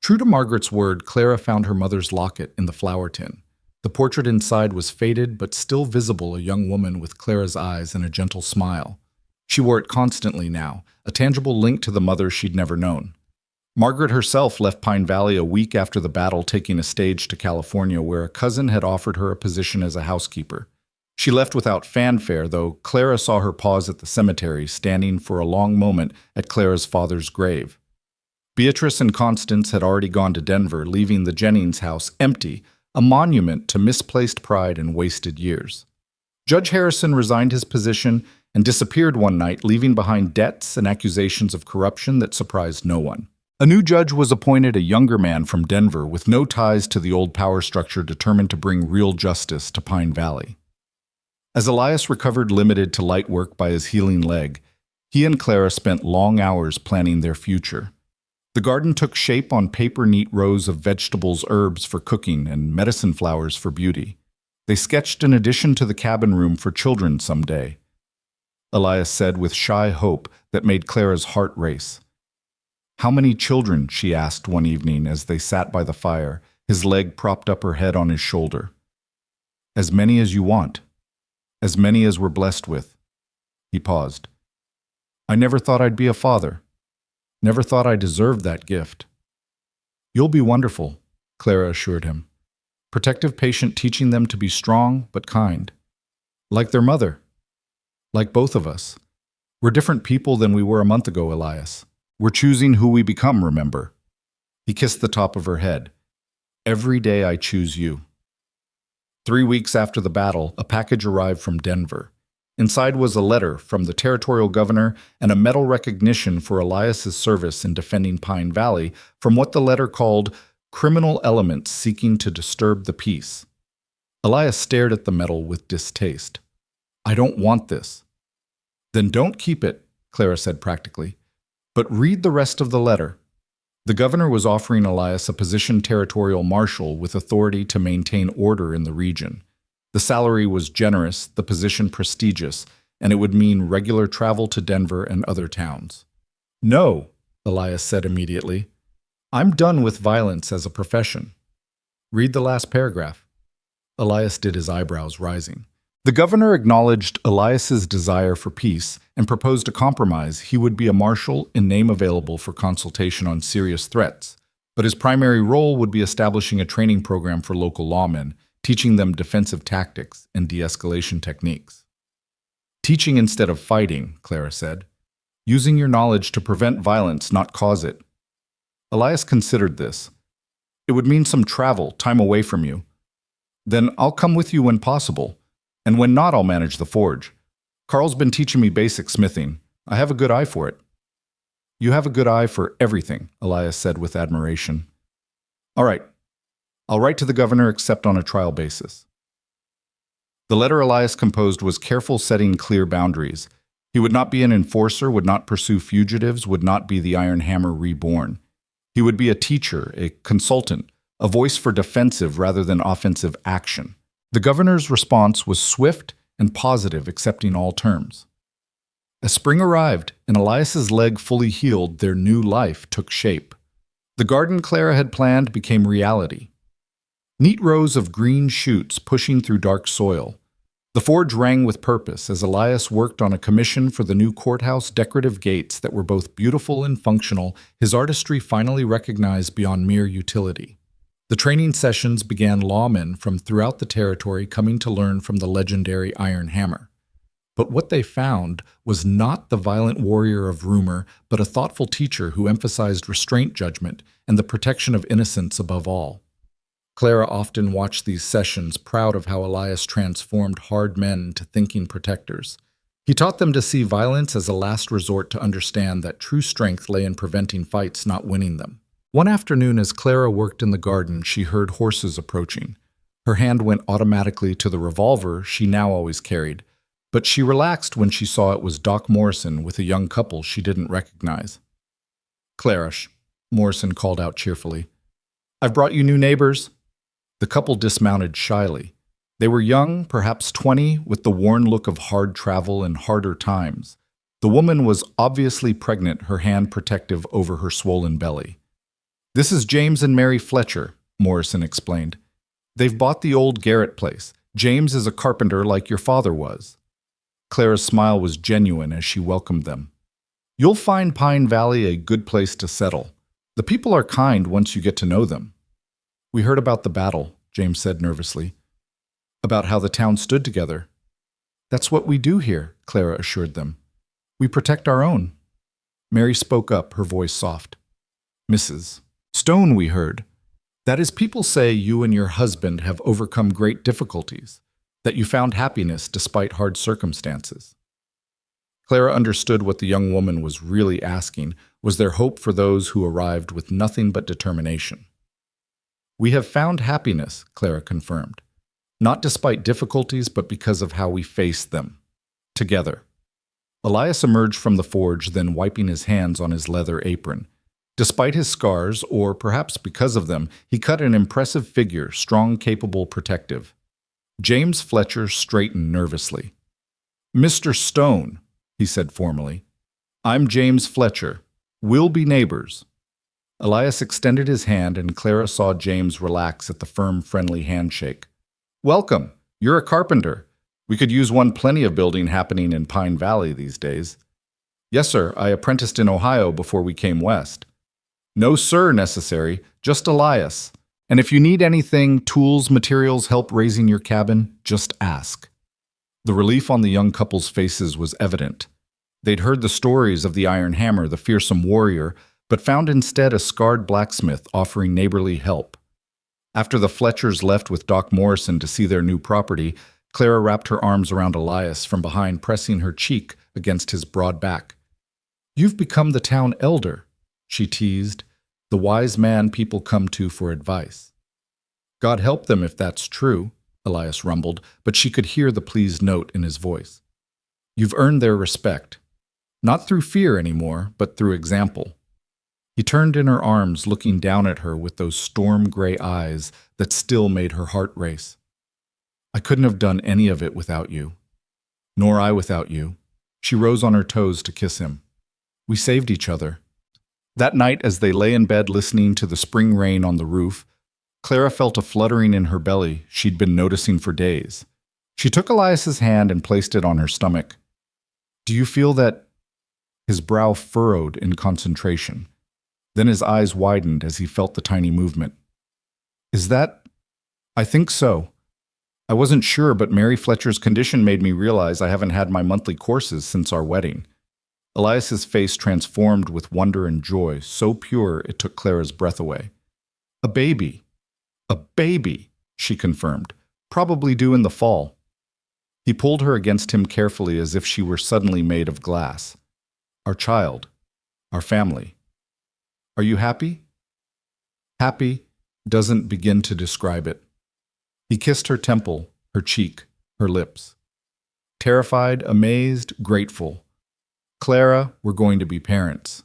True to Margaret's word, Clara found her mother's locket in the flower tin. The portrait inside was faded, but still visible, a young woman with Clara's eyes and a gentle smile. She wore it constantly now, a tangible link to the mother she'd never known. Margaret herself left Pine Valley a week after the battle, taking a stage to California, where a cousin had offered her a position as a housekeeper. She left without fanfare, though Clara saw her pause at the cemetery, standing for a long moment at Clara's father's grave. Beatrice and Constance had already gone to Denver, leaving the Jennings house empty, a monument to misplaced pride and wasted years. Judge Harrison resigned his position and disappeared one night, leaving behind debts and accusations of corruption that surprised no one. A new judge was appointed, a younger man from Denver with no ties to the old power structure, determined to bring real justice to Pine Valley. As Elias recovered, limited to light work by his healing leg, he and Clara spent long hours planning their future. The garden took shape on paper-neat rows of vegetables, herbs for cooking, and medicine flowers for beauty. They sketched an addition to the cabin room for children someday. Elias said with shy hope that made Clara's heart race. How many children, she asked one evening as they sat by the fire, his leg propped up her head on his shoulder. As many as you want. As many as we're blessed with. He paused. I never thought I'd be a father. Never thought I deserved that gift. You'll be wonderful, Clara assured him. Protective patient, teaching them to be strong but kind. Like their mother. Like both of us. We're different people than we were a month ago, Elias. We're choosing who we become, remember? He kissed the top of her head. Every day I choose you. 3 weeks after the battle, a package arrived from Denver. Inside was a letter from the territorial governor and a medal recognition for Elias's service in defending Pine Valley from what the letter called criminal elements seeking to disturb the peace. Elias stared at the medal with distaste. I don't want this. Then don't keep it, Clara said practically. But read the rest of the letter. The governor was offering Elias a position territorial marshal with authority to maintain order in the region. The salary was generous, the position prestigious, and it would mean regular travel to Denver and other towns. No, Elias said immediately. I'm done with violence as a profession. Read the last paragraph. Elias did, his eyebrows rising. The governor acknowledged Elias's desire for peace and proposed a compromise. He would be a marshal in name available for consultation on serious threats, but his primary role would be establishing a training program for local lawmen, teaching them defensive tactics and de-escalation techniques. Teaching instead of fighting, Clara said. Using your knowledge to prevent violence, not cause it. Elias considered this. It would mean some travel, time away from you. Then I'll come with you when possible. And when not, I'll manage the forge. Carl's been teaching me basic smithing. I have a good eye for it. You have a good eye for everything, Elias said with admiration. All right. I'll write to the governor except on a trial basis. The letter Elias composed was careful, setting clear boundaries. He would not be an enforcer, would not pursue fugitives, would not be the Iron Hammer reborn. He would be a teacher, a consultant, a voice for defensive rather than offensive action. The governor's response was swift and positive, accepting all terms. As spring arrived and Elias's leg fully healed, their new life took shape. The garden Clara had planned became reality. Neat rows of green shoots pushing through dark soil. The forge rang with purpose as Elias worked on a commission for the new courthouse decorative gates that were both beautiful and functional, his artistry finally recognized beyond mere utility. The training sessions began lawmen from throughout the territory coming to learn from the legendary Iron Hammer. But what they found was not the violent warrior of rumor, but a thoughtful teacher who emphasized restraint judgment and the protection of innocence above all. Clara often watched these sessions, proud of how Elias transformed hard men into thinking protectors. He taught them to see violence as a last resort, to understand that true strength lay in preventing fights, not winning them. One afternoon, as Clara worked in the garden, she heard horses approaching. Her hand went automatically to the revolver she now always carried, but she relaxed when she saw it was Doc Morrison with a young couple she didn't recognize. "Clara," Morrison called out cheerfully, "I've brought you new neighbors." The couple dismounted shyly. They were young, perhaps 20, with the worn look of hard travel and harder times. The woman was obviously pregnant, her hand protective over her swollen belly. "This is James and Mary Fletcher," Morrison explained. "They've bought the old Garrett place. James is a carpenter like your father was." Clara's smile was genuine as she welcomed them. "You'll find Pine Valley a good place to settle. The people are kind once you get to know them." "We heard about the battle," James said nervously. "About how the town stood together." "That's what we do here," Clara assured them. "We protect our own." Mary spoke up, her voice soft. "Mrs. Stone, we heard. That is, people say you and your husband have overcome great difficulties, that you found happiness despite hard circumstances." Clara understood what the young woman was really asking. Was there hope for those who arrived with nothing but determination? "We have found happiness," Clara confirmed. "Not despite difficulties, but because of how we faced them. Together." Elias emerged from the forge, then wiping his hands on his leather apron. Despite his scars, or perhaps because of them, he cut an impressive figure, strong, capable, protective. James Fletcher straightened nervously. "Mr. Stone," he said formally. "I'm James Fletcher. We'll be neighbors." Elias extended his hand, and Clara saw James relax at the firm, friendly handshake. "Welcome. You're a carpenter. We could use one. Plenty of building happening in Pine Valley these days." "Yes, sir. I apprenticed in Ohio before we came west." "No sir necessary, just Elias. And if you need anything, tools, materials, help raising your cabin, just ask." The relief on the young couple's faces was evident. They'd heard the stories of the Iron Hammer, the fearsome warrior, but found instead a scarred blacksmith offering neighborly help. After the Fletchers left with Doc Morrison to see their new property, Clara wrapped her arms around Elias from behind, pressing her cheek against his broad back. "You've become the town elder," she teased, "the wise man people come to for advice." "God help them if that's true," Elias rumbled, but she could hear the pleased note in his voice. "You've earned their respect. Not through fear anymore, but through example." He turned in her arms, looking down at her with those storm-gray eyes that still made her heart race. "I couldn't have done any of it without you." "Nor I without you." She rose on her toes to kiss him. "We saved each other." That night, as they lay in bed listening to the spring rain on the roof, Clara felt a fluttering in her belly she'd been noticing for days. She took Elias's hand and placed it on her stomach. "Do you feel that?" His brow furrowed in concentration. Then his eyes widened as he felt the tiny movement. "Is that?" "I think so. I wasn't sure, but Mary Fletcher's condition made me realize I haven't had my monthly courses since our wedding." Elias's face transformed with wonder and joy, so pure it took Clara's breath away. "A baby." "A baby," she confirmed. "Probably due in the fall." He pulled her against him carefully as if she were suddenly made of glass. "Our child. Our family. Are you happy?" Happy doesn't begin to describe it. He kissed her temple, her cheek, her lips. Terrified, amazed, grateful. "Clara, we're going to be parents."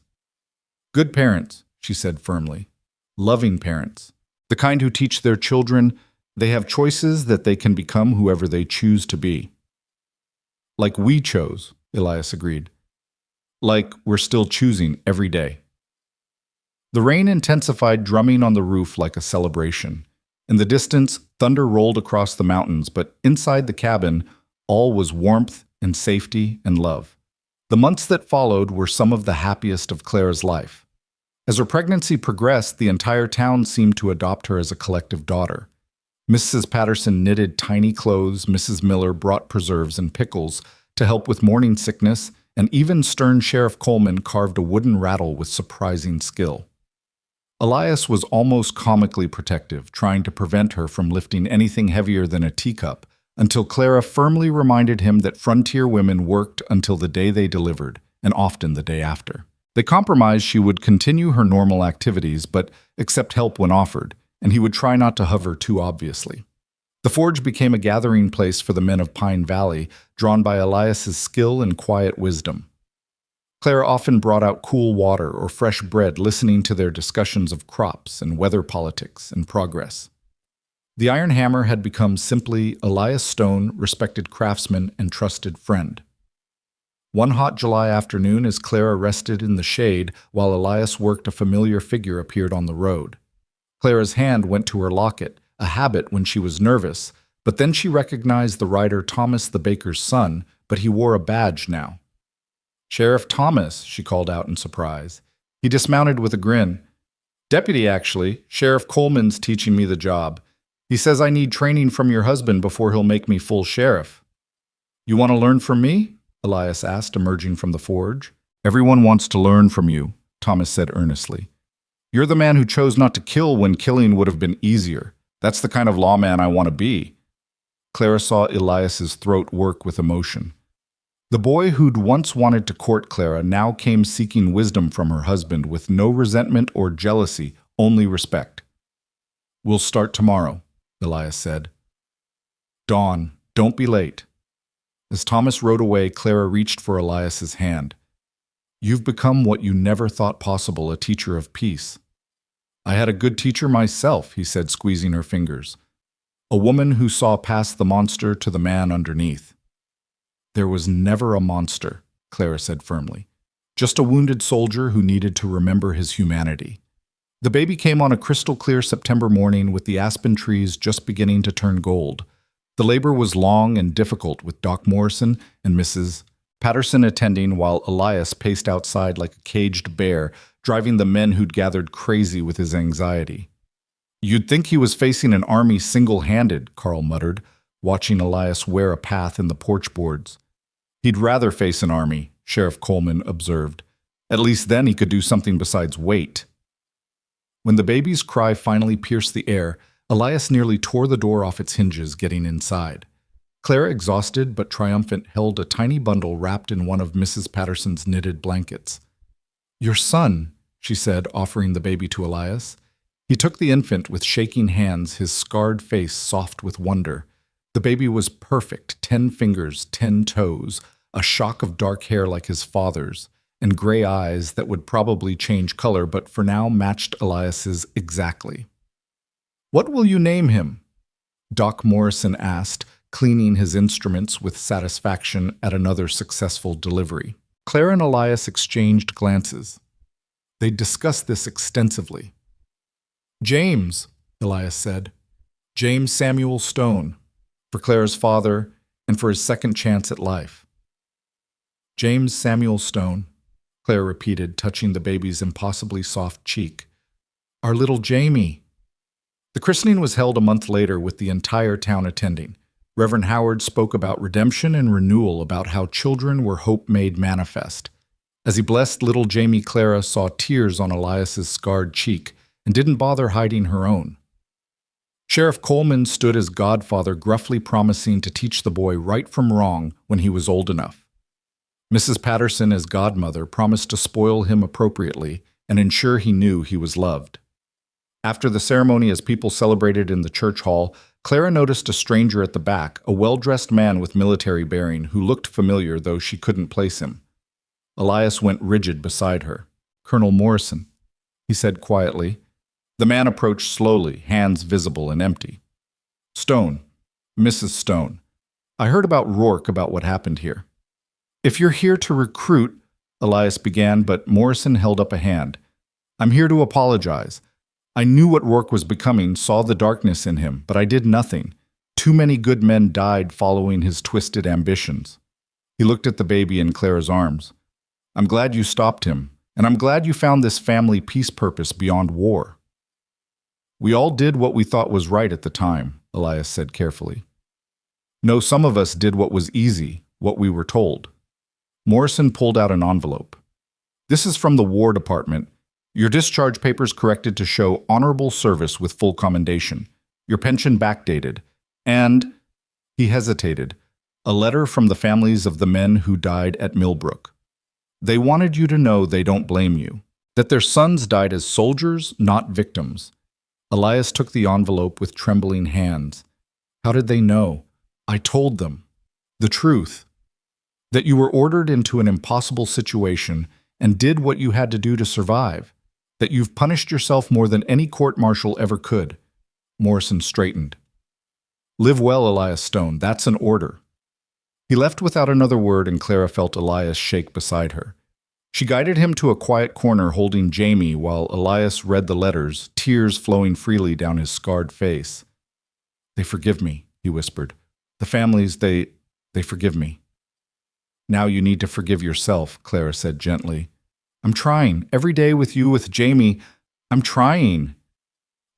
"Good parents," she said firmly. "Loving parents. The kind who teach their children they have choices, that they can become whoever they choose to be." "Like we chose," Elias agreed. "Like we're still choosing every day." The rain intensified, drumming on the roof like a celebration. In the distance, thunder rolled across the mountains, but inside the cabin, All was warmth and safety and love. The months that followed were some of the happiest of Clara's life. As her pregnancy progressed, the entire town seemed to adopt her as a collective daughter. Mrs. Patterson knitted tiny clothes, Mrs. Miller brought preserves and pickles to help with morning sickness, and even stern Sheriff Coleman carved a wooden rattle with surprising skill. Elias was almost comically protective, trying to prevent her from lifting anything heavier than a teacup, until Clara firmly reminded him that frontier women worked until the day they delivered, and often the day after. They compromised she would continue her normal activities, but accept help when offered, and he would try not to hover too obviously. The forge became a gathering place for the men of Pine Valley, drawn by Elias's skill and quiet wisdom. Clara often brought out cool water or fresh bread, listening to their discussions of crops and weather politics and progress. The Iron Hammer had become simply Elias Stone, respected craftsman and trusted friend. One hot July afternoon, as Clara rested in the shade while Elias worked, a familiar figure appeared on the road. Clara's hand went to her locket, a habit when she was nervous, but then she recognized the rider Thomas the baker's son, but he wore a badge now. "Sheriff Thomas," she called out in surprise. He dismounted with a grin. "Deputy, actually. Sheriff Coleman's teaching me the job. He says I need training from your husband before he'll make me full sheriff." "You want to learn from me?" Elias asked, emerging from the forge. "Everyone wants to learn from you," Thomas said earnestly. "You're the man who chose not to kill when killing would have been easier. That's the kind of lawman I want to be." Clara saw Elias's throat work with emotion. The boy who'd once wanted to court Clara now came seeking wisdom from her husband with no resentment or jealousy, only respect. "We'll start tomorrow," Elias said. "Dawn, don't be late." As Thomas rode away, Clara reached for Elias's hand. "You've become what you never thought possible, a teacher of peace." "I had a good teacher myself," he said, squeezing her fingers. "A woman who saw past the monster to the man underneath." "There was never a monster," Clara said firmly. "Just a wounded soldier who needed to remember his humanity." The baby came on a crystal-clear September morning with the aspen trees just beginning to turn gold. The labor was long and difficult, with Doc Morrison and Mrs. Patterson attending, while Elias paced outside like a caged bear, driving the men who'd gathered crazy with his anxiety. "You'd think he was facing an army single-handed," Carl muttered, watching Elias wear a path in the porch boards. "He'd rather face an army," Sheriff Coleman observed. "At least then he could do something besides wait." When the baby's cry finally pierced the air, Elias nearly tore the door off its hinges getting inside. Clara, exhausted but triumphant, held a tiny bundle wrapped in one of Mrs. Patterson's knitted blankets. "Your son," she said, offering the baby to Elias. He took the infant with shaking hands, his scarred face soft with wonder. The baby was perfect, 10 fingers, 10 toes, a shock of dark hair like his father's, and gray eyes that would probably change color but for now matched Elias's exactly. "What will you name him?" Doc Morrison asked, cleaning his instruments with satisfaction at another successful delivery. Clara and Elias exchanged glances. They discussed this extensively. "James," Elias said. "James Samuel Stone, for Clara's father and for his second chance at life." "James Samuel Stone," Clara repeated, touching the baby's impossibly soft cheek. "Our little Jamie." The christening was held a month later with the entire town attending. Reverend Howard spoke about redemption and renewal, about how children were hope made manifest. As he blessed little Jamie, Clara saw tears on Elias's scarred cheek and didn't bother hiding her own. Sheriff Coleman stood as godfather, gruffly promising to teach the boy right from wrong when he was old enough. Mrs. Patterson, as godmother, promised to spoil him appropriately and ensure he knew he was loved. After the ceremony, as people celebrated in the church hall, Clara noticed a stranger at the back, a well-dressed man with military bearing who looked familiar, though she couldn't place him. Elias went rigid beside her. "Colonel Morrison," he said quietly. The man approached slowly, hands visible and empty. "Stone, Mrs. Stone. I heard about Rourke, about what happened here." "If you're here to recruit," Elias began, but Morrison held up a hand. "I'm here to apologize. I knew what Rourke was becoming, saw the darkness in him, but I did nothing. Too many good men died following his twisted ambitions. He looked at the baby in Clara's arms. I'm glad you stopped him, and I'm glad you found this family peace purpose beyond war. We all did what we thought was right at the time, Elias said carefully. No, some of us did what was easy, what we were told. Morrison pulled out an envelope. This is from the War Department. Your discharge papers corrected to show honorable service with full commendation. Your pension backdated. And, he hesitated, a letter from the families of the men who died at Millbrook. They wanted you to know they don't blame you, that their sons died as soldiers, not victims. Elias took the envelope with trembling hands. How did they know? I told them. The truth. That you were ordered into an impossible situation and did what you had to do to survive. That you've punished yourself more than any court-martial ever could. Morrison straightened. Live well, Elias Stone. That's an order. He left without another word, and Clara felt Elias shake beside her. She guided him to a quiet corner holding Jamie while Elias read the letters, tears flowing freely down his scarred face. They forgive me, he whispered. The families, they forgive me. Now you need to forgive yourself, Clara said gently. I'm trying. Every day with you, with Jamie, I'm trying.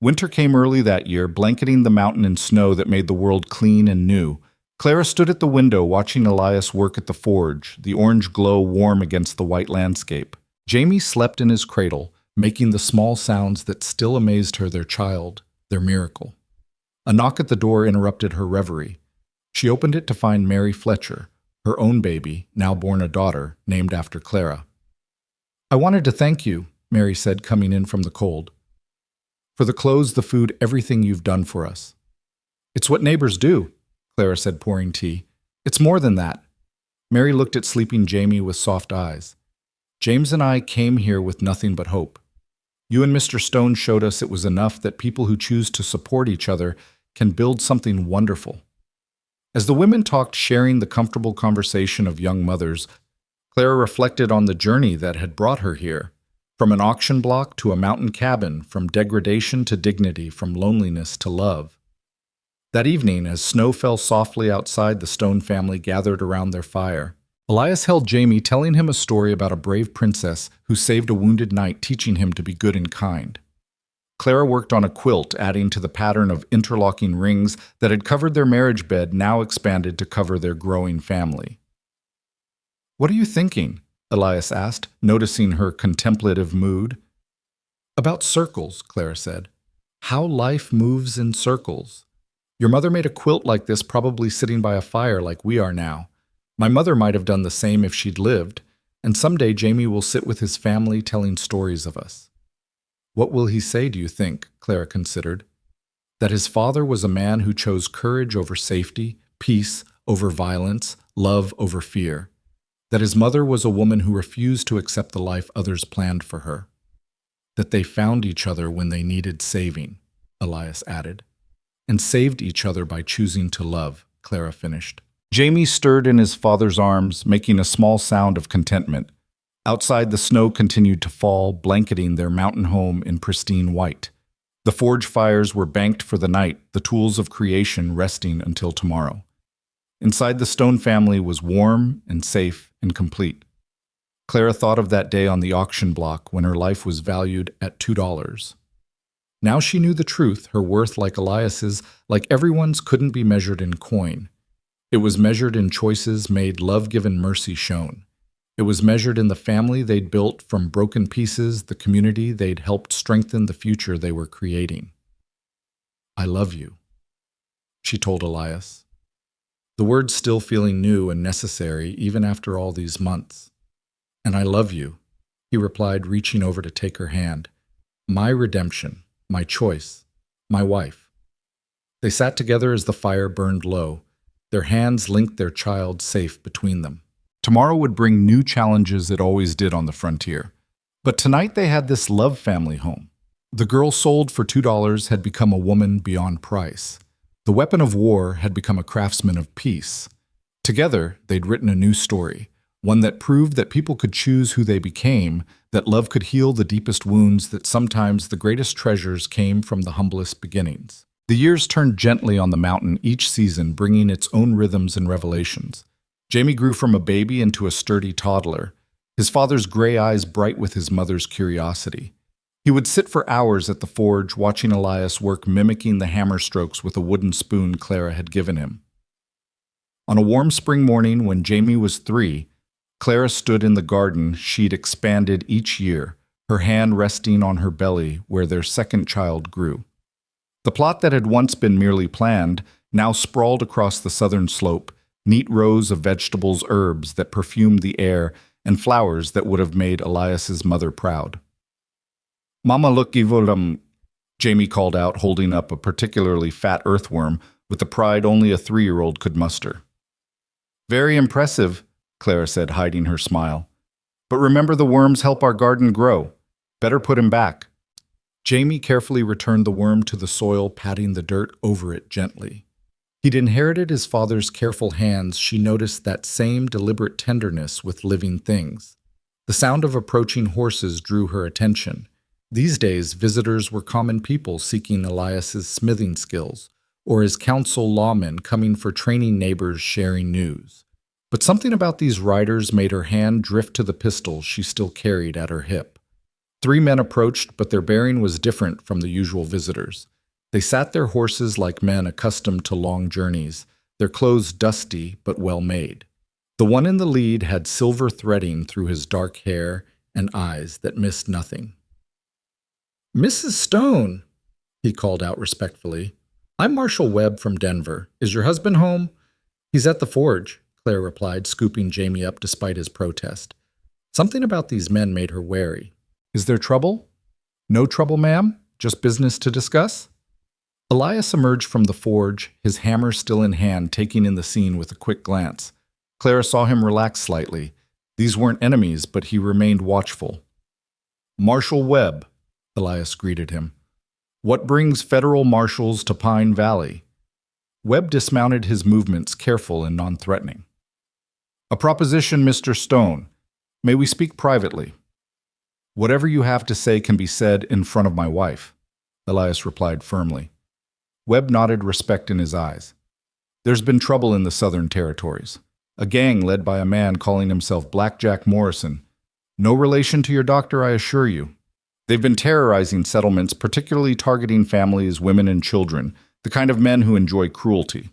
Winter came early that year, blanketing the mountain in snow that made the world clean and new. Clara stood at the window watching Elias work at the forge, the orange glow warm against the white landscape. Jamie slept in his cradle, making the small sounds that still amazed her, their child, their miracle. A knock at the door interrupted her reverie. She opened it to find Mary Fletcher, her own baby, now born a daughter, named after Clara. I wanted to thank you, Mary said, coming in from the cold. For the clothes, the food, everything you've done for us. It's what neighbors do, Clara said, pouring tea. It's more than that. Mary looked at sleeping Jamie with soft eyes. James and I came here with nothing but hope. You and Mr. Stone showed us it was enough that people who choose to support each other can build something wonderful. As the women talked, sharing the comfortable conversation of young mothers, Clara reflected on the journey that had brought her here. From an auction block to a mountain cabin, from degradation to dignity, from loneliness to love. That evening, as snow fell softly outside, the Stone family gathered around their fire. Elias held Jamie, telling him a story about a brave princess who saved a wounded knight, teaching him to be good and kind. Clara worked on a quilt, adding to the pattern of interlocking rings that had covered their marriage bed, now expanded to cover their growing family. What are you thinking? Elias asked, noticing her contemplative mood. About circles, Clara said. How life moves in circles. Your mother made a quilt like this, probably sitting by a fire like we are now. My mother might have done the same if she'd lived, and someday Jamie will sit with his family telling stories of us. What will he say, do you think? Clara considered. That his father was a man who chose courage over safety, peace over violence, love over fear. That his mother was a woman who refused to accept the life others planned for her. That they found each other when they needed saving, Elias added. And saved each other by choosing to love, Clara finished. Jamie stirred in his father's arms, making a small sound of contentment. Outside, the snow continued to fall, blanketing their mountain home in pristine white. The forge fires were banked for the night, the tools of creation resting until tomorrow. Inside, the Stone family was warm and safe and complete. Clara thought of that day on the auction block when her life was valued at $2. Now she knew the truth. Her worth, like Elias's, like everyone's, couldn't be measured in coin. It was measured in choices made, love given, mercy shown. It was measured in the family they'd built from broken pieces, the community they'd helped strengthen, the future they were creating. I love you, she told Elias. The words still feeling new and necessary even after all these months. And I love you, he replied, reaching over to take her hand. My redemption, my choice, my wife. They sat together as the fire burned low, their hands linked, their child safe between them. Tomorrow would bring new challenges it always did on the frontier. But tonight they had this love family home. The girl sold for $2 had become a woman beyond price. The weapon of war had become a craftsman of peace. Together, they'd written a new story, one that proved that people could choose who they became, that love could heal the deepest wounds, that sometimes the greatest treasures came from the humblest beginnings. The years turned gently on the mountain each season, bringing its own rhythms and revelations. Jamie grew from a baby into a sturdy toddler, his father's gray eyes bright with his mother's curiosity. He would sit for hours at the forge watching Elias work, mimicking the hammer strokes with a wooden spoon Clara had given him. On a warm spring morning when Jamie was 3, Clara stood in the garden she'd expanded each year, her hand resting on her belly where their second child grew. The plot that had once been merely planned now sprawled across the southern slope, neat rows of vegetables, herbs that perfumed the air, and flowers that would have made Elias's mother proud. "Mama, look, Givolum," Jamie called out, holding up a particularly fat earthworm with the pride only a 3-year-old could muster. "Very impressive," Clara said, hiding her smile. "But remember, the worms help our garden grow. Better put him back." Jamie carefully returned the worm to the soil, patting the dirt over it gently. He'd inherited his father's careful hands. She noticed that same deliberate tenderness with living things. The sound of approaching horses drew her attention. These days, visitors were common people seeking Elias's smithing skills, or his council lawmen coming for training, neighbors sharing news. But something about these riders made her hand drift to the pistol she still carried at her hip. 3 men approached, but their bearing was different from the usual visitors. They sat their horses like men accustomed to long journeys, their clothes dusty but well made. The one in the lead had silver threading through his dark hair and eyes that missed nothing. "Mrs. Stone," he called out respectfully. "I'm Marshal Webb from Denver. Is your husband home?" "He's at the forge," Claire replied, scooping Jamie up despite his protest. Something about these men made her wary. "Is there trouble?" "No trouble, ma'am. Just business to discuss." Elias emerged from the forge, his hammer still in hand, taking in the scene with a quick glance. Clara saw him relax slightly. These weren't enemies, but he remained watchful. "Marshal Webb," Elias greeted him. "What brings federal marshals to Pine Valley?" Webb dismounted, his movements careful and non-threatening. "A proposition, Mr. Stone. May we speak privately?" "Whatever you have to say can be said in front of my wife," Elias replied firmly. Webb nodded, respect in his eyes. "There's been trouble in the Southern Territories. A gang led by a man calling himself Blackjack Morrison. No relation to your doctor, I assure you. They've been terrorizing settlements, particularly targeting families, women, and children, the kind of men who enjoy cruelty."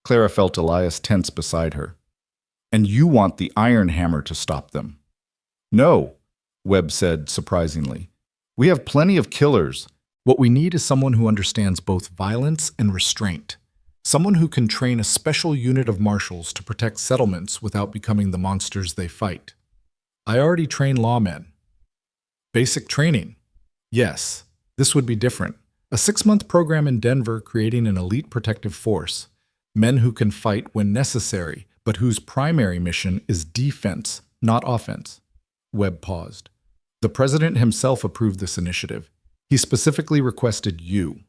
Clara felt Elias tense beside her. "And you want the iron hammer to stop them?" "No," Webb said surprisingly. "We have plenty of killers. What we need is someone who understands both violence and restraint. Someone who can train a special unit of marshals to protect settlements without becoming the monsters they fight." "I already train lawmen." "Basic training?" "Yes. This would be different. A 6-month program in Denver creating an elite protective force. Men who can fight when necessary, but whose primary mission is defense, not offense." Webb paused. "The president himself approved this initiative. He specifically requested you."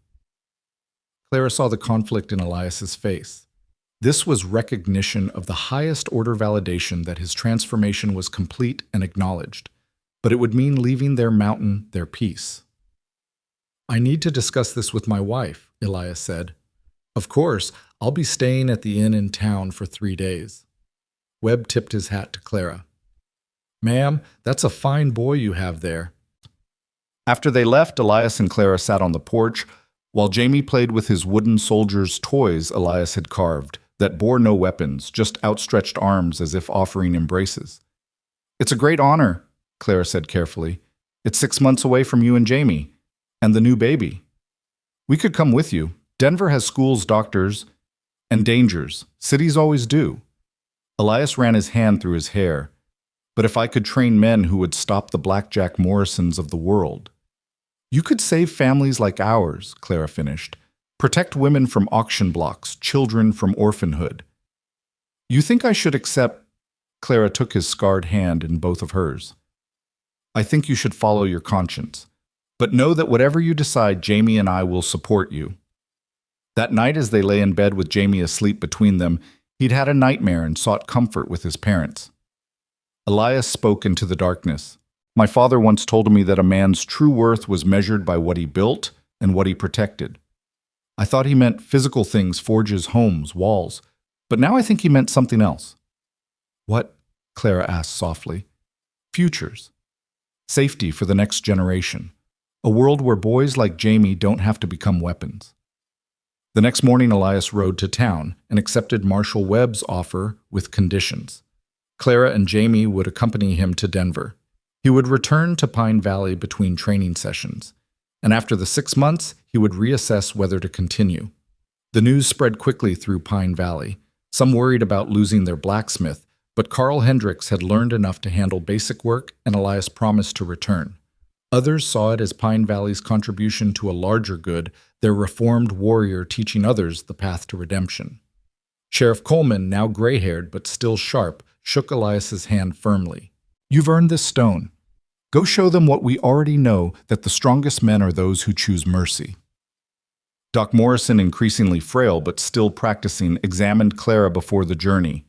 Clara saw the conflict in Elias's face. This was recognition of the highest order validation that his transformation was complete and acknowledged. But it would mean leaving their mountain, their peace. "I need to discuss this with my wife," Elias said. "Of course, I'll be staying at the inn in town for 3 days." Webb tipped his hat to Clara. "Ma'am, that's a fine boy you have there." After they left, Elias and Clara sat on the porch, while Jamie played with his wooden soldier's toys Elias had carved, that bore no weapons, just outstretched arms as if offering embraces. "It's a great honor," Clara said carefully. "It's 6 months away from you and Jamie, and the new baby. We could come with you. Denver has schools, doctors, and dangers. Cities always do." Elias ran his hand through his hair. "But if I could train men who would stop the Blackjack Morrisons of the world." "You could save families like ours," Clara finished. "Protect women from auction blocks, children from orphanhood." "You think I should accept—" Clara took his scarred hand in both of hers. "I think you should follow your conscience. But know that whatever you decide, Jamie and I will support you." That night, as they lay in bed with Jamie asleep between them, he'd had a nightmare and sought comfort with his parents. Elias spoke into the darkness. "My father once told me that a man's true worth was measured by what he built and what he protected. I thought he meant physical things, forges, homes, walls. But now I think he meant something else. What? Clara asked softly. Futures. Safety for the next generation. A world where boys like Jamie don't have to become weapons. The next morning, Elias rode to town and accepted Marshal Webb's offer with conditions. Clara and Jamie would accompany him to Denver. He would return to Pine Valley between training sessions, and after the 6 months, he would reassess whether to continue. The news spread quickly through Pine Valley. Some worried about losing their blacksmith, but Carl Hendricks had learned enough to handle basic work, and Elias promised to return. Others saw it as Pine Valley's contribution to a larger good, their reformed warrior teaching others the path to redemption. Sheriff Coleman, now gray-haired but still sharp, shook Elias's hand firmly. You've earned this stone. Go show them what we already know, that the strongest men are those who choose mercy. Doc Morrison, increasingly frail but still practicing, examined Clara before the journey.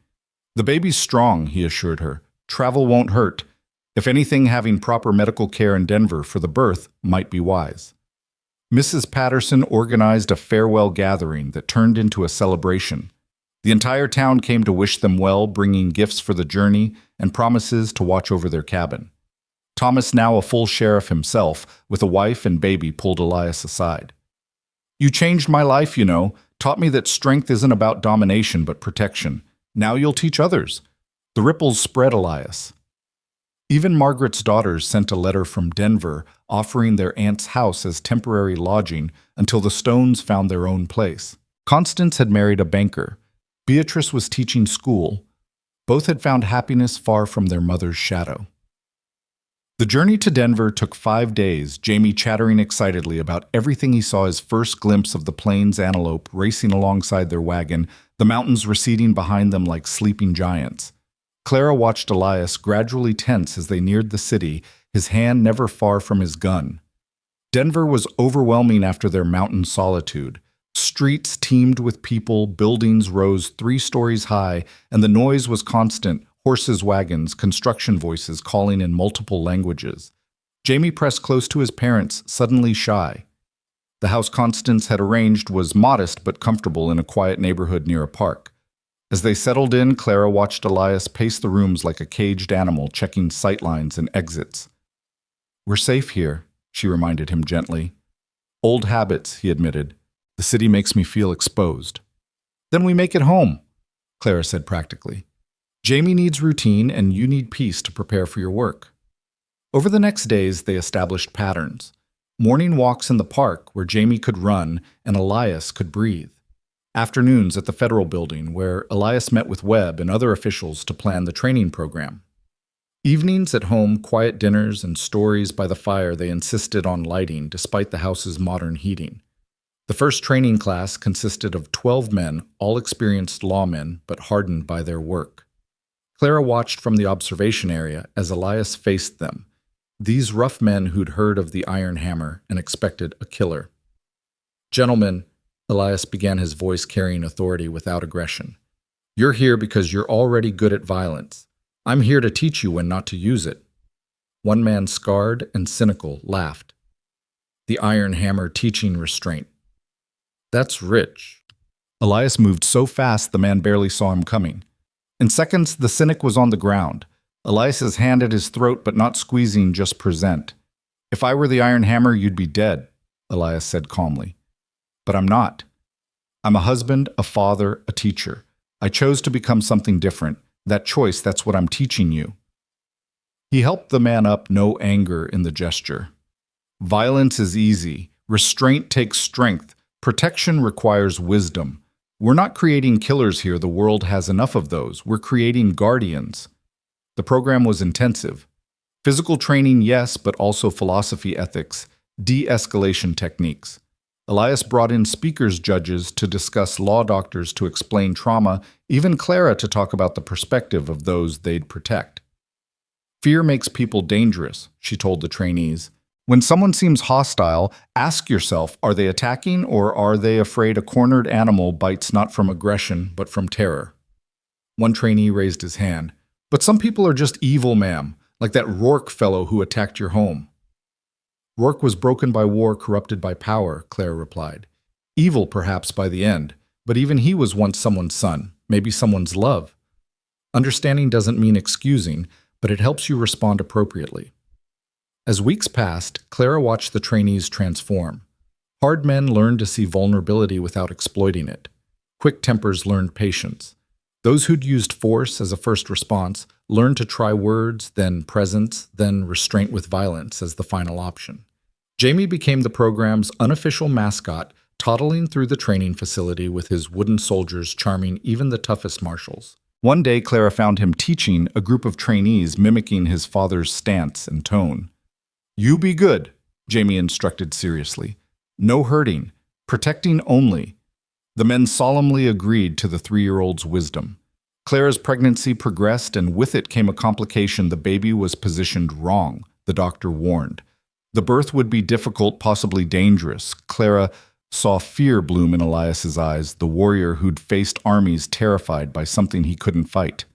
The baby's strong, he assured her. Travel won't hurt. If anything, having proper medical care in Denver for the birth might be wise. Mrs. Patterson organized a farewell gathering that turned into a celebration. The entire town came to wish them well, bringing gifts for the journey and promises to watch over their cabin. Thomas, now a full sheriff himself, with a wife and baby, pulled Elias aside. You changed my life, you know, taught me that strength isn't about domination but protection. Now you'll teach others. The ripples spread, Elias. Even Margaret's daughters sent a letter from Denver offering their aunt's house as temporary lodging until the Stones found their own place. Constance had married a banker. Beatrice was teaching school. Both had found happiness far from their mother's shadow. The journey to Denver took 5 days, Jamie chattering excitedly about everything he saw, his first glimpse of the plains antelope racing alongside their wagon, the mountains receding behind them like sleeping giants. Clara watched Elias gradually tense as they neared the city, his hand never far from his gun. Denver was overwhelming after their mountain solitude. Streets teemed with people, buildings rose 3 stories high, and the noise was constant, horses, wagons, construction voices calling in multiple languages. Jamie pressed close to his parents, suddenly shy. The house Constance had arranged was modest but comfortable in a quiet neighborhood near a park. As they settled in, Clara watched Elias pace the rooms like a caged animal, checking sightlines and exits. We're safe here, she reminded him gently. Old habits, he admitted. The city makes me feel exposed. Then we make it home, Clara said practically. Jamie needs routine and you need peace to prepare for your work. Over the next days, they established patterns. Morning walks in the park where Jamie could run and Elias could breathe. Afternoons at the Federal Building where Elias met with Webb and other officials to plan the training program. Evenings at home, quiet dinners and stories by the fire they insisted on lighting despite the house's modern heating. The first training class consisted of 12 men, all experienced lawmen but hardened by their work. Clara watched from the observation area as Elias faced them, these rough men who'd heard of the Iron Hammer and expected a killer. Gentlemen, Elias began, his voice carrying authority without aggression. You're here because you're already good at violence. I'm here to teach you when not to use it. One man, scarred and cynical, laughed. The Iron Hammer teaching restraint. That's rich. Elias moved so fast the man barely saw him coming. In seconds, the cynic was on the ground. Elias's hand at his throat, but not squeezing, just present. If I were the Iron Hammer, you'd be dead, Elias said calmly. But I'm not. I'm a husband, a father, a teacher. I chose to become something different. That choice, that's what I'm teaching you. He helped the man up, no anger in the gesture. Violence is easy. Restraint takes strength. Protection requires wisdom. We're not creating killers here. The world has enough of those. We're creating guardians. The program was intensive. Physical training, yes, but also philosophy, ethics, de-escalation techniques. Elias brought in speakers, judges to discuss, law doctors to explain trauma, even Clara to talk about the perspective of those they'd protect. Fear makes people dangerous, she told the trainees. When someone seems hostile, ask yourself, are they attacking or are they afraid a cornered animal bites not from aggression but from terror? One trainee raised his hand. But some people are just evil, ma'am, like that Rourke fellow who attacked your home. Rourke was broken by war, corrupted by power, Clara replied. Evil, perhaps, by the end, but even he was once someone's son, maybe someone's love. Understanding doesn't mean excusing, but it helps you respond appropriately. As weeks passed, Clara watched the trainees transform. Hard men learned to see vulnerability without exploiting it. Quick tempers learned patience. Those who'd used force as a first response learned to try words, then presence, then restraint with violence as the final option. Jamie became the program's unofficial mascot, toddling through the training facility with his wooden soldiers charming even the toughest marshals. One day, Clara found him teaching a group of trainees mimicking his father's stance and tone. "You be good," Jamie instructed seriously. "No hurting. Protecting only." The men solemnly agreed to the 3-year-old's wisdom. Clara's pregnancy progressed, and with it came a complication. The baby was positioned wrong, the doctor warned. The birth would be difficult, possibly dangerous. Clara saw fear bloom in Elias's eyes, the warrior who'd faced armies terrified by something he couldn't fight.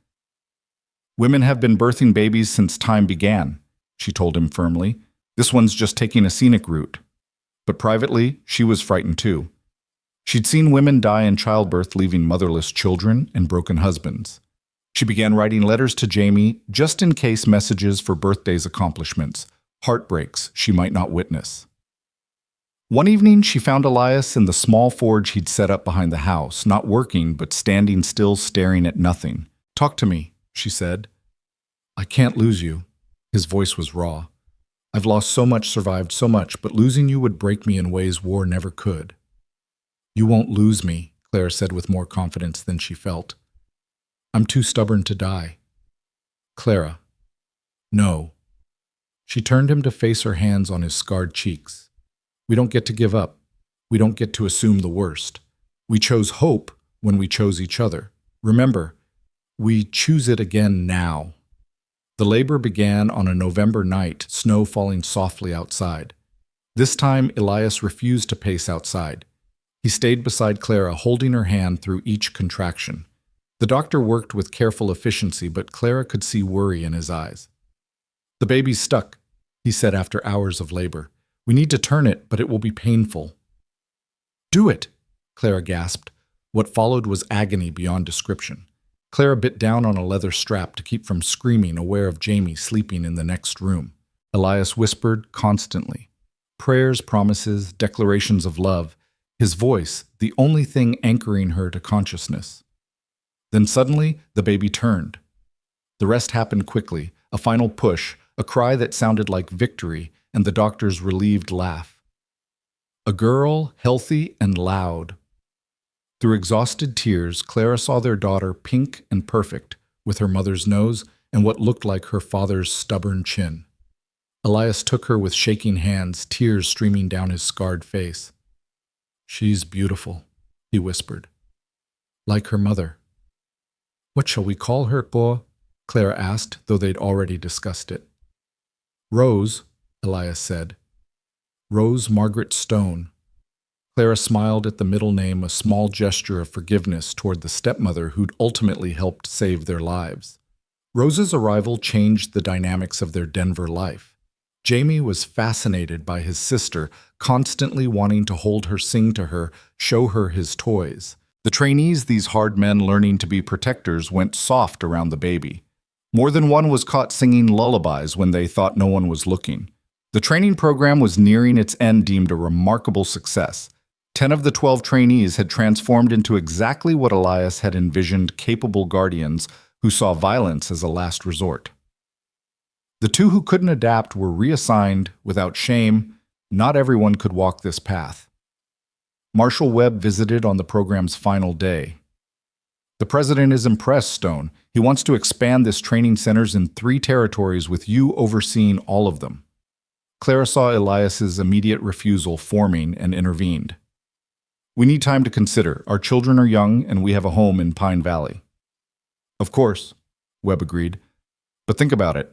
"Women have been birthing babies since time began," she told him firmly. "This one's just taking a scenic route." But privately, she was frightened too. She'd seen women die in childbirth, leaving motherless children and broken husbands. She began writing letters to Jamie, just in case messages for birthday's accomplishments, heartbreaks she might not witness. One evening, she found Elias in the small forge he'd set up behind the house, not working, but standing still, staring at nothing. "Talk to me," she said. "I can't lose you." His voice was raw. "I've lost so much, survived so much, but losing you would break me in ways war never could." "You won't lose me," Claire said with more confidence than she felt. "I'm too stubborn to die." "Clara." "No." She turned him to face her hands on his scarred cheeks. "We don't get to give up. We don't get to assume the worst. We chose hope when we chose each other. Remember, we choose it again now." The labor began on a November night, snow falling softly outside. This time, Elias refused to pace outside. He stayed beside Clara, holding her hand through each contraction. The doctor worked with careful efficiency, but Clara could see worry in his eyes. "The baby's stuck," he said after hours of labor. "We need to turn it, but it will be painful." "Do it," Clara gasped. What followed was agony beyond description. Clara bit down on a leather strap to keep from screaming, aware of Jamie sleeping in the next room. Elias whispered constantly. Prayers, promises, declarations of love. His voice, the only thing anchoring her to consciousness. Then suddenly, the baby turned. The rest happened quickly, a final push, a cry that sounded like victory, and the doctor's relieved laugh. A girl, healthy and loud. Through exhausted tears, Clara saw their daughter pink and perfect, with her mother's nose and what looked like her father's stubborn chin. Elias took her with shaking hands, tears streaming down his scarred face. "She's beautiful," he whispered. "Like her mother." "What shall we call her, boy?" Clara asked, though they'd already discussed it. "Rose," Elias said. "Rose Margaret Stone." Clara smiled at the middle name, a small gesture of forgiveness toward the stepmother who'd ultimately helped save their lives. Rose's arrival changed the dynamics of their Denver life. Jamie was fascinated by his sister, constantly wanting to hold her, sing to her, show her his toys. The trainees, these hard men learning to be protectors, went soft around the baby. More than one was caught singing lullabies when they thought no one was looking. The training program was nearing its end, deemed a remarkable success. 10 of the 12 trainees had transformed into exactly what Elias had envisioned, capable guardians who saw violence as a last resort. The 2 who couldn't adapt were reassigned without shame. Not everyone could walk this path. Marshal Webb visited on the program's final day. "The president is impressed, Stone. He wants to expand this training centers in 3 territories with you overseeing all of them." Clara saw Elias's immediate refusal forming and intervened. "We need time to consider. Our children are young, and we have a home in Pine Valley." "Of course," Webb agreed. "But think about it.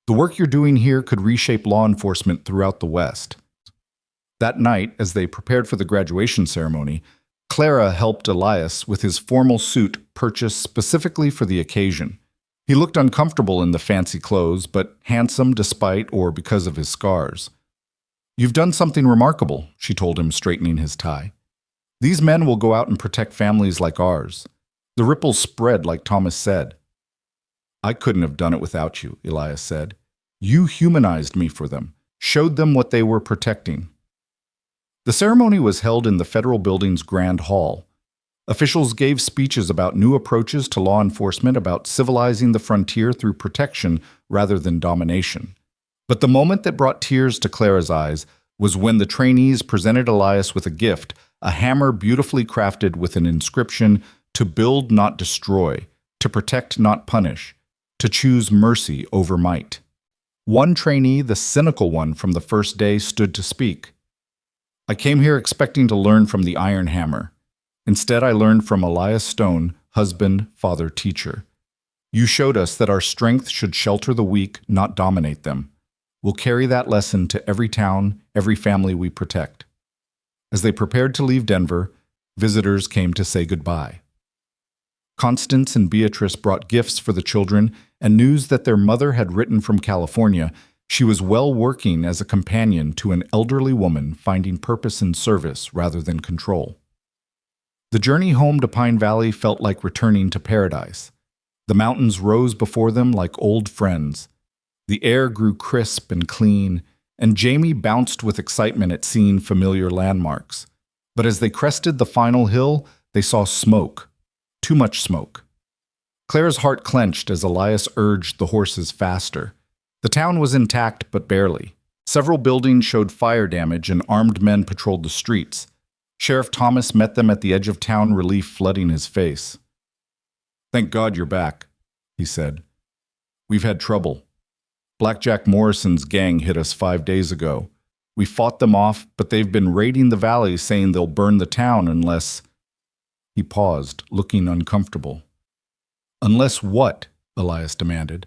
The work you're doing here could reshape law enforcement throughout the West." That night, as they prepared for the graduation ceremony, Clara helped Elias with his formal suit purchased specifically for the occasion. He looked uncomfortable in the fancy clothes, but handsome despite or because of his scars. "You've done something remarkable," she told him, straightening his tie. These men will go out and protect families like ours. The ripples spread like Thomas said. I couldn't have done it without you, Elias said. You humanized me for them, showed them what they were protecting. The ceremony was held in the federal building's Grand Hall. Officials gave speeches about new approaches to law enforcement, about civilizing the frontier through protection rather than domination. But the moment that brought tears to Clara's eyes was when the trainees presented Elias with a gift, a hammer beautifully crafted with an inscription, to build, not destroy, to protect, not punish, to choose mercy over might. One trainee, the cynical one from the first day, stood to speak. I came here expecting to learn from the Iron Hammer. Instead, I learned from Elias Stone, husband, father, teacher. You showed us that our strength should shelter the weak, not dominate them. We'll carry that lesson to every town, every family we protect. As they prepared to leave Denver, visitors came to say goodbye. Constance and Beatrice brought gifts for the children and news that their mother had written from California. She was well working as a companion to an elderly woman finding purpose in service rather than control. The journey home to Pine Valley felt like returning to paradise. The mountains rose before them like old friends. The air grew crisp and clean, and Jamie bounced with excitement at seeing familiar landmarks. But as they crested the final hill, they saw smoke. Too much smoke. Clara's heart clenched as Elias urged the horses faster. The town was intact, but barely. Several buildings showed fire damage and armed men patrolled the streets. Sheriff Thomas met them at the edge of town, relief flooding his face. Thank God you're back, he said. We've had trouble. Blackjack Morrison's gang hit us 5 days ago. We fought them off, but they've been raiding the valley, saying they'll burn the town unless... He paused, looking uncomfortable. Unless what? Elias demanded.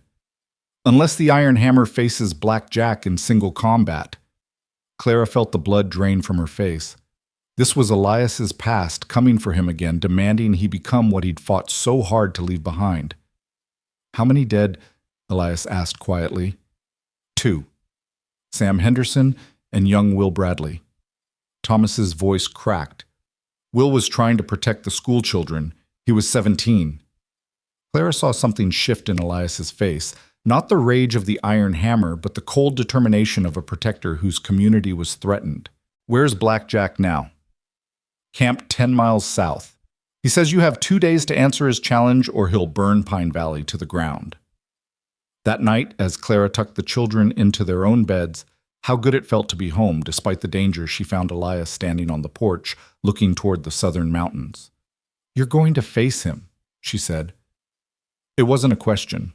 Unless the Iron Hammer faces Blackjack in single combat. Clara felt the blood drain from her face. This was Elias's past coming for him again, demanding he become what he'd fought so hard to leave behind. How many dead? Elias asked quietly. 2. Sam Henderson and young Will Bradley. Thomas's voice cracked. Will was trying to protect the school children. He was 17. Clara saw something shift in Elias's face, not the rage of the Iron Hammer, but the cold determination of a protector whose community was threatened. Where's Blackjack now? Camped 10 miles south. He says you have 2 days to answer his challenge or he'll burn Pine Valley to the ground. That night, as Clara tucked the children into their own beds, how good it felt to be home despite the danger. She found Elias standing on the porch, looking toward the southern mountains. You're going to face him, she said. It wasn't a question.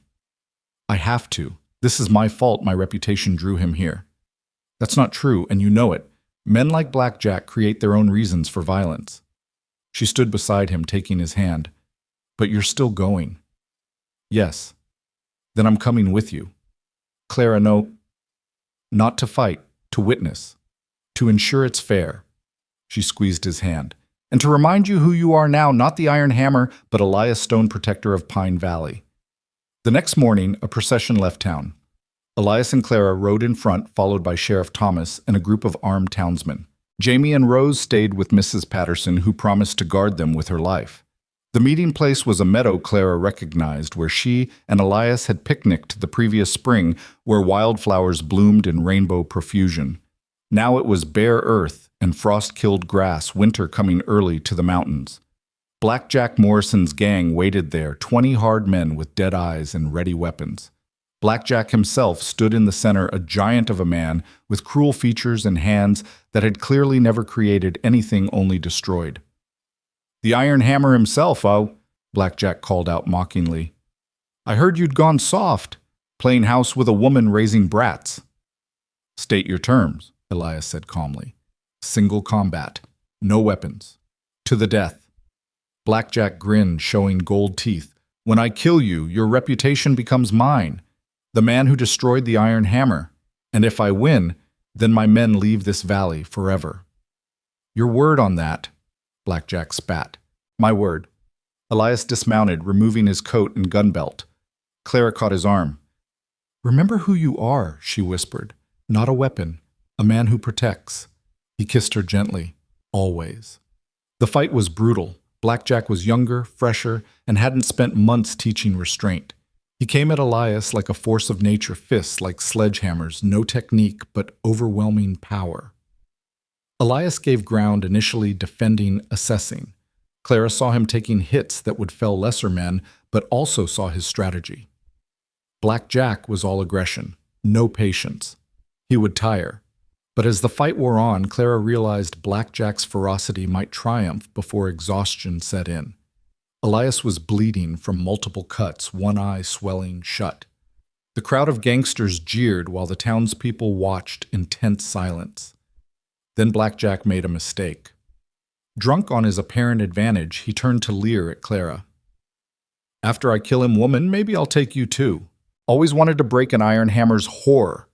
I have to. This is my fault. My reputation drew him here. That's not true, and you know it. Men like Blackjack create their own reasons for violence. She stood beside him, taking his hand. But you're still going. Yes. Then I'm coming with you. Clara, no. Not to fight, to witness. To ensure it's fair. She squeezed his hand. And to remind you who you are now, not the Iron Hammer, but Elias Stone, protector of Pine Valley. The next morning, a procession left town. Elias and Clara rode in front, followed by Sheriff Thomas and a group of armed townsmen. Jamie and Rose stayed with Mrs. Patterson, who promised to guard them with her life. The meeting place was a meadow Clara recognized, where she and Elias had picnicked the previous spring, where wildflowers bloomed in rainbow profusion. Now it was bare earth and frost-killed grass, winter coming early to the mountains. Blackjack Morrison's gang waited there, 20 hard men with dead eyes and ready weapons. Blackjack himself stood in the center, a giant of a man with cruel features and hands that had clearly never created anything, only destroyed. The Iron Hammer himself, oh, Blackjack called out mockingly. I heard you'd gone soft, playing house with a woman raising brats. State your terms, Elias said calmly. Single combat, no weapons. To the death. Blackjack grinned, showing gold teeth. When I kill you, your reputation becomes mine. The man who destroyed the Iron Hammer. And if I win, then my men leave this valley forever. Your word on that? Blackjack spat. My word. Elias dismounted, removing his coat and gun belt. Clara caught his arm. Remember who you are, she whispered. Not a weapon, a man who protects. He kissed her gently. Always. The fight was brutal. Blackjack was younger, fresher, and hadn't spent months teaching restraint. He came at Elias like a force of nature, fists like sledgehammers, no technique but overwhelming power. Elias gave ground, initially defending, assessing. Clara saw him taking hits that would fell lesser men, but also saw his strategy. Blackjack was all aggression, no patience. He would tire. But as the fight wore on, Clara realized Blackjack's ferocity might triumph before exhaustion set in. Elias was bleeding from multiple cuts, one eye swelling shut. The crowd of gangsters jeered while the townspeople watched in tense silence. Then Blackjack made a mistake. Drunk on his apparent advantage, he turned to leer at Clara. "After I kill him, woman, maybe I'll take you too. Always wanted to break an iron hammer's whore."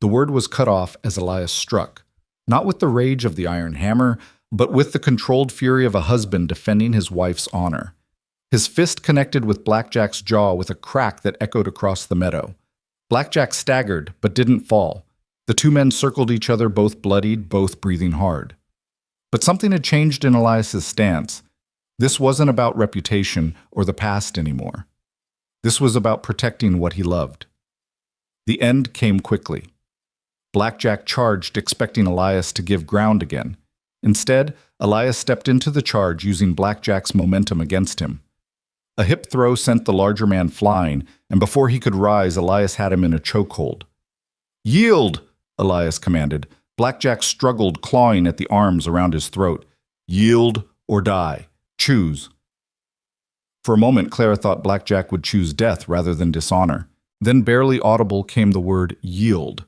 The word was cut off as Elias struck, not with the rage of the iron hammer, but with the controlled fury of a husband defending his wife's honor. His fist connected with Blackjack's jaw with a crack that echoed across the meadow. Blackjack staggered, but didn't fall. The two men circled each other, both bloodied, both breathing hard. But something had changed in Elias's stance. This wasn't about reputation or the past anymore. This was about protecting what he loved. The end came quickly. Blackjack charged, expecting Elias to give ground again. Instead, Elias stepped into the charge, using Blackjack's momentum against him. A hip throw sent the larger man flying, and before he could rise, Elias had him in a chokehold. "Yield!" Elias commanded. Blackjack struggled, clawing at the arms around his throat. "Yield or die. Choose." For a moment, Clara thought Blackjack would choose death rather than dishonor. Then, barely audible, came the word "yield."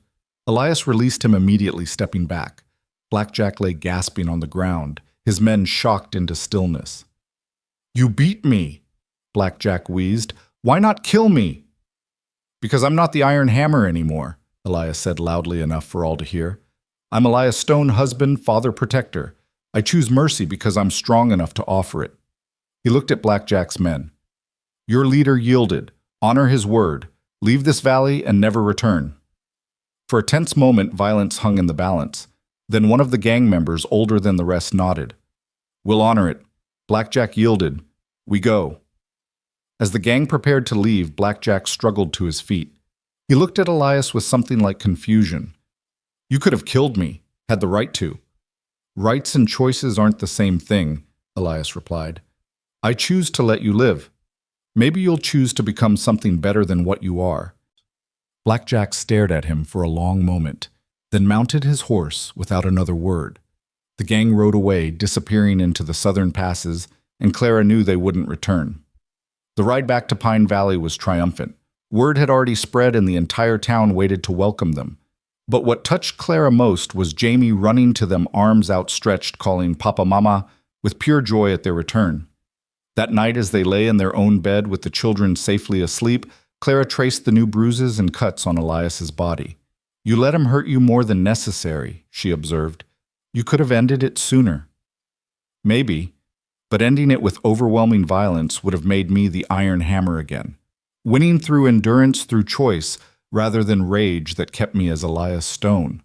Elias released him immediately, stepping back. Blackjack lay gasping on the ground, his men shocked into stillness. "You beat me," Blackjack wheezed. "Why not kill me?" "Because I'm not the Iron Hammer anymore," Elias said loudly enough for all to hear. "I'm Elias Stone, husband, father, protector. I choose mercy because I'm strong enough to offer it." He looked at Blackjack's men. "Your leader yielded. Honor his word. Leave this valley and never return." For a tense moment, violence hung in the balance. Then one of the gang members, older than the rest, nodded. "We'll honor it." Blackjack yielded. "We go." As the gang prepared to leave, Blackjack struggled to his feet. He looked at Elias with something like confusion. "You could have killed me, had the right to." "Rights and choices aren't the same thing," Elias replied. "I choose to let you live. Maybe you'll choose to become something better than what you are." Blackjack stared at him for a long moment, then mounted his horse without another word. The gang rode away, disappearing into the southern passes, and Clara knew they wouldn't return. The ride back to Pine Valley was triumphant. Word had already spread and the entire town waited to welcome them. But what touched Clara most was Jamie running to them, arms outstretched, calling "Papa, Mama," with pure joy at their return. That night, as they lay in their own bed with the children safely asleep, Clara traced the new bruises and cuts on Elias's body. "You let him hurt you more than necessary," she observed. "You could have ended it sooner." "Maybe, but ending it with overwhelming violence would have made me the Iron Hammer again. Winning through endurance, through choice, rather than rage that kept me as Elias Stone.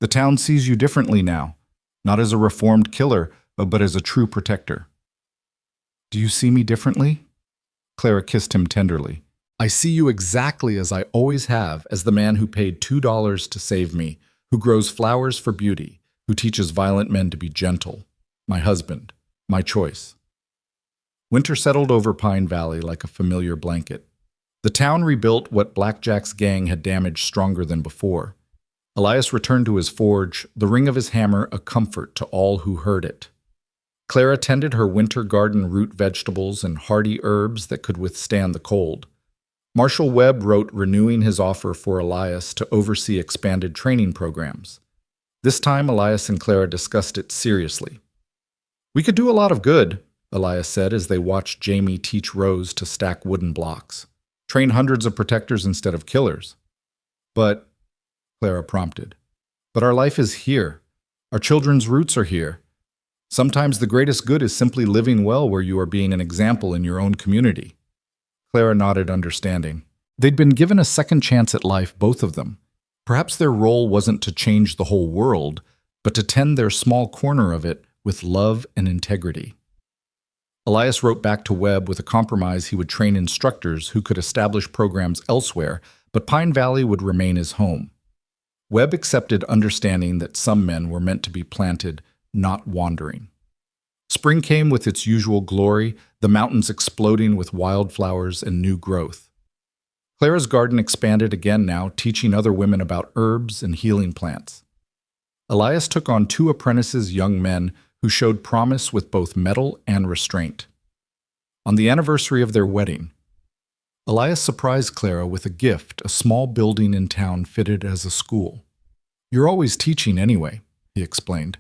The town sees you differently now, not as a reformed killer, but as a true protector." "Do you see me differently?" Clara kissed him tenderly. "I see you exactly as I always have, as the man who paid $2 to save me, who grows flowers for beauty, who teaches violent men to be gentle. My husband, my choice." Winter settled over Pine Valley like a familiar blanket. The town rebuilt what Blackjack's gang had damaged stronger than before. Elias returned to his forge, the ring of his hammer a comfort to all who heard it. Clara tended her winter garden root vegetables and hardy herbs that could withstand the cold. Marshall Webb wrote renewing his offer for Elias to oversee expanded training programs. This time, Elias and Clara discussed it seriously. "We could do a lot of good," Elias said as they watched Jamie teach Rose to stack wooden blocks. "Train hundreds of protectors instead of killers." "But," Clara prompted, "but our life is here. Our children's roots are here. Sometimes the greatest good is simply living well where you are being an example in your own community." Clara nodded, understanding. They'd been given a second chance at life, both of them. Perhaps their role wasn't to change the whole world, but to tend their small corner of it with love and integrity. Elias wrote back to Webb with a compromise: he would train instructors who could establish programs elsewhere, but Pine Valley would remain his home. Webb accepted, understanding that some men were meant to be planted, not wandering. Spring came with its usual glory, the mountains exploding with wildflowers and new growth. Clara's garden expanded again now, teaching other women about herbs and healing plants. Elias took on 2 apprentices, young men who showed promise with both mettle and restraint. On the anniversary of their wedding, Elias surprised Clara with a gift, a small building in town fitted as a school. "You're always teaching anyway," he explained.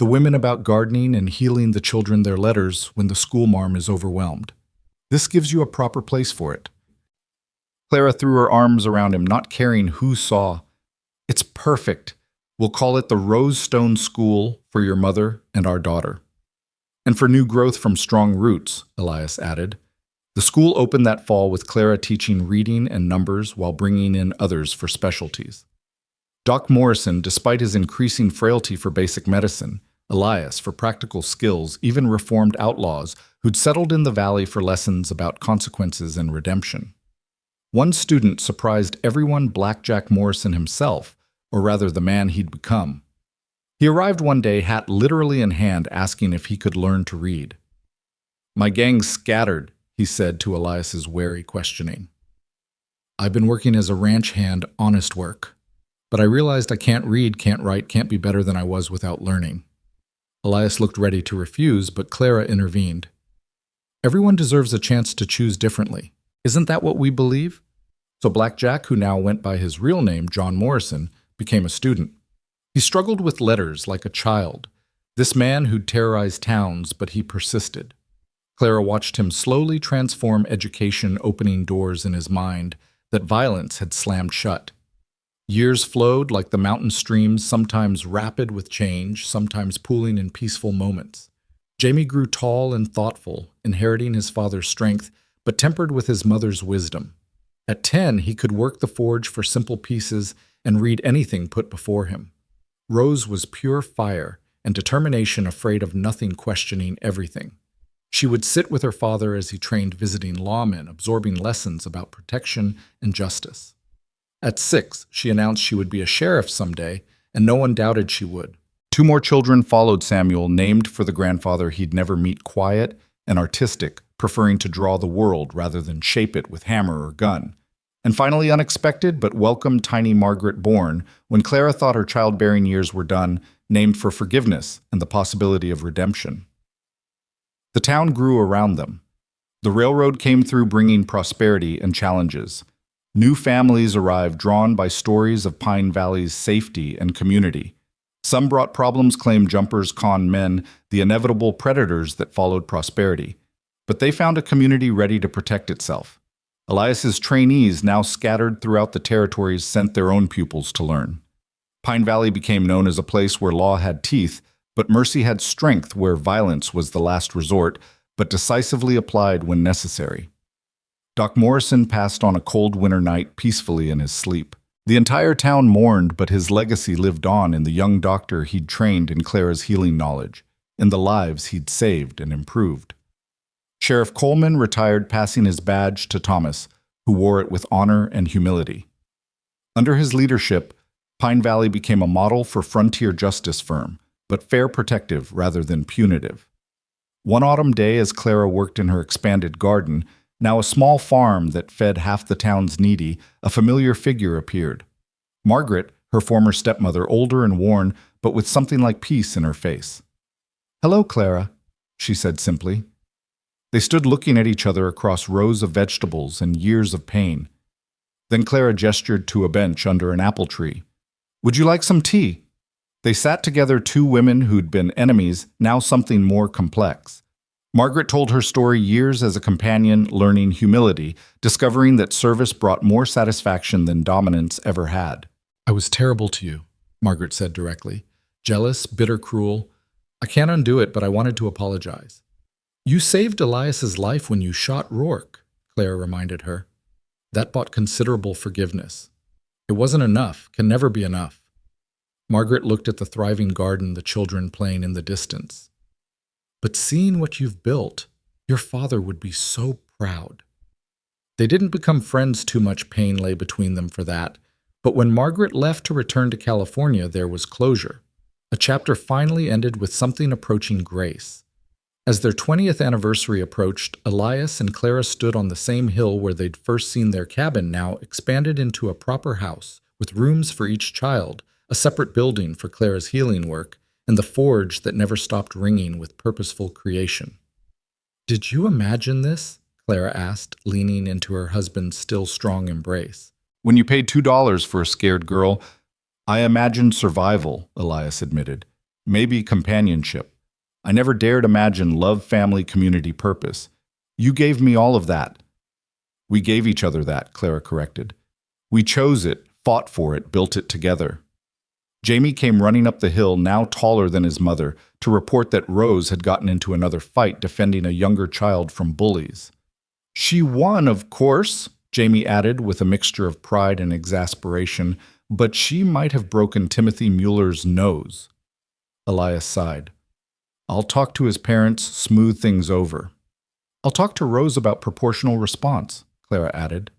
"The women about gardening and healing the children their letters when the schoolmarm is overwhelmed. This gives you a proper place for it." Clara threw her arms around him, not caring who saw. "It's perfect. We'll call it the Rosestone School for your mother and our daughter." "And for new growth from strong roots," Elias added. The school opened that fall with Clara teaching reading and numbers while bringing in others for specialties. Doc Morrison, despite his increasing frailty for basic medicine, Elias for practical skills, even reformed outlaws who'd settled in the valley for lessons about consequences and redemption. One student surprised everyone: Blackjack Morrison himself, or rather the man he'd become. He arrived one day, hat literally in hand, asking if he could learn to read. "My gang's scattered," he said to Elias's wary questioning. "I've been working as a ranch hand, honest work. But I realized I can't read, can't write, can't be better than I was without learning." Elias looked ready to refuse, but Clara intervened. "Everyone deserves a chance to choose differently. Isn't that what we believe?" So Blackjack, who now went by his real name, John Morrison, became a student. He struggled with letters like a child, this man who'd terrorized towns, but he persisted. Clara watched him slowly transform education, opening doors in his mind that violence had slammed shut. Years flowed like the mountain streams, sometimes rapid with change, sometimes pooling in peaceful moments. Jamie grew tall and thoughtful, inheriting his father's strength, but tempered with his mother's wisdom. At 10, he could work the forge for simple pieces and read anything put before him. Rose was pure fire and determination, afraid of nothing, questioning everything. She would sit with her father as he trained visiting lawmen, absorbing lessons about protection and justice. At 6, she announced she would be a sheriff someday, and no one doubted she would. 2 more children followed Samuel, named for the grandfather he'd never meet, quiet and artistic, preferring to draw the world rather than shape it with hammer or gun. And finally, unexpected but welcome, tiny Margaret, born when Clara thought her childbearing years were done, named for forgiveness and the possibility of redemption. The town grew around them. The railroad came through, bringing prosperity and challenges. New families arrived, drawn by stories of Pine Valley's safety and community. Some brought problems, claimed jumpers, con men, the inevitable predators that followed prosperity. But they found a community ready to protect itself. Elias's trainees, now scattered throughout the territories, sent their own pupils to learn. Pine Valley became known as a place where law had teeth, but mercy had strength, where violence was the last resort, but decisively applied when necessary. Doc Morrison passed on a cold winter night peacefully in his sleep. The entire town mourned, but his legacy lived on in the young doctor he'd trained in Clara's healing knowledge, in the lives he'd saved and improved. Sheriff Coleman retired, passing his badge to Thomas, who wore it with honor and humility. Under his leadership, Pine Valley became a model for frontier justice firm, but fair, protective rather than punitive. One autumn day, as Clara worked in her expanded garden, now a small farm that fed half the town's needy, a familiar figure appeared. Margaret, her former stepmother, older and worn, but with something like peace in her face. "Hello, Clara," she said simply. They stood looking at each other across rows of vegetables and years of pain. Then Clara gestured to a bench under an apple tree. "Would you like some tea?" They sat together, 2 women who'd been enemies, now something more complex. Margaret told her story: years as a companion, learning humility, discovering that service brought more satisfaction than dominance ever had. "I was terrible to you," Margaret said directly. "Jealous, bitter, cruel. I can't undo it, but I wanted to apologize." "You saved Elias's life when you shot Rourke," Clara reminded her. "That bought considerable forgiveness. It wasn't enough, can never be enough." Margaret looked at the thriving garden, the children playing in the distance. But seeing what you've built, your father would be so proud. They didn't become friends, too much pain lay between them for that, but when Margaret left to return to California, there was closure. A chapter finally ended with something approaching grace. As their 20th anniversary approached, Elias and Clara stood on the same hill where they'd first seen their cabin, now expanded into a proper house, with rooms for each child, a separate building for Clara's healing work, and the forge that never stopped ringing with purposeful creation. "Did you imagine this?" Clara asked, leaning into her husband's still strong embrace. "When you paid $2 for a scared girl, I imagined survival," Elias admitted. "Maybe companionship. I never dared imagine love, family, community, purpose. You gave me all of that." "We gave each other that," Clara corrected. "We chose it, fought for it, built it together." Jamie came running up the hill, now taller than his mother, to report that Rose had gotten into another fight defending a younger child from bullies. "She won, of course," Jamie added with a mixture of pride and exasperation, "but she might have broken Timothy Mueller's nose." Elias sighed. "I'll talk to his parents, smooth things over." "I'll talk to Rose about proportional response," Clara added.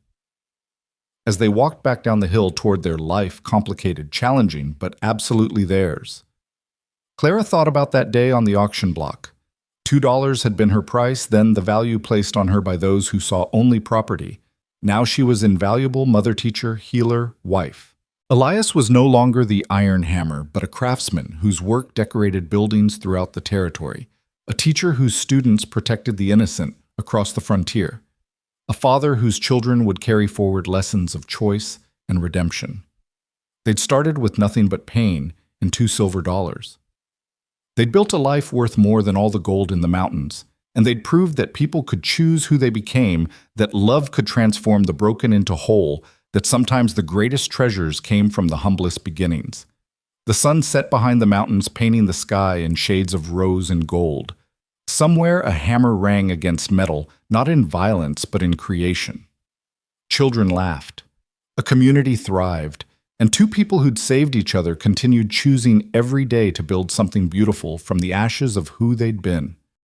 As they walked back down the hill toward their life, complicated, challenging, but absolutely theirs, Clara thought about that day on the auction block. $2 had been her price, then the value placed on her by those who saw only property. Now she was invaluable mother, teacher, healer, wife. Elias was no longer the iron hammer, but a craftsman whose work decorated buildings throughout the territory, a teacher whose students protected the innocent across the frontier, a father whose children would carry forward lessons of choice and redemption. They'd started with nothing but pain and $2 silver. They'd built a life worth more than all the gold in the mountains, and they'd proved that people could choose who they became, that love could transform the broken into whole, that sometimes the greatest treasures came from the humblest beginnings. The sun set behind the mountains, painting the sky in shades of rose and gold. Somewhere a hammer rang against metal, not in violence but in creation. Children laughed. A community thrived, and two people who'd saved each other continued choosing every day to build something beautiful from the ashes of who they'd been.